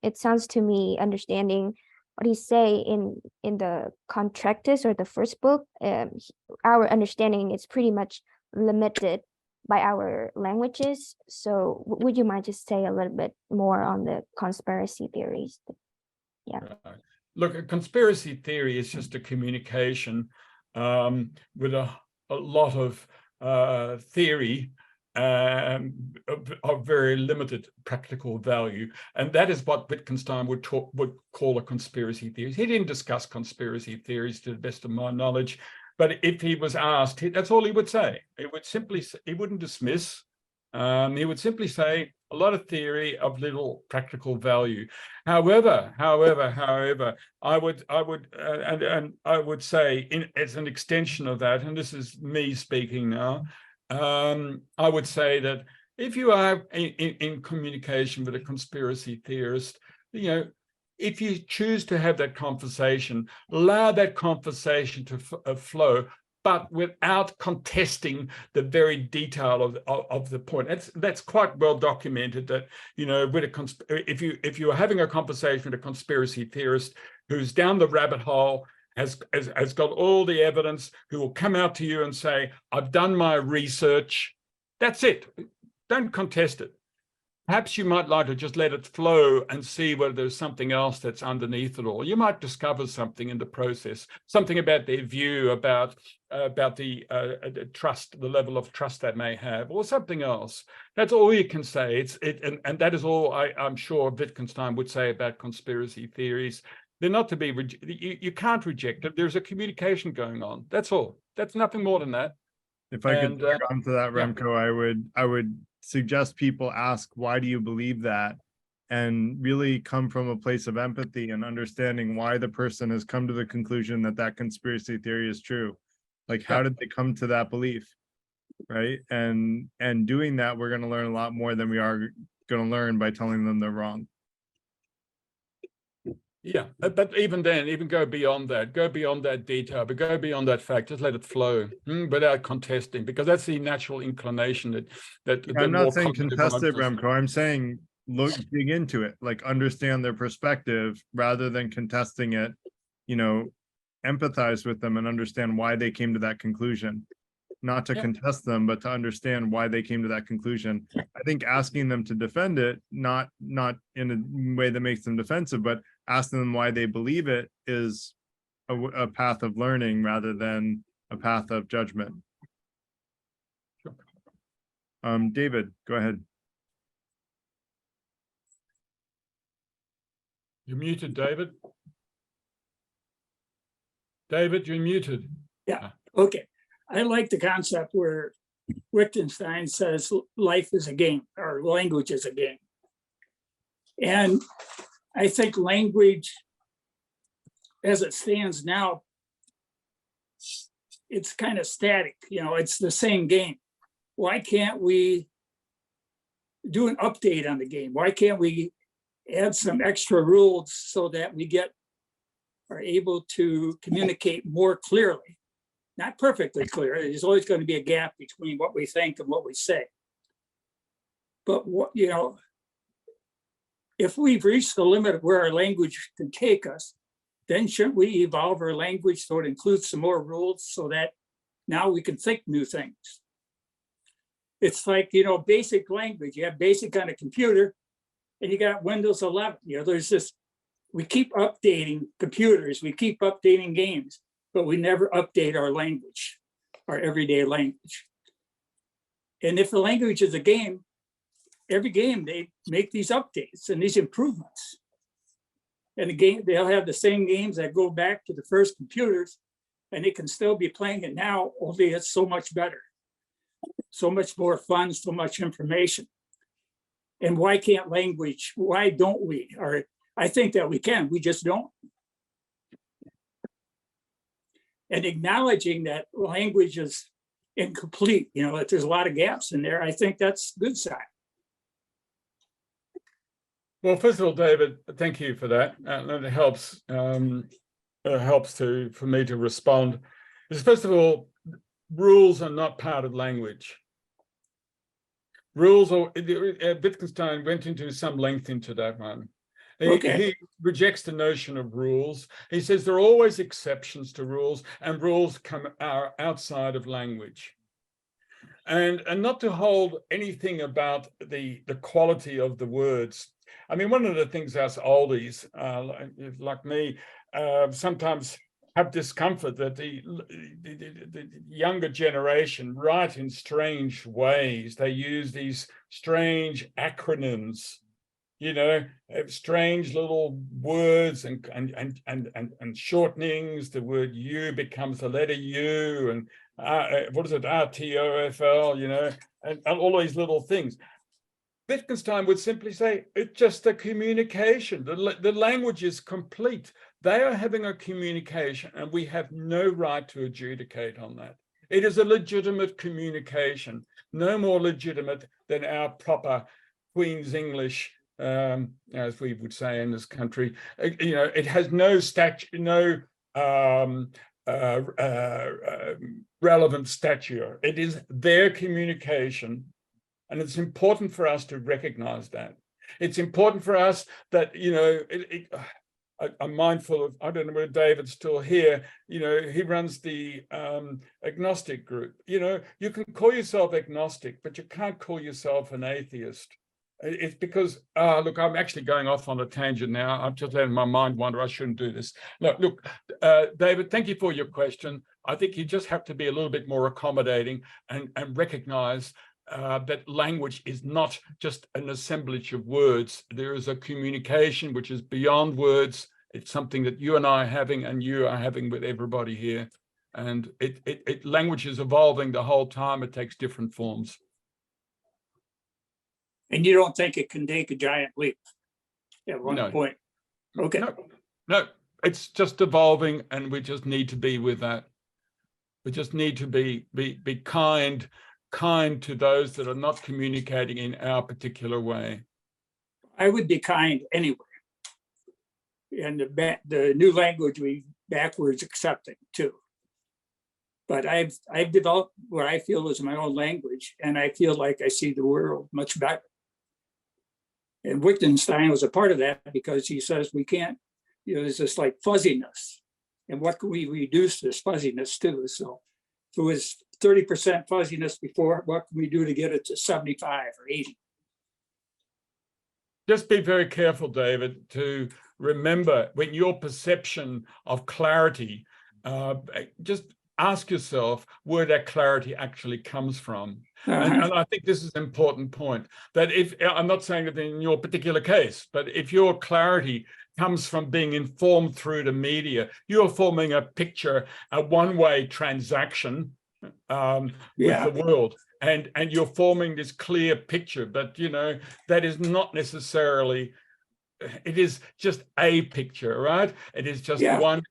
it sounds to me understanding what he say in the Contractus or the first book, our understanding is pretty much limited by our languages. So would you mind just say a little bit more on the conspiracy theories? Yeah. Right. Look, a conspiracy theory is just a communication with a lot of theory of very limited practical value, and that is what Wittgenstein would call a conspiracy theory. He didn't discuss conspiracy theories to the best of my knowledge, but if he was asked, that's all he would say. He wouldn't dismiss. He would simply say a lot of theory of little practical value. However, I would say, as an extension of that, and this is me speaking now, I would say that if you are in communication with a conspiracy theorist, if you choose to have that conversation, allow that conversation to flow, but without contesting the very detail of the point. That's quite well documented that, with if you are having a conversation with a conspiracy theorist who's down the rabbit hole, has got all the evidence, who will come out to you and say, I've done my research. That's it. Don't contest it. Perhaps you might like to just let it flow and see whether there's something else that's underneath it all. You might discover something in the process, something about their view about the trust, the level of trust they may have, or something else. That's all you can say. And that is all I'm sure Wittgenstein would say about conspiracy theories. They're not to be, you can't reject it. There's a communication going on. That's all. That's nothing more than that. If I could tag on to that, Remco, I would suggest people ask, why do you believe that? And really come from a place of empathy and understanding why the person has come to the conclusion that that conspiracy theory is true. Like, how did they come to that belief, right? And doing that, we're going to learn a lot more than we are going to learn by telling them they're wrong. Yeah, but even then, even go beyond that detail, but go beyond that fact, just let it flow without contesting, because that's the natural inclination that I'm not saying contest it, Remco. I'm saying dig into it, like understand their perspective rather than contesting it, empathize with them and understand why they came to that conclusion. Not to contest them, but to understand why they came to that conclusion. I think asking them to defend it, not in a way that makes them defensive, but asking them why they believe it is a path of learning rather than a path of judgment. David, go ahead. You're muted, David. David, you're muted. Yeah, okay. I like the concept where Wittgenstein says life is a game, or language is a game. And I think language, as it stands now, it's kind of static. It's the same game. Why can't we do an update on the game? Why can't we add some extra rules so that we are able to communicate more clearly? Not perfectly clear. There's always going to be a gap between what we think and what we say. But if we've reached the limit of where our language can take us, then shouldn't we evolve our language so it includes some more rules so that now we can think new things? It's like, basic language. You have basic on a computer and you got Windows 11. There's this, we keep updating computers, we keep updating games, but we never update our language, our everyday language. And if the language is a game, every game they make these updates and these improvements. And again, they'll have the same games that go back to the first computers, and they can still be playing it now, only it's so much better, so much more fun, so much information. And why can't language, why don't we? Or I think that we can, we just don't. And acknowledging that language is incomplete, you know, that there's a lot of gaps in there. I think that's a good sign. Well, first of all, David, thank you for that. And it helps for me to respond. First of all, rules are not part of language. Rules, or Wittgenstein went into some length into that one. He rejects the notion of rules. He says there are always exceptions to rules, and rules are outside of language. And not to hold anything about the quality of the words. I mean, one of the things us oldies, like me, sometimes have discomfort that the younger generation write in strange ways. They use these strange acronyms, you know, strange little words and shortenings. The word "you" becomes the letter U, and what is it, RTOFL, you know, and all these little things. Wittgenstein would simply say, it's just a communication. The language is complete. They are having a communication, and we have no right to adjudicate on that. It is a legitimate communication, no more legitimate than our proper Queen's English, as we would say in this country. You know, it has no relevant stature. It is their communication. And it's important for us to recognize that. It's important for us that, you know, I'm mindful of, I don't know whether David's still here, you know, he runs the agnostic group. You know, you can call yourself agnostic, but you can't call yourself an atheist. It's because, look, I'm actually going off on a tangent now. I'm just letting my mind wander. I shouldn't do this. Look, David, thank you for your question. I think you just have to be a little bit more accommodating and recognize that language is not just an assemblage of words. There is a communication which is beyond words. It's something that you and I are having, and you are having with everybody here. And language is evolving the whole time. It takes different forms. And you don't think it can take a giant leap at one point? Okay. No, it's just evolving, and we just need to be with that. We just need to be kind to those that are not communicating in our particular way. I would be kind anyway. And the new language we backwards accepting too. But I've developed what I feel is my own language, and I feel like I see the world much better. And Wittgenstein was a part of that, because he says we can't, you know, there's this like fuzziness. And what can we reduce this fuzziness to? So if it was 30% fuzziness before, what can we do to get it to 75 or 80? Just be very careful, David, to remember when your perception of clarity, just ask yourself where that clarity actually comes from. And I think this is an important point, that if, I'm not saying that in your particular case, but if your clarity comes from being informed through the media, you're forming a picture, a one-way transaction with the world. And you're forming this clear picture, but, you know, that is not necessarily, it is just a picture, right? It is just one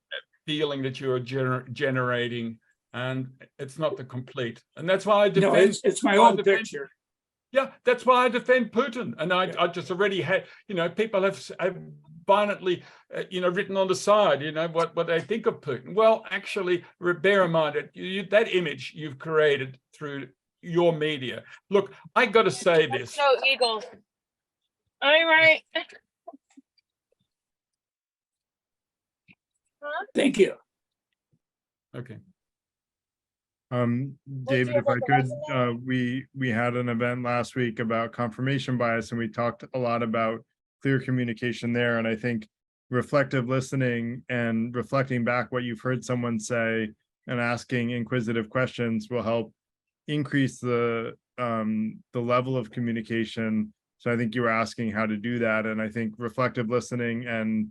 feeling that you're generating, and it's not the complete. And that's why I defend. No, it's my own picture. Yeah, that's why I defend Putin. And I just already had, you know, people have violently, you know, written on the side, you know, what they think of Putin. Well, actually, bear in mind that that image you've created through your media. Look, I got to say this. Go Eagles. All right. Thank you. Okay. David, if I could, we had an event last week about confirmation bias, and we talked a lot about clear communication there. And I think reflective listening and reflecting back what you've heard someone say and asking inquisitive questions will help increase the level of communication. So I think you were asking how to do that. And I think reflective listening and,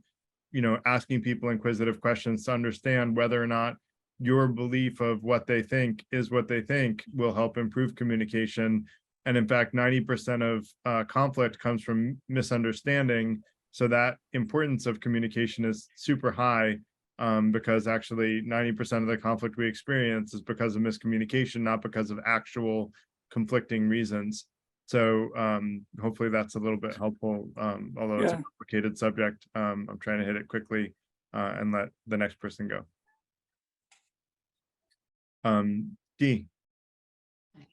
you know, asking people inquisitive questions to understand whether or not your belief of what they think is what they think will help improve communication. And in fact, 90% of conflict comes from misunderstanding. So that importance of communication is super high. because actually 90% of the conflict we experience is because of miscommunication, not because of actual conflicting reasons. So hopefully that's a little bit helpful, although it's a complicated subject. I'm trying to hit it quickly and let the next person go. Dee.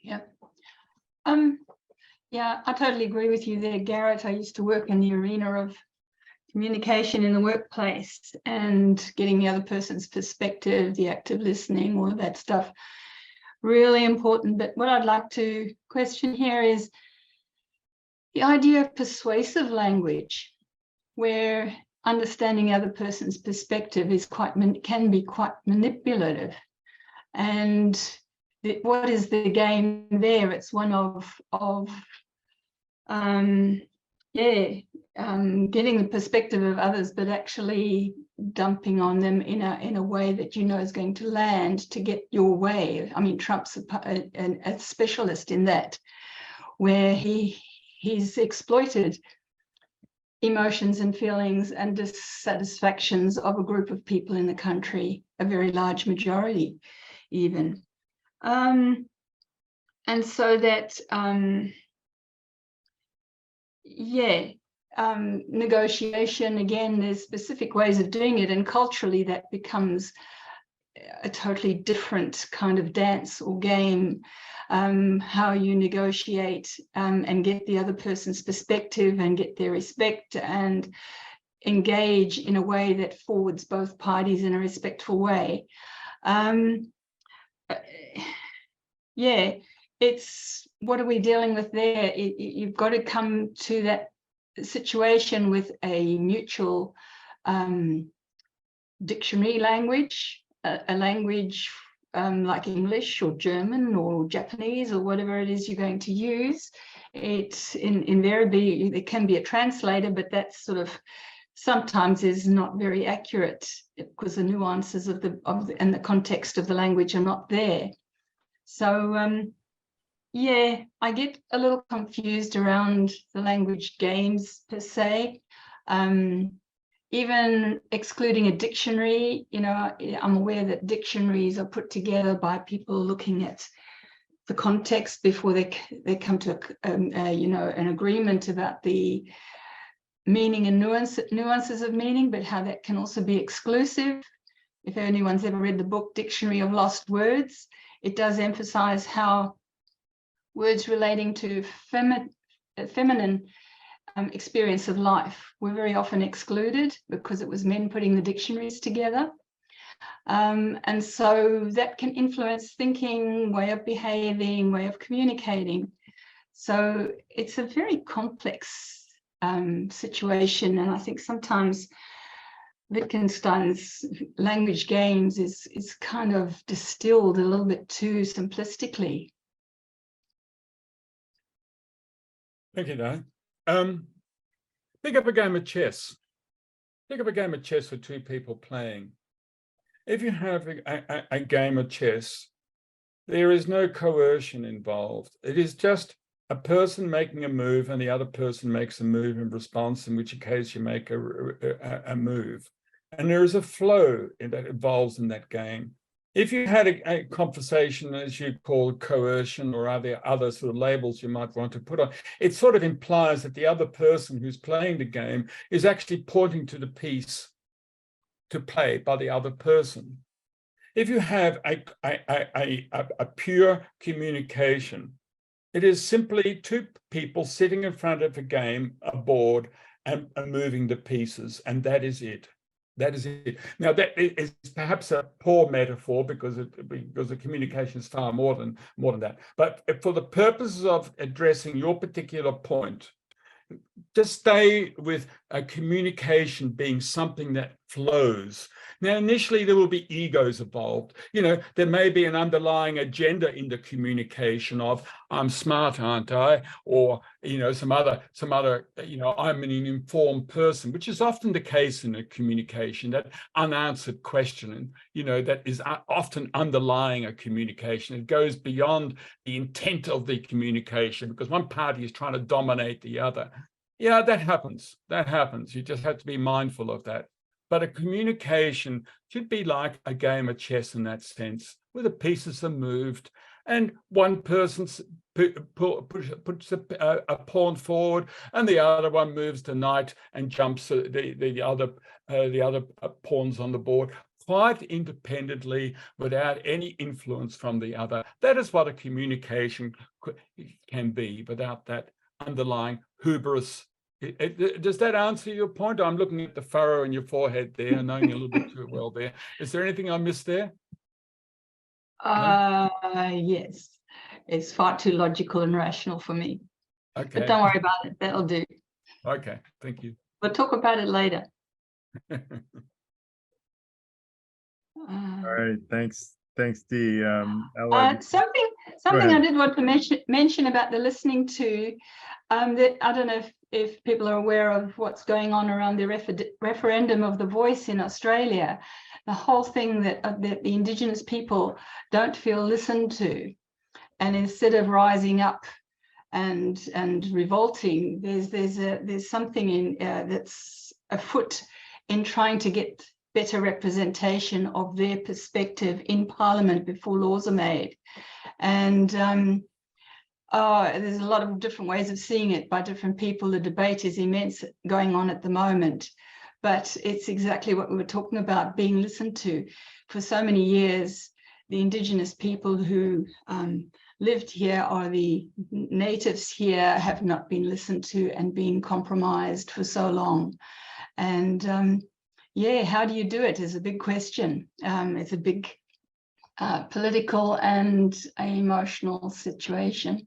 Yep. Yeah, I totally agree with you there, Garrett. I used to work in the arena of communication in the workplace and getting the other person's perspective, the active listening, all of that stuff. Really important. But what I'd like to question here is the idea of persuasive language, where understanding the other person's perspective is can be quite manipulative. And what is the game there? It's one of getting the perspective of others, but actually dumping on them in a way that you know is going to land to get your way. I mean, Trump's a specialist in that, where he's exploited emotions and feelings and dissatisfactions of a group of people in the country, a very large majority even. And so that negotiation, again, there's specific ways of doing it, and culturally that becomes a totally different kind of dance or game, how you negotiate and get the other person's perspective and get their respect and engage in a way that forwards both parties in a respectful way. It's what are we dealing with there? You've got to come to that situation with a mutual dictionary language, a language like English or German or Japanese or whatever it is you're going to use. It invariably, there can be a translator, but that sort of sometimes is not very accurate because the nuances of and the context of the language are not there. So I get a little confused around the language games per se. Even excluding a dictionary, you know, I'm aware that dictionaries are put together by people looking at the context before they come to an agreement about the meaning and nuances of meaning, but how that can also be exclusive. If anyone's ever read the book Dictionary of Lost Words, it does emphasize how words relating to feminine experience of life were very often excluded because it was men putting the dictionaries together. And so that can influence thinking, way of behaving, way of communicating. So it's a very complex situation. And I think sometimes Wittgenstein's language games is kind of distilled a little bit too simplistically. Thank you, Dan. Pick up a game of chess. Pick up a game of chess with two people playing. If you have a game of chess, there is no coercion involved. It is just a person making a move and the other person makes a move in response, in which case you make a move. And there is a flow that involves in that game. If you had a conversation, as you call coercion, or are there other sort of labels you might want to put on, it sort of implies that the other person who's playing the game is actually pointing to the piece to play by the other person. If you have a pure communication, it is simply two people sitting in front of a game, a board, and moving the pieces, and that is it. That is it. Now, that is perhaps a poor metaphor because the communication is far more than that. But for the purposes of addressing your particular point, just stay with a communication being something that flows. Now, initially, there will be egos involved. You know, there may be an underlying agenda in the communication of, I'm smart, aren't I? Or, you know, some other, you know, I'm an informed person, which is often the case in a communication, that unanswered question, you know, that is often underlying a communication. It goes beyond the intent of the communication because one party is trying to dominate the other. Yeah, that happens. That happens. You just have to be mindful of that. but a communication should be like a game of chess in that sense, where the pieces are moved and one person puts a pawn forward and the other one moves the knight and jumps the other pawns on the board quite independently without any influence from the other. That is what a communication can be, without that underlying hubris. Does that answer your point? I'm looking at the furrow in your forehead there, knowing you a little bit too well there. Is there anything I missed there? Yes, it's far too logical and rational for me. Okay. But don't worry about it, that'll do. Okay, thank you. We'll talk about it later. All right, thanks, Dee. Ella, Something I did want to mention about the listening to, that I don't know if people are aware of what's going on around the referendum of the voice in Australia. The whole thing that the Indigenous people don't feel listened to, and instead of rising up and revolting, there's something in that's afoot in trying to get better representation of their perspective in Parliament before laws are made. And there's a lot of different ways of seeing it by different people. The debate is immense going on at the moment, but it's exactly what we were talking about, being listened to. For so many years, the Indigenous people who lived here, or the natives here, have not been listened to and been compromised for so long. And yeah, how do you do it is a big question. It's a big political and emotional situation.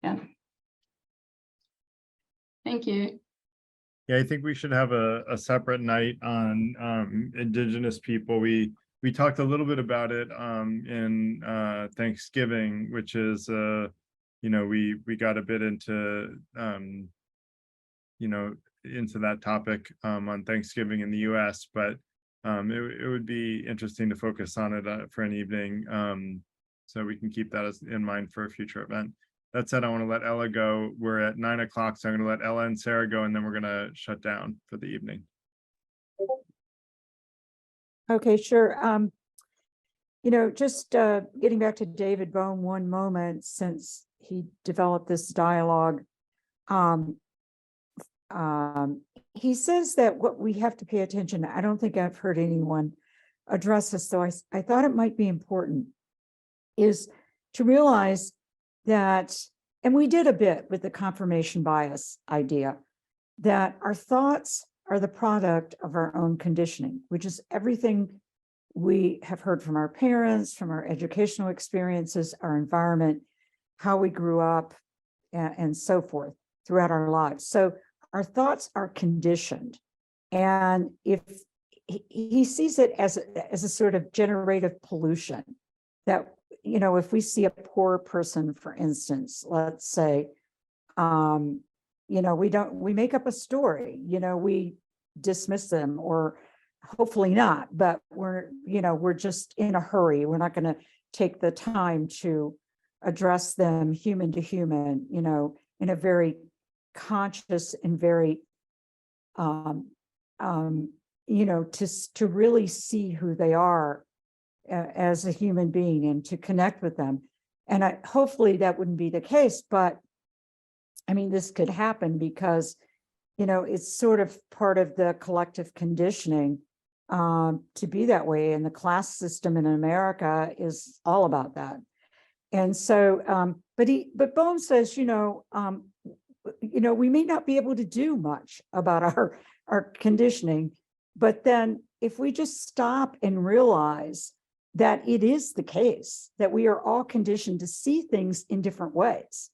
Yeah. Thank you. yeah, I think we should have a separate night on Indigenous people. We talked a little bit about it in Thanksgiving, which is we got a bit into into that topic on Thanksgiving in the US, but it would be interesting to focus on it for an evening, so we can keep that in mind for a future event. That said, I want to let Ella go. We're at 9 o'clock, so I'm going to let Ella and Sarah go, and then we're going to shut down for the evening. Okay, sure. Just getting back to David Bohm one moment, since he developed this dialogue. He says that what we have to pay attention, I don't think I've heard anyone address this, so I thought it might be important, is to realize that, and we did a bit with the confirmation bias idea, that our thoughts are the product of our own conditioning, which is everything we have heard from our parents, from our educational experiences, our environment, how we grew up, and so forth throughout our lives. So our thoughts are conditioned. And if he sees it as a sort of generative pollution, that, if we see a poor person, for instance, let's say, we make up a story, we dismiss them, or hopefully not, but we're just in a hurry. We're not going to take the time to address them human to human, in a very conscious and very, to really see who they are as a human being and to connect with them. And hopefully that wouldn't be the case, but I mean, this could happen because, it's sort of part of the collective conditioning to be that way. And the class system in America is all about that. And so, but Bohm says, we may not be able to do much about our conditioning, but then if we just stop and realize that it is the case that we are all conditioned to see things in different ways.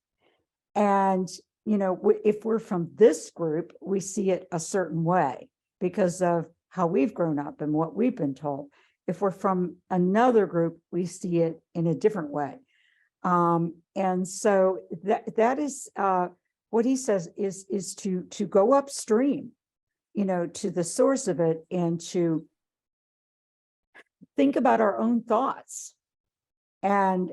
And, if we're from this group, we see it a certain way because of how we've grown up and what we've been told. If we're from another group, we see it in a different way. And so that is what he says is to go upstream, to the source of it, and to think about our own thoughts and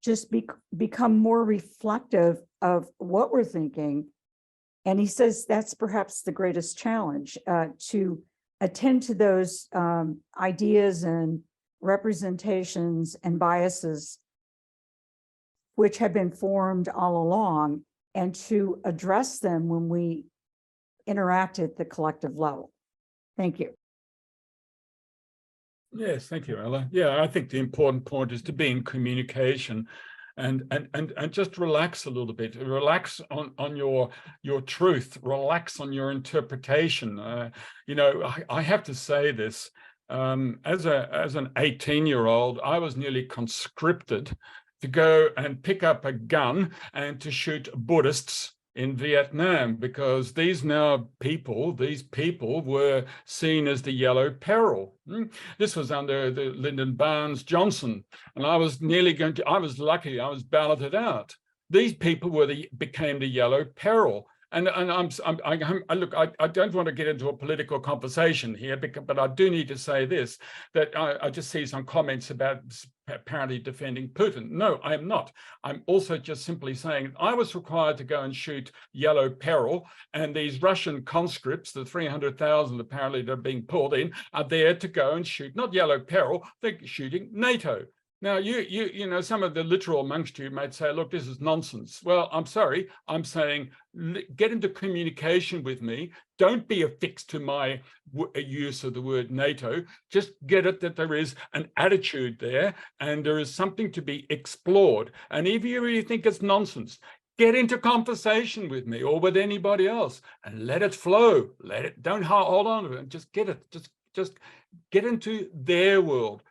just become more reflective of what we're thinking And he says that's perhaps the greatest challenge, to attend to those ideas and representations and biases which have been formed all along, and to address them when we interact at the collective level. Thank you. Yes, thank you, Ella. Yeah, I think the important point is to be in communication and just relax a little bit. Relax on your truth, relax on your interpretation. You know, I have to say this. As an 18-year-old, I was nearly conscripted to go and pick up a gun and to shoot Buddhists in Vietnam, because these people were seen as the yellow peril. This was under the Lyndon Barnes Johnson, and I was lucky, I was balloted out. These people became the yellow peril. And look, I don't want to get into a political conversation here, but I do need to say this, that I just see some comments about apparently defending Putin. No, I am not. I'm also just simply saying I was required to go and shoot yellow peril, and these Russian conscripts, the 300,000 apparently that are being pulled in, are there to go and shoot, not yellow peril, they're shooting NATO. Now, you know, some of the literal amongst you might say, look, this is nonsense. Well, I'm sorry. I'm saying get into communication with me. Don't be affixed to my use of the word NATO. Just get it that there is an attitude there and there is something to be explored. And if you really think it's nonsense, get into conversation with me or with anybody else and let it flow. Don't hold on to it. Just get it. Just get into their world.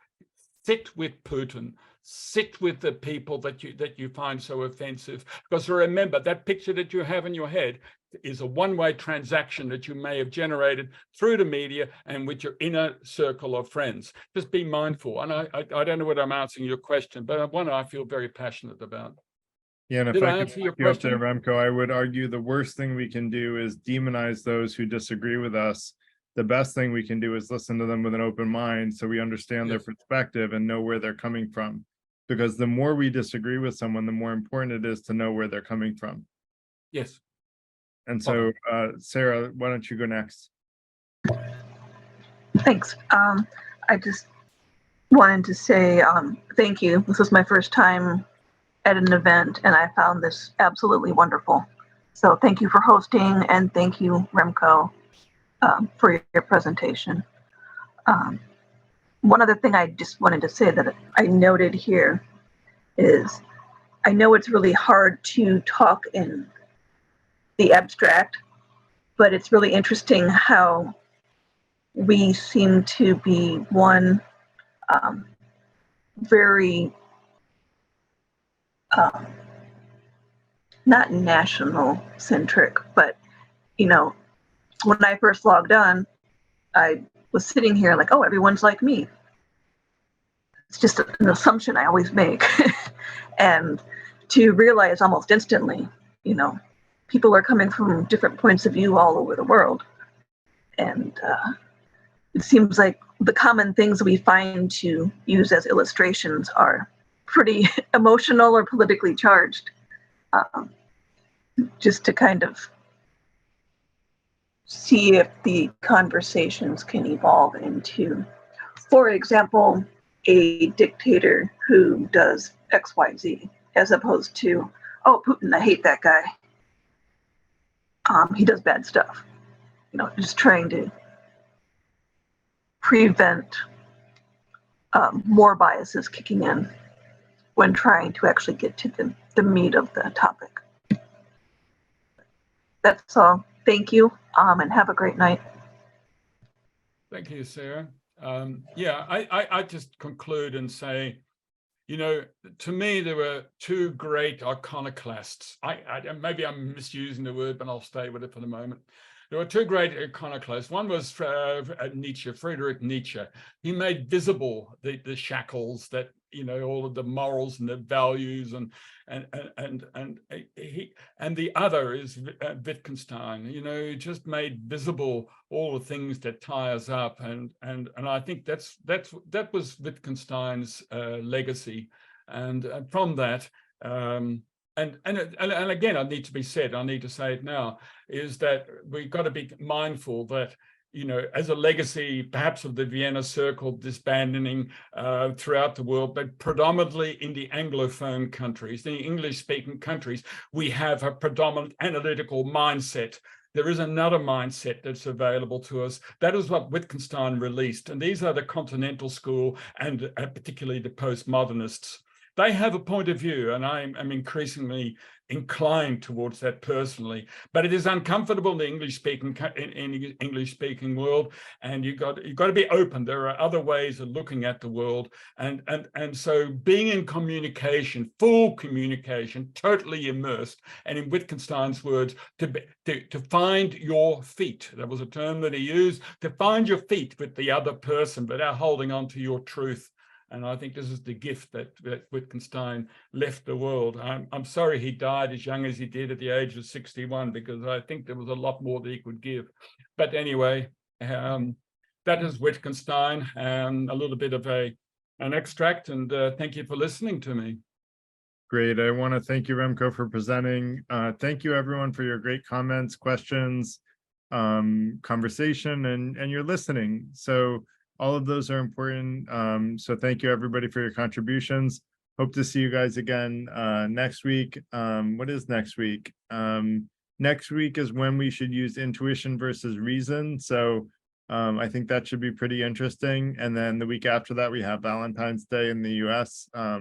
Sit with Putin, sit with the people that you find so offensive. Because remember, that picture that you have in your head is a one-way transaction that you may have generated through the media and with your inner circle of friends. Just be mindful. And I don't know whether I'm answering your question, but one I feel very passionate about. Yeah, and if Did I I answer your could you up there, question? Remco, I would argue the worst thing we can do is demonize those who disagree with us. The best thing we can do is listen to them with an open mind so we understand their perspective and know where they're coming from. Because the more we disagree with someone, the more important it is to know where they're coming from. Yes. And so, Sarah, why don't you go next? Thanks. I just wanted to say thank you. This is my first time at an event, and I found this absolutely wonderful. So thank you for hosting, and thank you, Remco, for your presentation. One other thing I just wanted to say that I noted here is I know it's really hard to talk in the abstract, but it's really interesting how we seem to be one very not national centric, but you know, when I first logged on, I was sitting here like, oh, everyone's like me. It's just an assumption I always make. And to realize almost instantly, you know, people are coming from different points of view all over the world. And it seems like the common things we find to use as illustrations are pretty emotional or politically charged. Just to kind of see if the conversations can evolve into, for example, a dictator who does XYZ, as opposed to, oh, Putin, I hate that guy. He does bad stuff. You know, just trying to prevent more biases kicking in when trying to actually get to the meat of the topic. That's all. Thank you, and have a great night. Thank you, Sarah. Yeah, I just conclude and say, you know, to me, there were two great iconoclasts. Maybe I'm misusing the word, but I'll stay with it for the moment. There were two great iconoclasts. One was Nietzsche, Friedrich Nietzsche. He made visible the shackles that, you know, all of the morals and the values, and the other is Wittgenstein. You know, he just made visible all the things that tie us up, and I think that was Wittgenstein's legacy, and from that. and again, I need to say it now, is that we've got to be mindful that, you know, as a legacy, perhaps of the Vienna Circle disbanding throughout the world, but predominantly in the Anglophone countries, the English-speaking countries, we have a predominant analytical mindset. There is another mindset that's available to us. That is what Wittgenstein released. And these are the continental school and particularly the postmodernists. They have a point of view, and I'm increasingly inclined towards that personally. But it is uncomfortable in the English-speaking world, and you've got to be open. There are other ways of looking at the world, and so being in communication, full communication, totally immersed, and in Wittgenstein's words, to find your feet. That was a term that he used, to find your feet with the other person without holding on to your truth. And I think this is the gift that Wittgenstein left the world. I'm sorry he died as young as he did at the age of 61, because I think there was a lot more that he could give. But anyway, that is Wittgenstein, and a little bit of an extract. And thank you for listening to me. Great. I want to thank you, Remco, for presenting. Thank you, everyone, for your great comments, questions, conversation, and your listening. So all of those are important. So thank you, everybody, for your contributions. Hope to see you guys again next week. What is next week? Next week is when we should use intuition versus reason. So I think that should be pretty interesting. And then the week after that, we have Valentine's Day in the US. I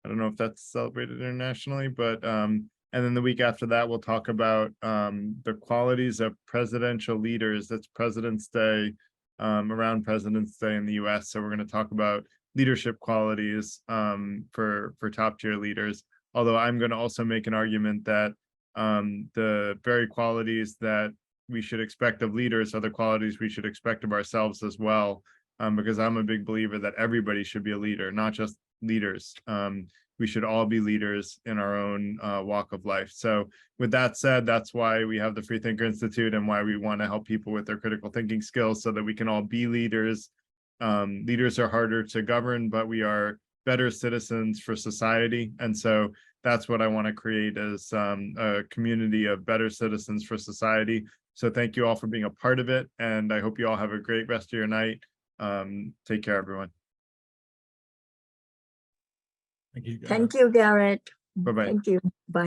don't know if that's celebrated internationally, but and then the week after that, we'll talk about the qualities of presidential leaders. That's President's Day. Around President's Day in the US. So we're going to talk about leadership qualities for top tier leaders. Although I'm going to also make an argument that the very qualities that we should expect of leaders are the qualities we should expect of ourselves as well. Because I'm a big believer that everybody should be a leader, not just leaders. We should all be leaders in our own walk of life. So with that said, that's why we have the Free Thinker Institute and why we want to help people with their critical thinking skills so that we can all be leaders. Leaders are harder to govern, but we are better citizens for society. And so that's what I want to create as a community of better citizens for society. So thank you all for being a part of it. And I hope you all have a great rest of your night. Take care, everyone. Thank you. Thank you, Garrett. Bye-bye. Thank you. Bye.